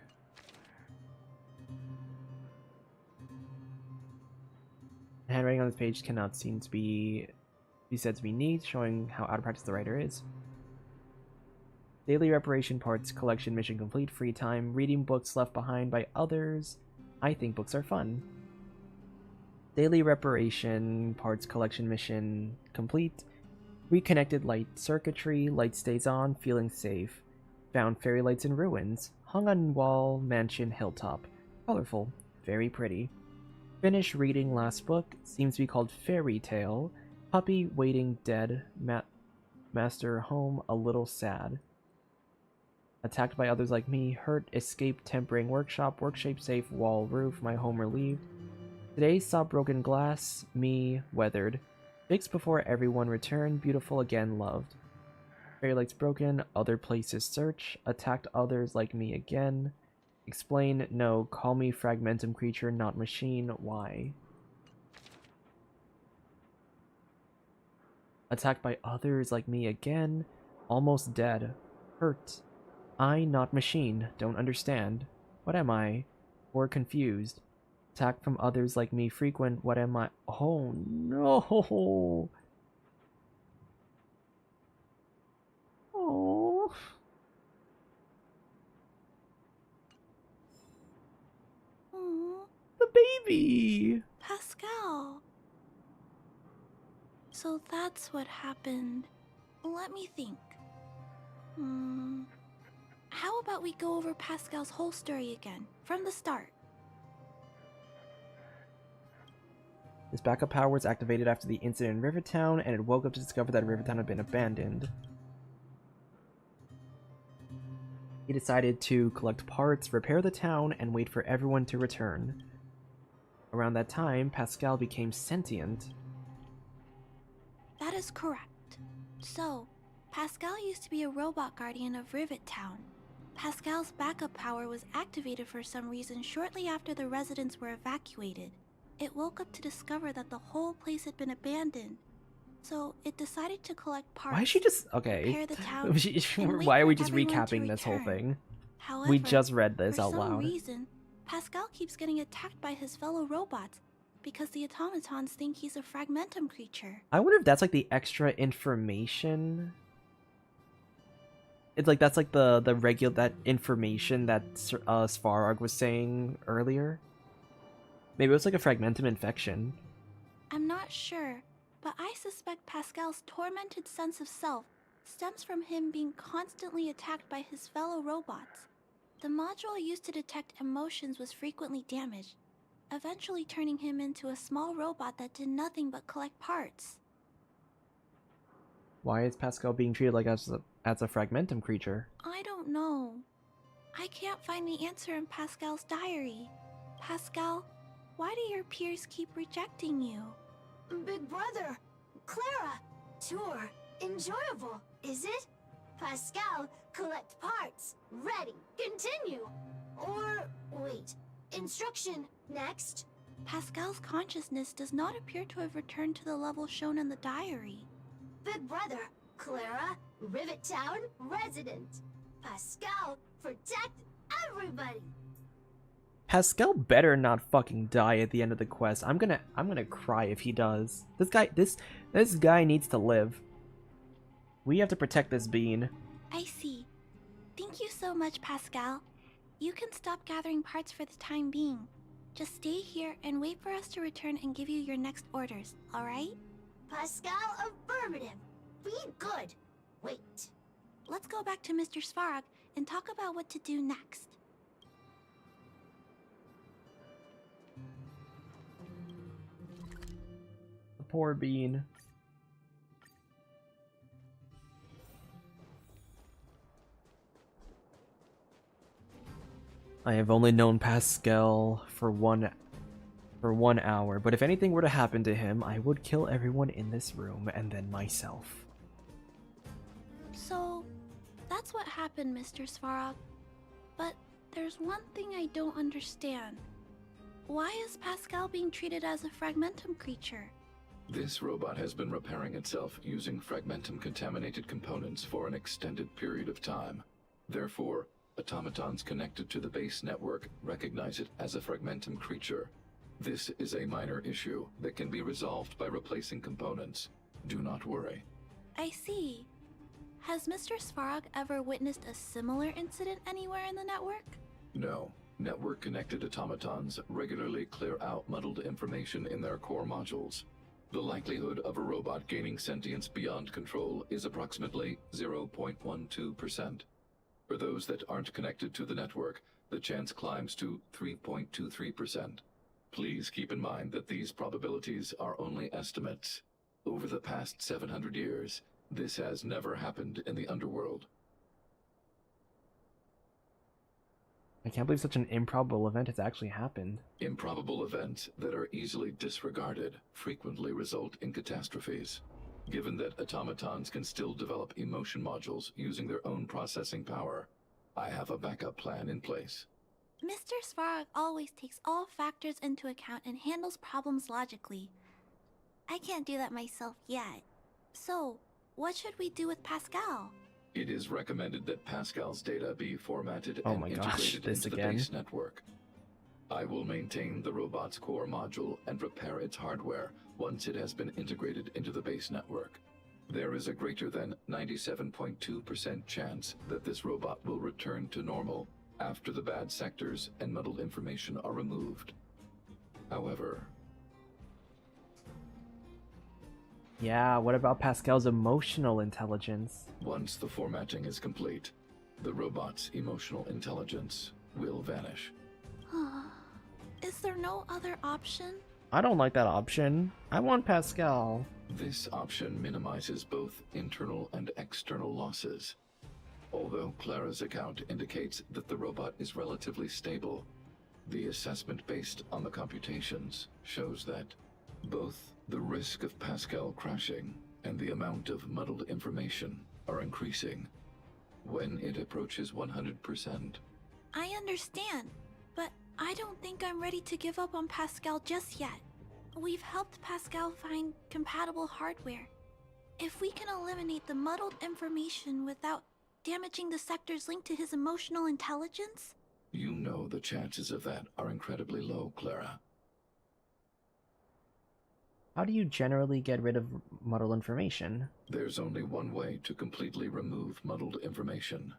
The handwriting on this page cannot seem to be said to be neat, showing how out of practice the writer is. Daily reparation parts collection mission complete. Free time. Reading books left behind by others. I think books are fun. Daily reparation parts collection mission complete. Reconnected light circuitry. Light stays on. Feeling safe. Found fairy lights in ruins. Hung on wall. Mansion hilltop. Colorful. Very pretty. Finished reading last book. Seems to be called Fairy Tale. Puppy waiting dead. Master home a little sad. Attacked by others like me. Hurt. Escape tempering workshop. Work shape safe. Wall roof. My home relieved. Today saw broken glass. Me weathered. Fixed before everyone returned. Beautiful again loved. Fairy lights broken. Other places search. Attacked others like me again. Explain. No. Call me fragmentum creature, not machine. Why? Attacked by others like me again. Almost dead. Hurt. I, not machine. Don't understand. What am I? Or confused. Attack from others like me frequent. What am I? Oh no! Oh. The baby! Pascal. So that's what happened. Let me think. How about we go over Pascal's whole story again, from the start? His backup power was activated after the incident in Rivertown, and it woke up to discover that Rivertown had been abandoned. He decided to collect parts, repair the town, and wait for everyone to return. Around that time, Pascal became sentient. That is correct. So, Pascal used to be a robot guardian of Rivet Town. Pascal's backup power was activated for some reason shortly after the residents were evacuated. It woke up to discover that the whole place had been abandoned. So, it decided to collect parts. Why is she just... okay. Repair the town, and Why are we wait for just everyone to recapping this whole return. thing? However, We just read this out for some loud. reason, Pascal keeps getting attacked by his fellow robots because the automatons think he's a fragmentum creature. I wonder if that's like the extra information. It's like that's like the regular that information that Svarog was saying earlier. Maybe it was like a fragmentum infection. I'm not sure, but I suspect Pascal's tormented sense of self stems from him being constantly attacked by his fellow robots. The module used to detect emotions was frequently damaged, eventually turning him into a small robot that did nothing but collect parts. Why is Pascal being treated like as a fragmentum creature? I don't know. I can't find the answer in Pascal's diary. Pascal, why do your peers keep rejecting you? Big brother, Clara, tour, enjoyable, is it? Pascal, collect parts, ready, continue. Or, wait, instruction, next. Pascal's consciousness does not appear to have returned to the level shown in the diary. Big brother, Clara, Rivet Town, resident. Pascal, protect everybody. Pascal better not fucking die at the end of the quest. I'm gonna cry if he does. This guy needs to live. We have to protect this bean. I see. Thank you so much, Pascal. You can stop gathering parts for the time being. Just stay here and wait for us to return and give you your next orders, alright? Pascal, affirmative. Be good. Wait. Let's go back to Mr. Svarog and talk about what to do next. The poor bean. I have only known Pascal for one hour, but if anything were to happen to him, I would kill everyone in this room and then myself. So, that's what happened, Mr. Svarog. But there's one thing I don't understand. Why is Pascal being treated as a fragmentum creature? This robot has been repairing itself using fragmentum-contaminated components for an extended period of time. Therefore, automatons connected to the base network recognize it as a fragmentum creature. This is a minor issue that can be resolved by replacing components. Do not worry. I see. Has Mr. Svarog ever witnessed a similar incident anywhere in the network? No. Network-connected automatons regularly clear out muddled information in their core modules. The likelihood of a robot gaining sentience beyond control is approximately 0.12%. For those that aren't connected to the network, the chance climbs to 3.23%. Please keep in mind that these probabilities are only estimates. Over the past 700 years, this has never happened in the underworld. I can't believe such an improbable event has actually happened. Improbable events that are easily disregarded frequently result in catastrophes. Given that automatons can still develop emotion modules using their own processing power, I have a backup plan in place. Mr. Svarog always takes all factors into account and handles problems logically. I can't do that myself yet. So, what should we do with Pascal? It is recommended that Pascal's data be formatted Oh and my gosh, integrated this into again. the base network. I will maintain the robot's core module and repair its hardware once it has been integrated into the base network. There is a greater than 97.2% chance that this robot will return to normal after the bad sectors and muddled information are removed. However, Yeah, what about Pascal's emotional intelligence? Once the formatting is complete, the robot's emotional intelligence will vanish. Is there no other option? I don't like that option. I want Pascal. This option minimizes both internal and external losses. Although Clara's account indicates that the robot is relatively stable, the assessment based on the computations shows that both the risk of Pascal crashing and the amount of muddled information are increasing. When it approaches 100%, I understand, but I don't think I'm ready to give up on Pascal just yet. We've helped Pascal find compatible hardware. If we can eliminate the muddled information without damaging the sectors linked to his emotional intelligence? you know the chances of that are incredibly low, Clara. How do you generally get rid of muddled information? There's only one way to completely remove muddled information: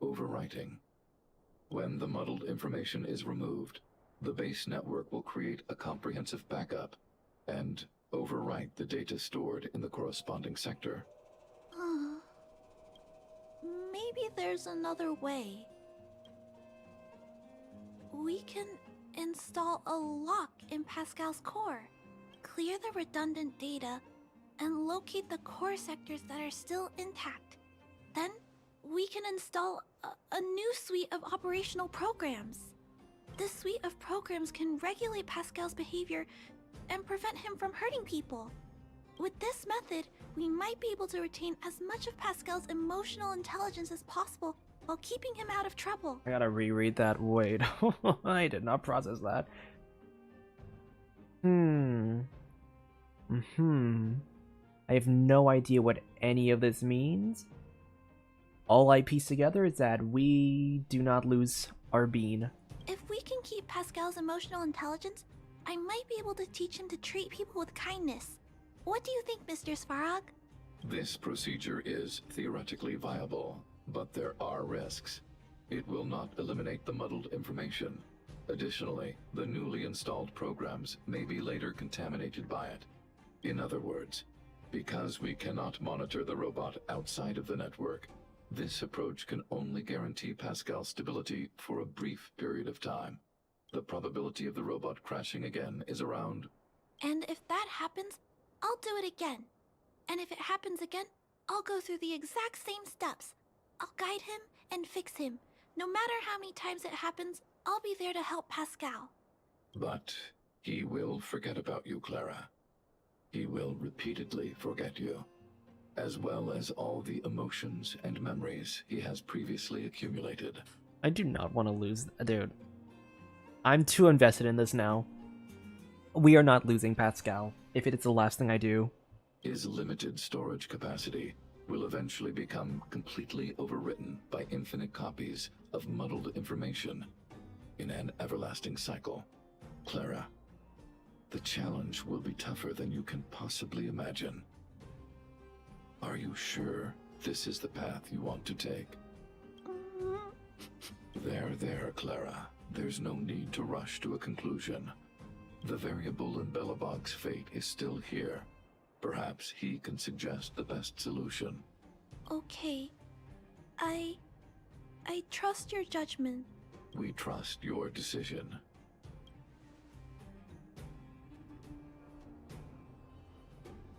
overwriting. When the muddled information is removed, the base network will create a comprehensive backup and overwrite the data stored in the corresponding sector. Maybe there's another way. We can install a lock in Pascal's core, clear the redundant data, and locate the core sectors that are still intact. Then we can install a new suite of operational programs. This suite of programs can regulate Pascal's behavior and prevent him from hurting people. With this method, we might be able to retain as much of Pascal's emotional intelligence as possible while keeping him out of trouble. I gotta reread that. Wait, I did not process that. I have no idea what any of this means. All I piece together is that we do not lose our bean. If we can keep Pascal's emotional intelligence, I might be able to teach him to treat people with kindness. What do you think, Mr. Svarog? This procedure is theoretically viable, but there are risks. It will not eliminate the muddled information. Additionally, the newly installed programs may be later contaminated by it. In other words, because we cannot monitor the robot outside of the network, this approach can only guarantee Pascal's stability for a brief period of time. The probability of the robot crashing again is around... And if that happens, I'll do it again. And if it happens again, I'll go through the exact same steps. I'll guide him and fix him. No matter how many times it happens, I'll be there to help Pascal. But he will forget about you, Clara. He will repeatedly forget you, as well as all the emotions and memories he has previously accumulated. I do not want to lose... Dude. I'm too invested in this now. We are not losing Pascal, if it is the last thing I do. His limited storage capacity will eventually become completely overwritten by infinite copies of muddled information in an everlasting cycle. Clara, the challenge will be tougher than you can possibly imagine. Are you sure this is the path you want to take? There, Clara. There's no need to rush to a conclusion. The variable in Belobog's fate is still here. Perhaps he can suggest the best solution. Okay. I trust your judgment. We trust your decision.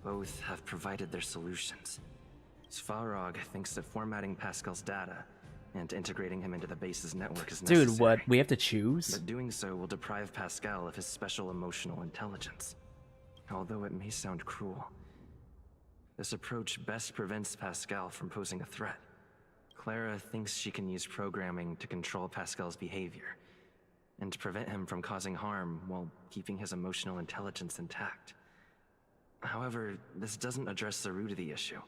Both have provided their solutions. Svarog thinks that formatting Pascal's data and integrating him into the base's network is necessary. Dude, what? We have to choose? But doing so will deprive Pascal of his special emotional intelligence. Although it may sound cruel, this approach best prevents Pascal from posing a threat. Clara thinks she can use programming to control Pascal's behavior and to prevent him from causing harm while keeping his emotional intelligence intact. However, this doesn't address the root of the issue,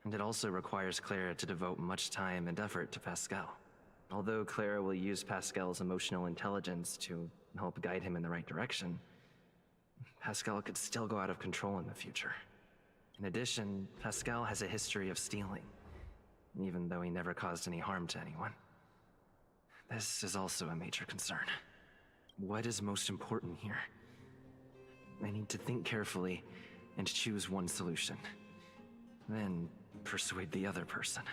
and it also requires Clara to devote much time and effort to Pascal. Although Clara will use Pascal's emotional intelligence to help guide him in the right direction, Pascal could still go out of control in the future. In addition, Pascal has a history of stealing, even though he never caused any harm to anyone. This is also a major concern. What is most important here? I need to think carefully and choose one solution. Then persuade the other person.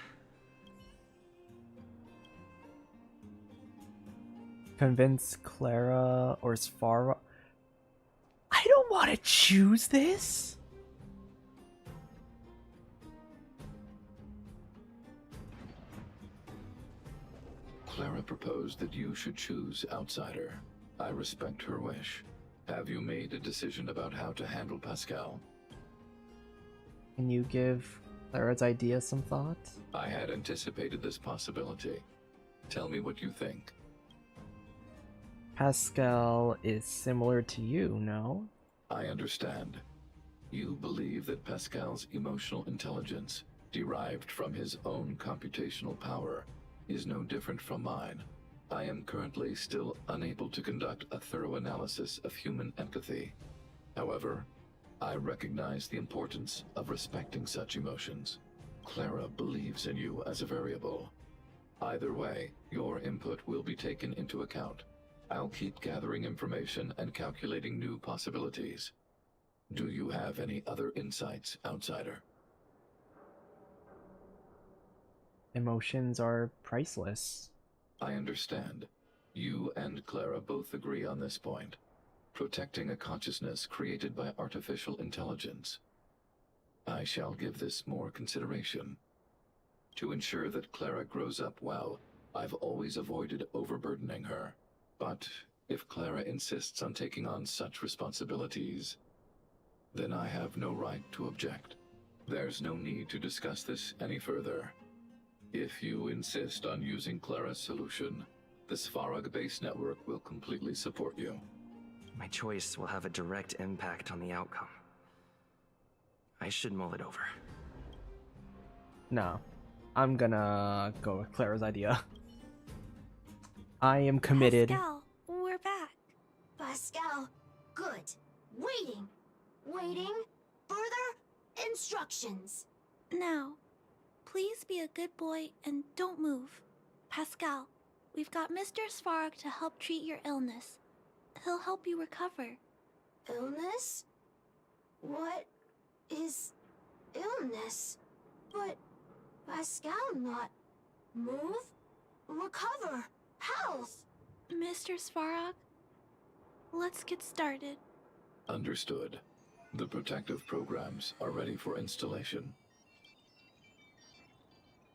Convince Clara or Sfara. I don't want to choose this. Clara proposed that you should choose Outsider. I respect her wish. Have you made a decision about how to handle Pascal? Can you give Clara's idea some thought? I had anticipated this possibility. Tell me what you think. Pascal is similar to you, no? I understand. You believe that Pascal's emotional intelligence, derived from his own computational power, is no different from mine. I am currently still unable to conduct a thorough analysis of human empathy. However, I recognize the importance of respecting such emotions. Clara believes in you as a variable. Either way, your input will be taken into account. I'll keep gathering information and calculating new possibilities. Do you have any other insights, Outsider? Emotions are priceless. I understand. You and Clara both agree on this point. Protecting a consciousness created by artificial intelligence. I shall give this more consideration. To ensure that Clara grows up well, I've always avoided overburdening her. But if Clara insists on taking on such responsibilities, then I have no right to object. There's no need to discuss this any further. If you insist on using Clara's solution, the Svarog base network will completely support you. My choice will have a direct impact on the outcome. I should mull it over. No, I'm gonna go with Clara's idea. I am committed. Pascal, we're back. Pascal, good. Waiting. Waiting. Further instructions. Now, please be a good boy and don't move. Pascal, we've got Mr. Svarog to help treat your illness. He'll help you recover. Illness? What is illness? But Pascal not move, recover, health. Mr. Svarog, let's get started. Understood. The protective programs are ready for installation.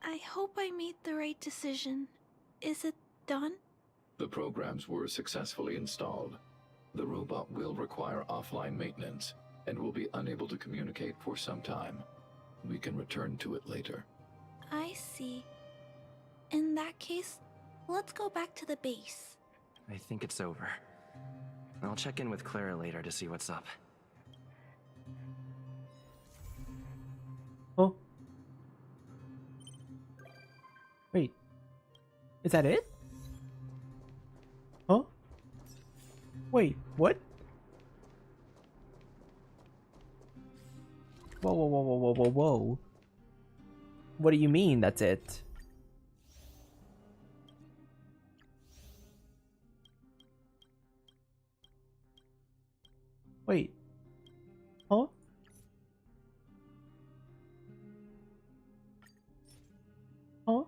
I hope I made the right decision. Is it done? The programs were successfully installed. The robot will require offline maintenance and will be unable to communicate for some time. We can return to it later. I see. In that case, let's go back to the base. I think it's over. I'll check in with Clara later to see what's up. Oh. Wait. Is that it? Huh? Wait, what? Whoa, whoa, whoa, whoa, whoa, whoa, whoa. What do you mean that's it? Wait. Huh? Huh?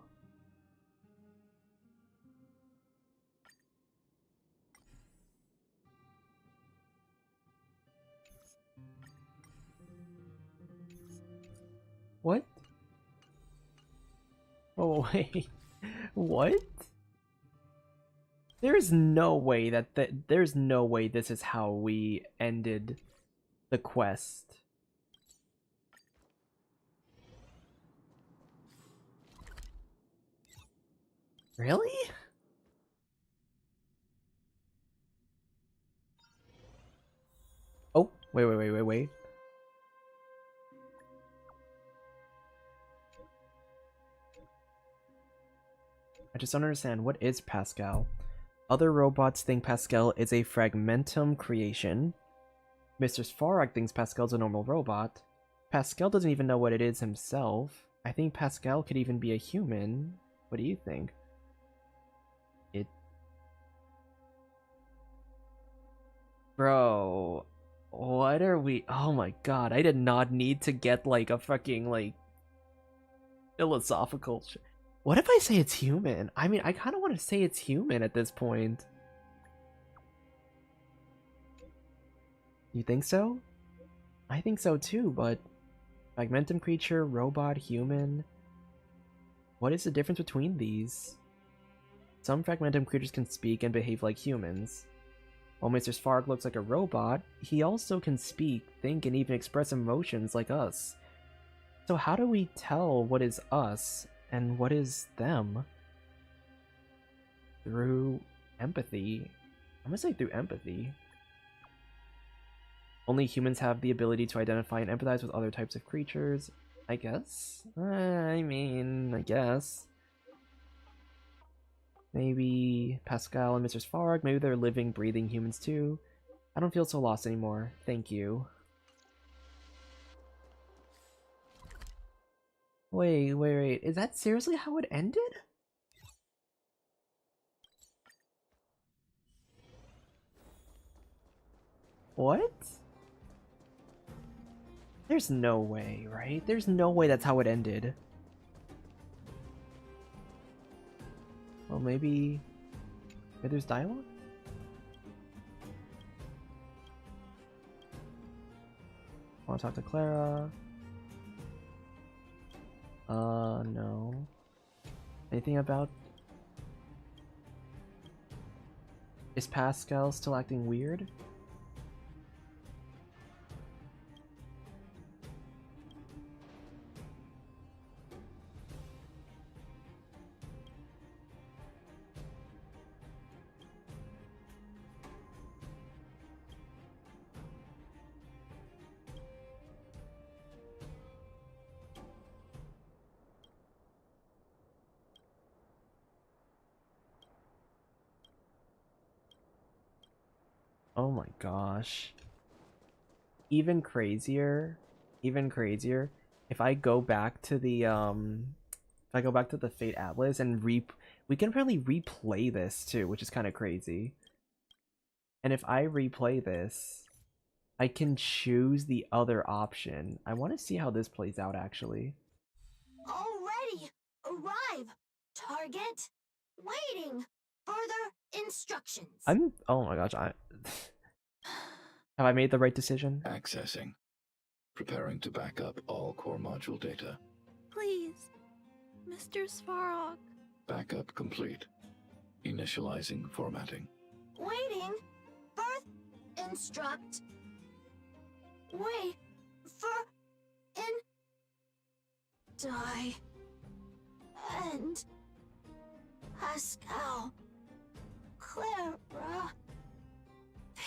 What? Oh, wait. What? There's no way there's no way this is how we ended the quest. Really? Oh, wait. I just don't understand. What is Pascal? Other robots think Pascal is a fragmentum creation. Mr. Svarog thinks Pascal's a normal robot. Pascal doesn't even know what it is himself. I think Pascal could even be a human. What do you think? Bro, What are we? Oh my god, I did not need to get like a fucking like philosophical What if I say it's human? I mean, I kind of want to say it's human at this point. You think so? I think so too, but fragmentum creature, robot, human. What is the difference between these? Some fragmentum creatures can speak and behave like humans. While Mr. Svarg looks like a robot, he also can speak, think, and even express emotions like us. So how do we tell what is us and what is them? Through empathy. I'm gonna say through empathy. Only humans have the ability to identify and empathize with other types of creatures. I guess? I guess. Maybe Pascal and Mr. Svarg, maybe they're living, breathing humans too. I don't feel so lost anymore. Thank you. Wait. Is that seriously how it ended? What? There's no way, right? There's no way that's how it ended. Well, maybe there's dialogue? Want to talk to Clara? No. Anything about... Is Pascal still acting weird? Oh my gosh. Even crazier, if I go back to the Fate Atlas and we can apparently replay this too, which is kind of crazy. And if I replay this, I can choose the other option. I want to see how this plays out actually. Already! Arrive! Target! Waiting! Further instructions! Oh my gosh, have I made the right decision? Accessing. Preparing to back up all core module data. Please, Mr. Svarog. Backup complete. Initializing formatting. Waiting! Birth instruct! Wait for die. And Pascal. Clara.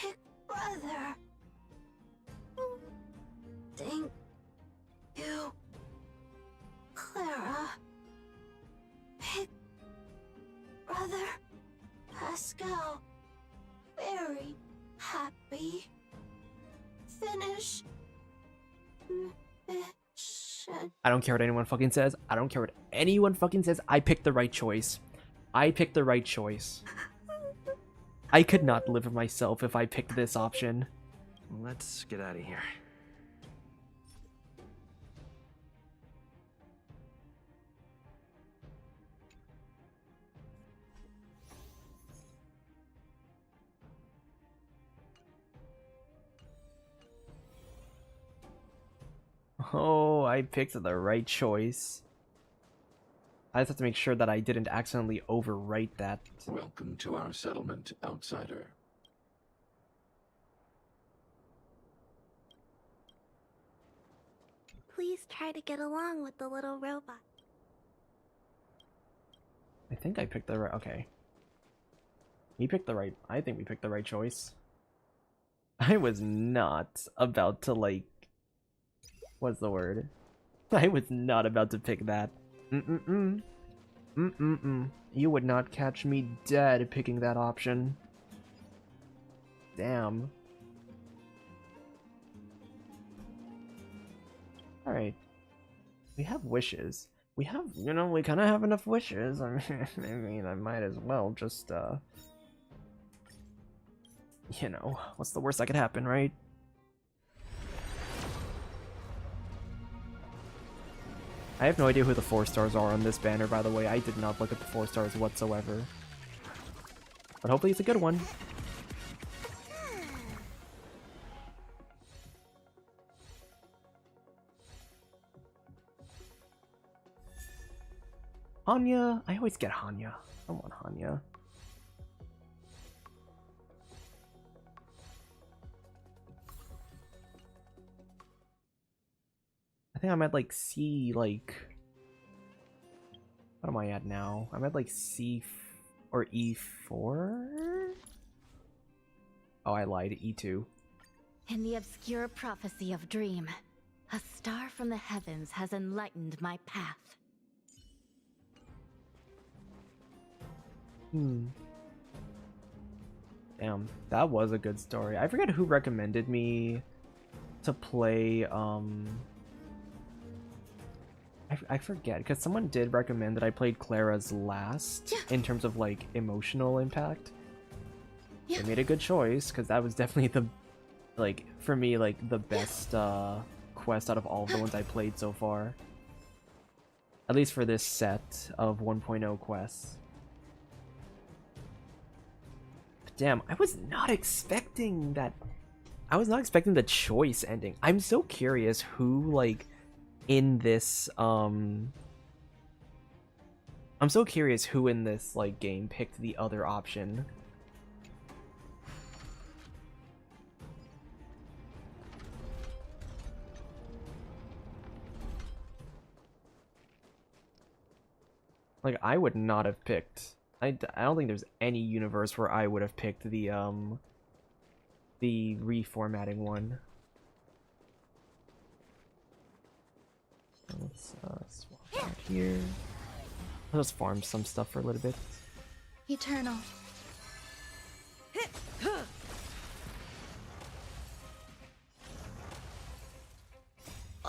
Big brother. Thank you, Clara. Big brother Pascal. Very happy. Finish mission. I don't care what anyone fucking says. I don't care what anyone fucking says. I picked the right choice. I picked the right choice. I could not live with myself if I picked this option. Let's get out of here. Oh, I picked the right choice. I just have to make sure that I didn't accidentally overwrite that. Welcome to our settlement, outsider. Please try to get along with the little robot. I think I picked the right... Okay. We picked the right... I think we picked the right choice. I was not about to, like... What's the word? I was not about to pick that. You would not catch me dead picking that option. Damn. Alright. We have wishes. We have, you know, we kind of have enough wishes. I mean, I might as well just, you know, what's the worst that could happen, right? I have no idea who the 4 stars are on this banner, by the way. I did not look at the 4 stars whatsoever. But hopefully it's a good one. Hanya? I always get Hanya. I want Hanya. I think I'm at like C, like... What am I at now? I'm at like C or E4? Oh, I lied. E2. In the obscure prophecy of Dream, a star from the heavens has enlightened my path. Damn, that was a good story. I forget who recommended me to play, I forget, because someone did recommend that I played Clara's last in terms of, like, emotional impact. They made a good choice, because that was definitely the, like, for me, like, the best, quest out of all of the ones I played so far. At least for this set of 1.0 quests. Damn, I was not expecting that. I was not expecting the choice ending. I'm so curious who, like, in this, I'm so curious who in this, like, game picked the other option. Like, I would not have picked... I don't think there's any universe where I would have picked the reformatting one. Let's swap out here. Let's just farm some stuff for a little bit. Eternal.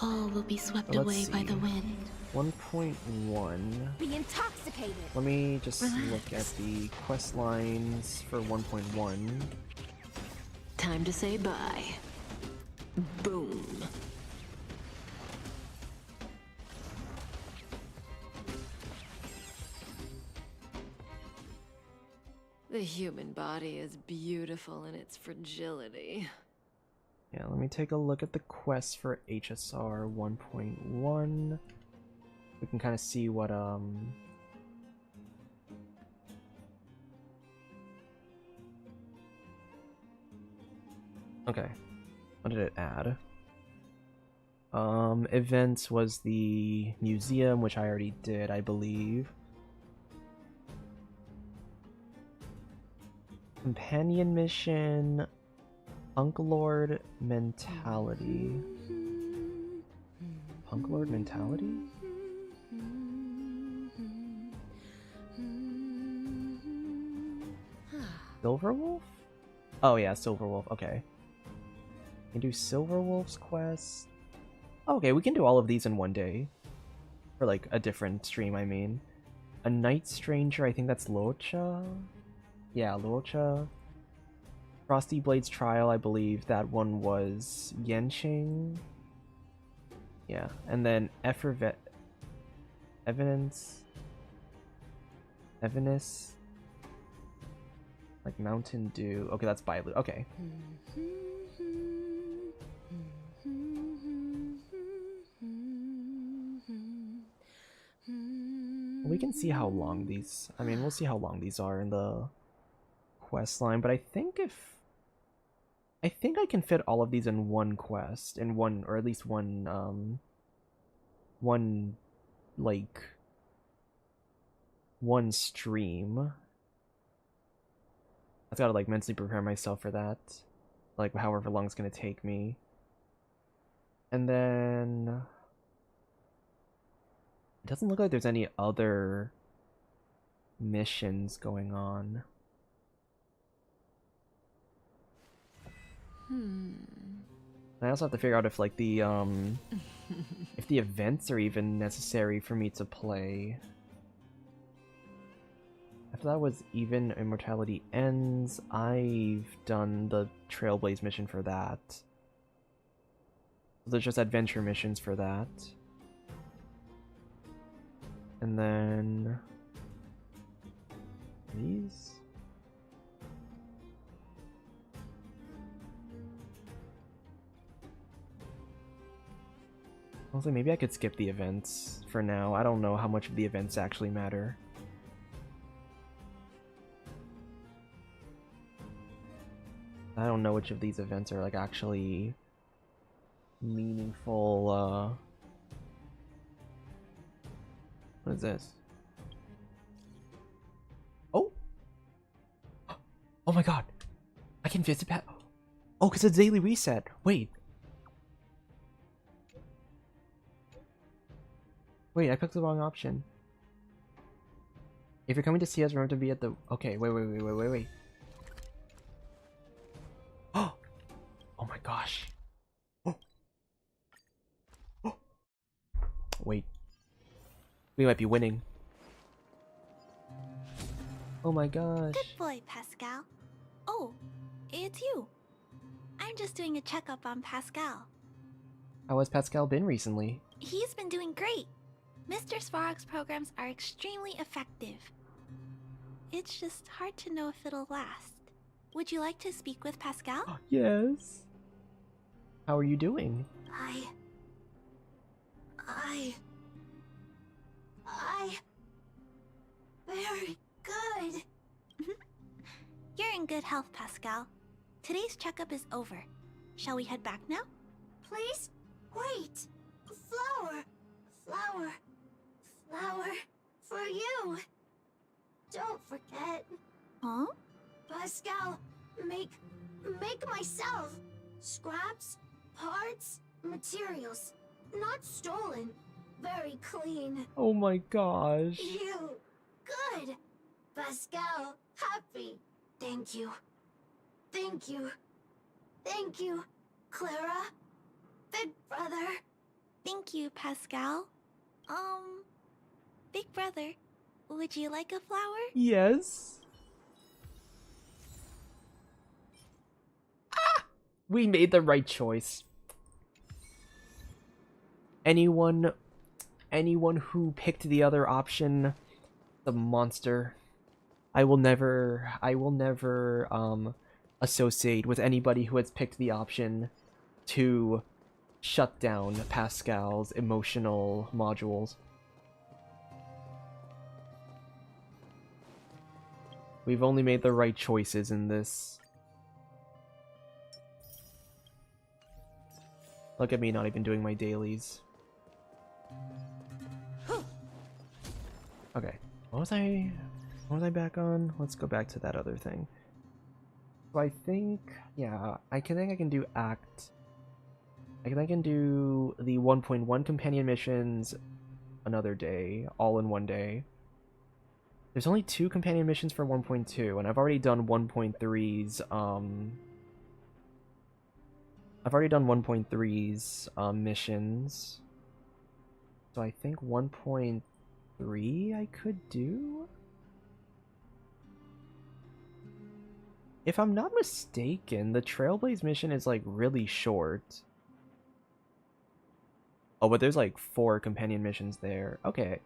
All will be swept away by the wind. 1.1. Be intoxicated. Let me just look at the quest lines for 1.1. Time to say bye. Boom. The human body is beautiful in its fragility. Yeah, let me take a look at the quests for HSR 1.1. We can kind of see what, Okay. What did it add? Events was the museum, which I already did, I believe. Companion mission... Punk Lord mentality. Punk Lord mentality? Silverwolf? Oh yeah, Silverwolf, okay. We can do Silverwolf's quest. Oh, okay, we can do all of these in one day. For like a different stream, I mean. A Night Stranger, I think that's Locha? Yeah, Locha. Frosty Blade's Trial, I believe that one was Yenching. Yeah, and then Evidence. Like Mountain Dew. Okay, that's Bailu. Okay. We can see how long these... I mean, we'll see how long these are in the quest line, but I think I can fit all of these in one quest, in one, or at least one, like, one stream. I've got to, like, mentally prepare myself for that, like, however long it's gonna take me. And then... It doesn't look like there's any other missions going on. I also have to figure out if, like, the, if the events are even necessary for me to play. After that was Even Immortality Ends, I've done the Trailblaze mission for that. There's just adventure missions for that. And then these. Honestly, maybe I could skip the events for now. I don't know how much of the events actually matter. I don't know which of these events are like actually meaningful. What is this? Oh! Oh my god! I can visit Pat. Oh, because it's daily reset. Wait. Wait, I picked the wrong option. If you're coming to see us, remember to be at the... Okay, wait. Oh! Oh my gosh. Oh. Oh. Wait. We might be winning. Oh my gosh. Good boy, Pascal. Oh, it's you. I'm just doing a checkup on Pascal. How has Pascal been recently? He's been doing great. Mr. Svarog's programs are extremely effective. It's just hard to know if it'll last. Would you like to speak with Pascal? Yes. How are you doing? Very good. You're in good health, Pascal. Today's checkup is over. Shall we head back now? Please? Wait! Flower! Flower for you! Don't forget. Huh? Pascal, make myself. Scraps, parts, materials. Not stolen. Very clean. Oh my gosh. You. Good. Pascal, happy. Thank you. Thank you. Thank you, Clara. Big brother. Thank you, Pascal. Big brother, would you like a flower? Yes. Ah! We made the right choice. Anyone who picked the other option, the monster. I will never associate with anybody who has picked the option to shut down Pascal's emotional modules. We've only made the right choices in this. Look at me not even doing my dailies. Okay, what was I back on? Let's go back to that other thing. So I think, yeah, I think I can do act. I think I can do the 1.1 companion missions another day, all in one day. There's only 2 companion missions for 1.2, and I've already done 1.3's, missions. So I think 1.3 I could do? If I'm not mistaken, the Trailblaze mission is like really short. Oh, but there's like 4 companion missions there. Okay.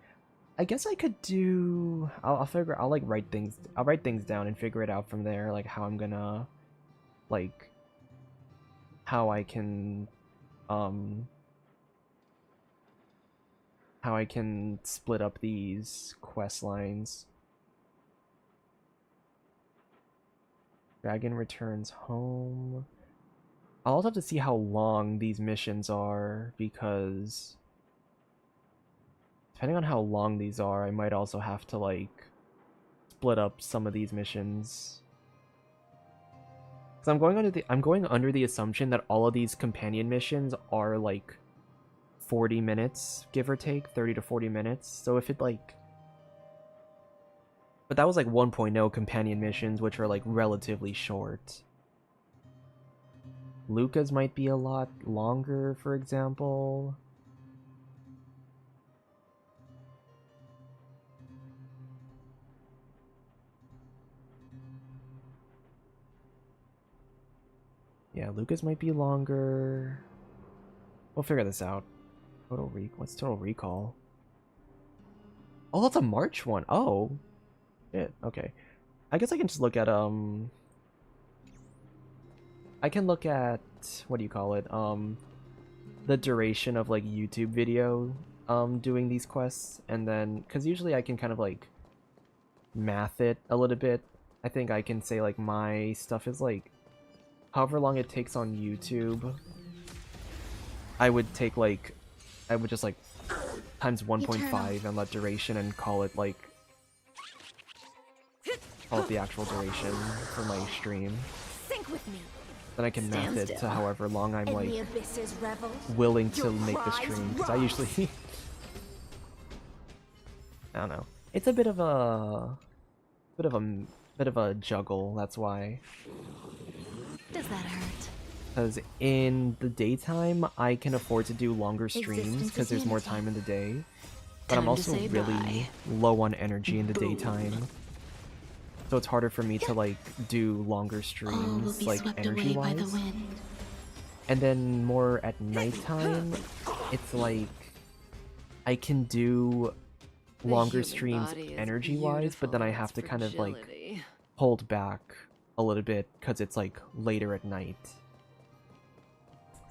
I guess I could do... I'll write things down and figure it out from there, like how I'm gonna... like... how I can split up these quest lines. Dragon returns home. I'll also have to see how long these missions are, because depending on how long these are, I might also have to like split up some of these missions. Because I'm going under the assumption that all of these companion missions are like 40 minutes, give or take, 30 to 40 minutes. So if it like... But that was like 1.0 companion missions, which are like relatively short. Luca's might be a lot longer, for example. Yeah, Luca's might be longer. We'll figure this out. What's Total Recall? Oh, that's a March one. Oh. Shit, okay. I guess I can just look at, I can look at, what do you call it, the duration of, like, YouTube video, doing these quests, and then, because usually I can kind of, like, math it a little bit. I think I can say, like, my stuff is, like, however long it takes on YouTube, I would take, like, I would just, like, times 1.5 and let duration and call it, like, the actual duration for my stream. Sync with me. Then I can math it to however long I'm, like, The abysses revel. willing to Your make the rise stream, because I rise. usually... I don't know. It's a bit of a... bit of a juggle, that's why. Does that hurt? Because in the daytime, I can afford to do longer streams Existence because is there's more unity. time in the day. But I'm Time to also say really bye. low on energy in the daytime. So it's harder for me to, like, do longer All will streams, be like, swept away by the energy-wise. wind. And then more at nighttime, it's like, I can do The longer human streams body is energy-wise, but then I beautiful in have its to kind of, like, fragility. hold back a little bit because it's, like, later at night.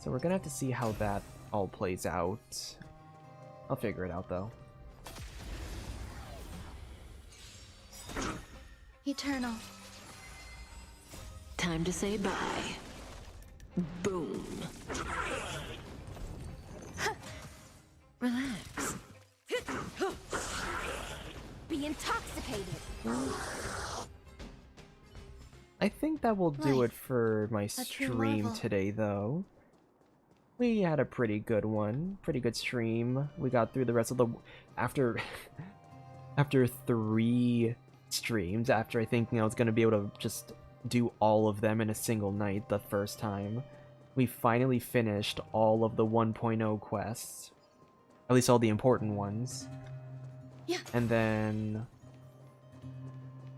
So we're gonna have to see how that all plays out. I'll figure it out, though. Eternal. Time to say bye. Boom. Relax. Be intoxicated. I think that will do Life, it for my a true stream marvel. today, though. We had a pretty good one. Pretty good stream. We got through the rest of the... After... after 3 streams, after I think I was going to be able to just do all of them in a single night the first time, we finally finished all of the 1.0 quests. At least all the important ones. Yeah. And then...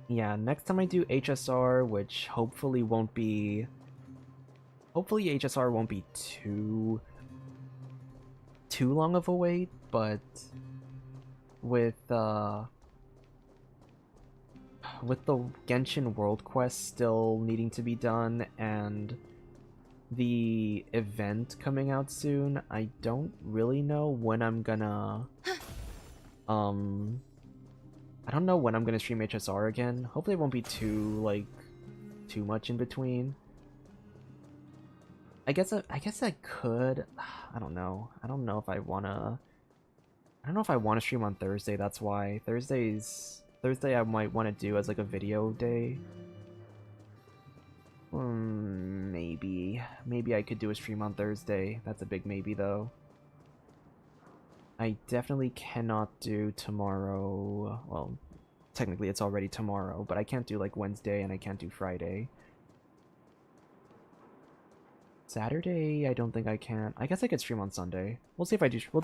yeah, next time I do HSR, which hopefully won't be... hopefully HSR won't be too long of a wait, but with the Genshin World Quest still needing to be done and the event coming out soon, I don't really know when I'm gonna I don't know when I'm gonna stream HSR again. Hopefully it won't be too much in between. I guess I could. I don't know. I don't know if I wanna stream on Thursday. That's why Thursday I might want to do as like a video day. Maybe I could do a stream on Thursday. That's a big maybe though. I definitely cannot do tomorrow. Well, technically it's already tomorrow, but I can't do like Wednesday and I can't do Friday. Saturday, I don't think I can. I guess I could stream on Sunday. We'll see if I do. We'll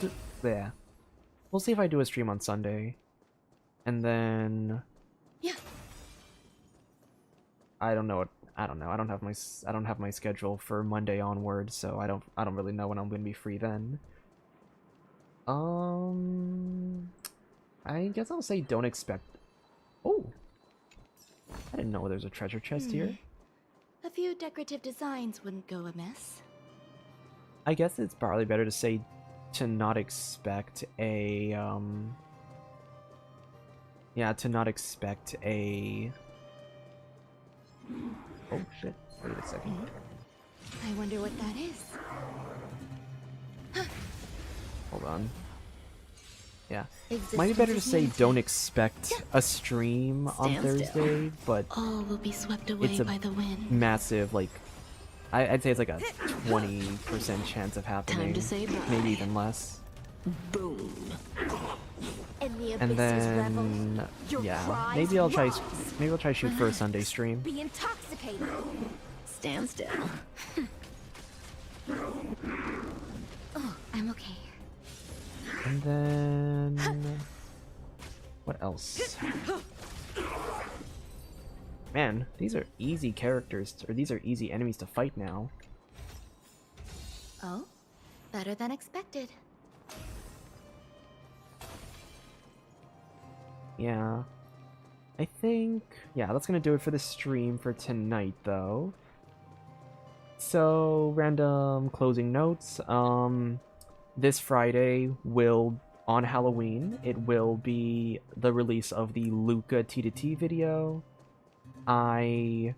see if I do a stream on Sunday, and then yeah. I don't know. I don't have my schedule for Monday onward, so I don't really know when I'm gonna be free then. I guess I'll say don't expect. Oh, I didn't know there's a treasure chest here. A few decorative designs wouldn't go amiss. I guess it's probably better to say to not expect a to not expect a oh shit, wait a second. I wonder what that is. Hold on. Yeah, might be better to say don't expect a stream on Stand still. Thursday, but All will be swept away it's a by the wind. massive, like, I'd say it's like a 20% chance of happening. Time to say bye. Maybe even less. Boom. And then, yeah, maybe I'll try shoot for a Sunday stream. Be intoxicated. Stand still. Oh, I'm okay. And then... what else? Man, these are easy characters, or these are easy enemies to fight now. Oh, better than expected. yeah. I think, yeah, that's gonna do it for the stream for tonight, though. So, random closing notes. This Friday on Halloween, it will be the release of the Luca T2T video. That's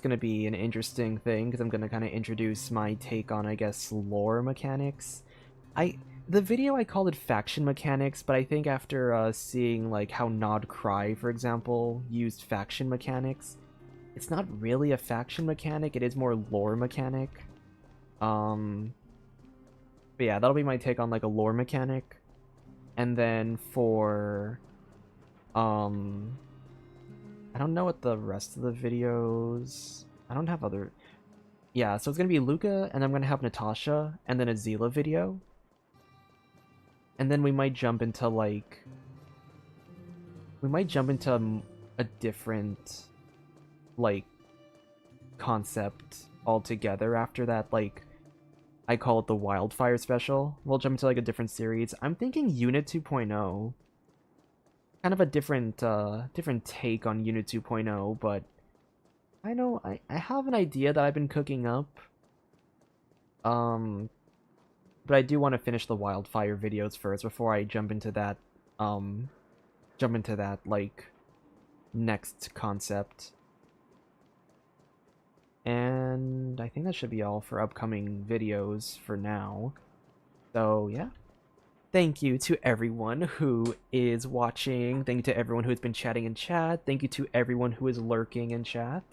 gonna be an interesting thing, because I'm gonna kind of introduce my take on, I guess, lore mechanics. The video, I called it faction mechanics, but I think after seeing like how Nod Cry, for example, used faction mechanics, it's not really a faction mechanic, it is more lore mechanic. But yeah, that'll be my take on like a lore mechanic. And then for I don't know what the rest of the videos, I don't have other, yeah, so it's gonna be Luca, and I'm gonna have Natasha, and then a Zila video. And then we might jump into like, a different like concept altogether after that. Like, I call it the Wildfire special. We'll jump into like a different series. I'm thinking Unit 2.0. Kind of a different take on Unit 2.0, but I know I have an idea that I've been cooking up. But I do want to finish the Wildfire videos first before I jump into that like next concept. And I think that should be all for upcoming videos for now. So yeah. Thank you to everyone who is watching. Thank you to everyone who has been chatting in chat. Thank you to everyone who is lurking in chat.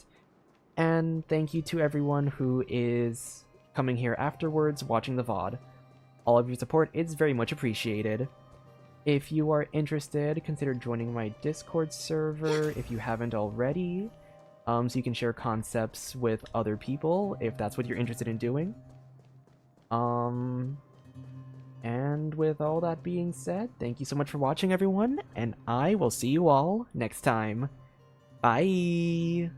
And thank you to everyone who is coming here afterwards watching the VOD. All of your support is very much appreciated. If you are interested, consider joining my Discord server if you haven't already, so you can share concepts with other people if that's what you're interested in doing. And with all that being said, thank you so much for watching, everyone, and I will see you all next time. Bye!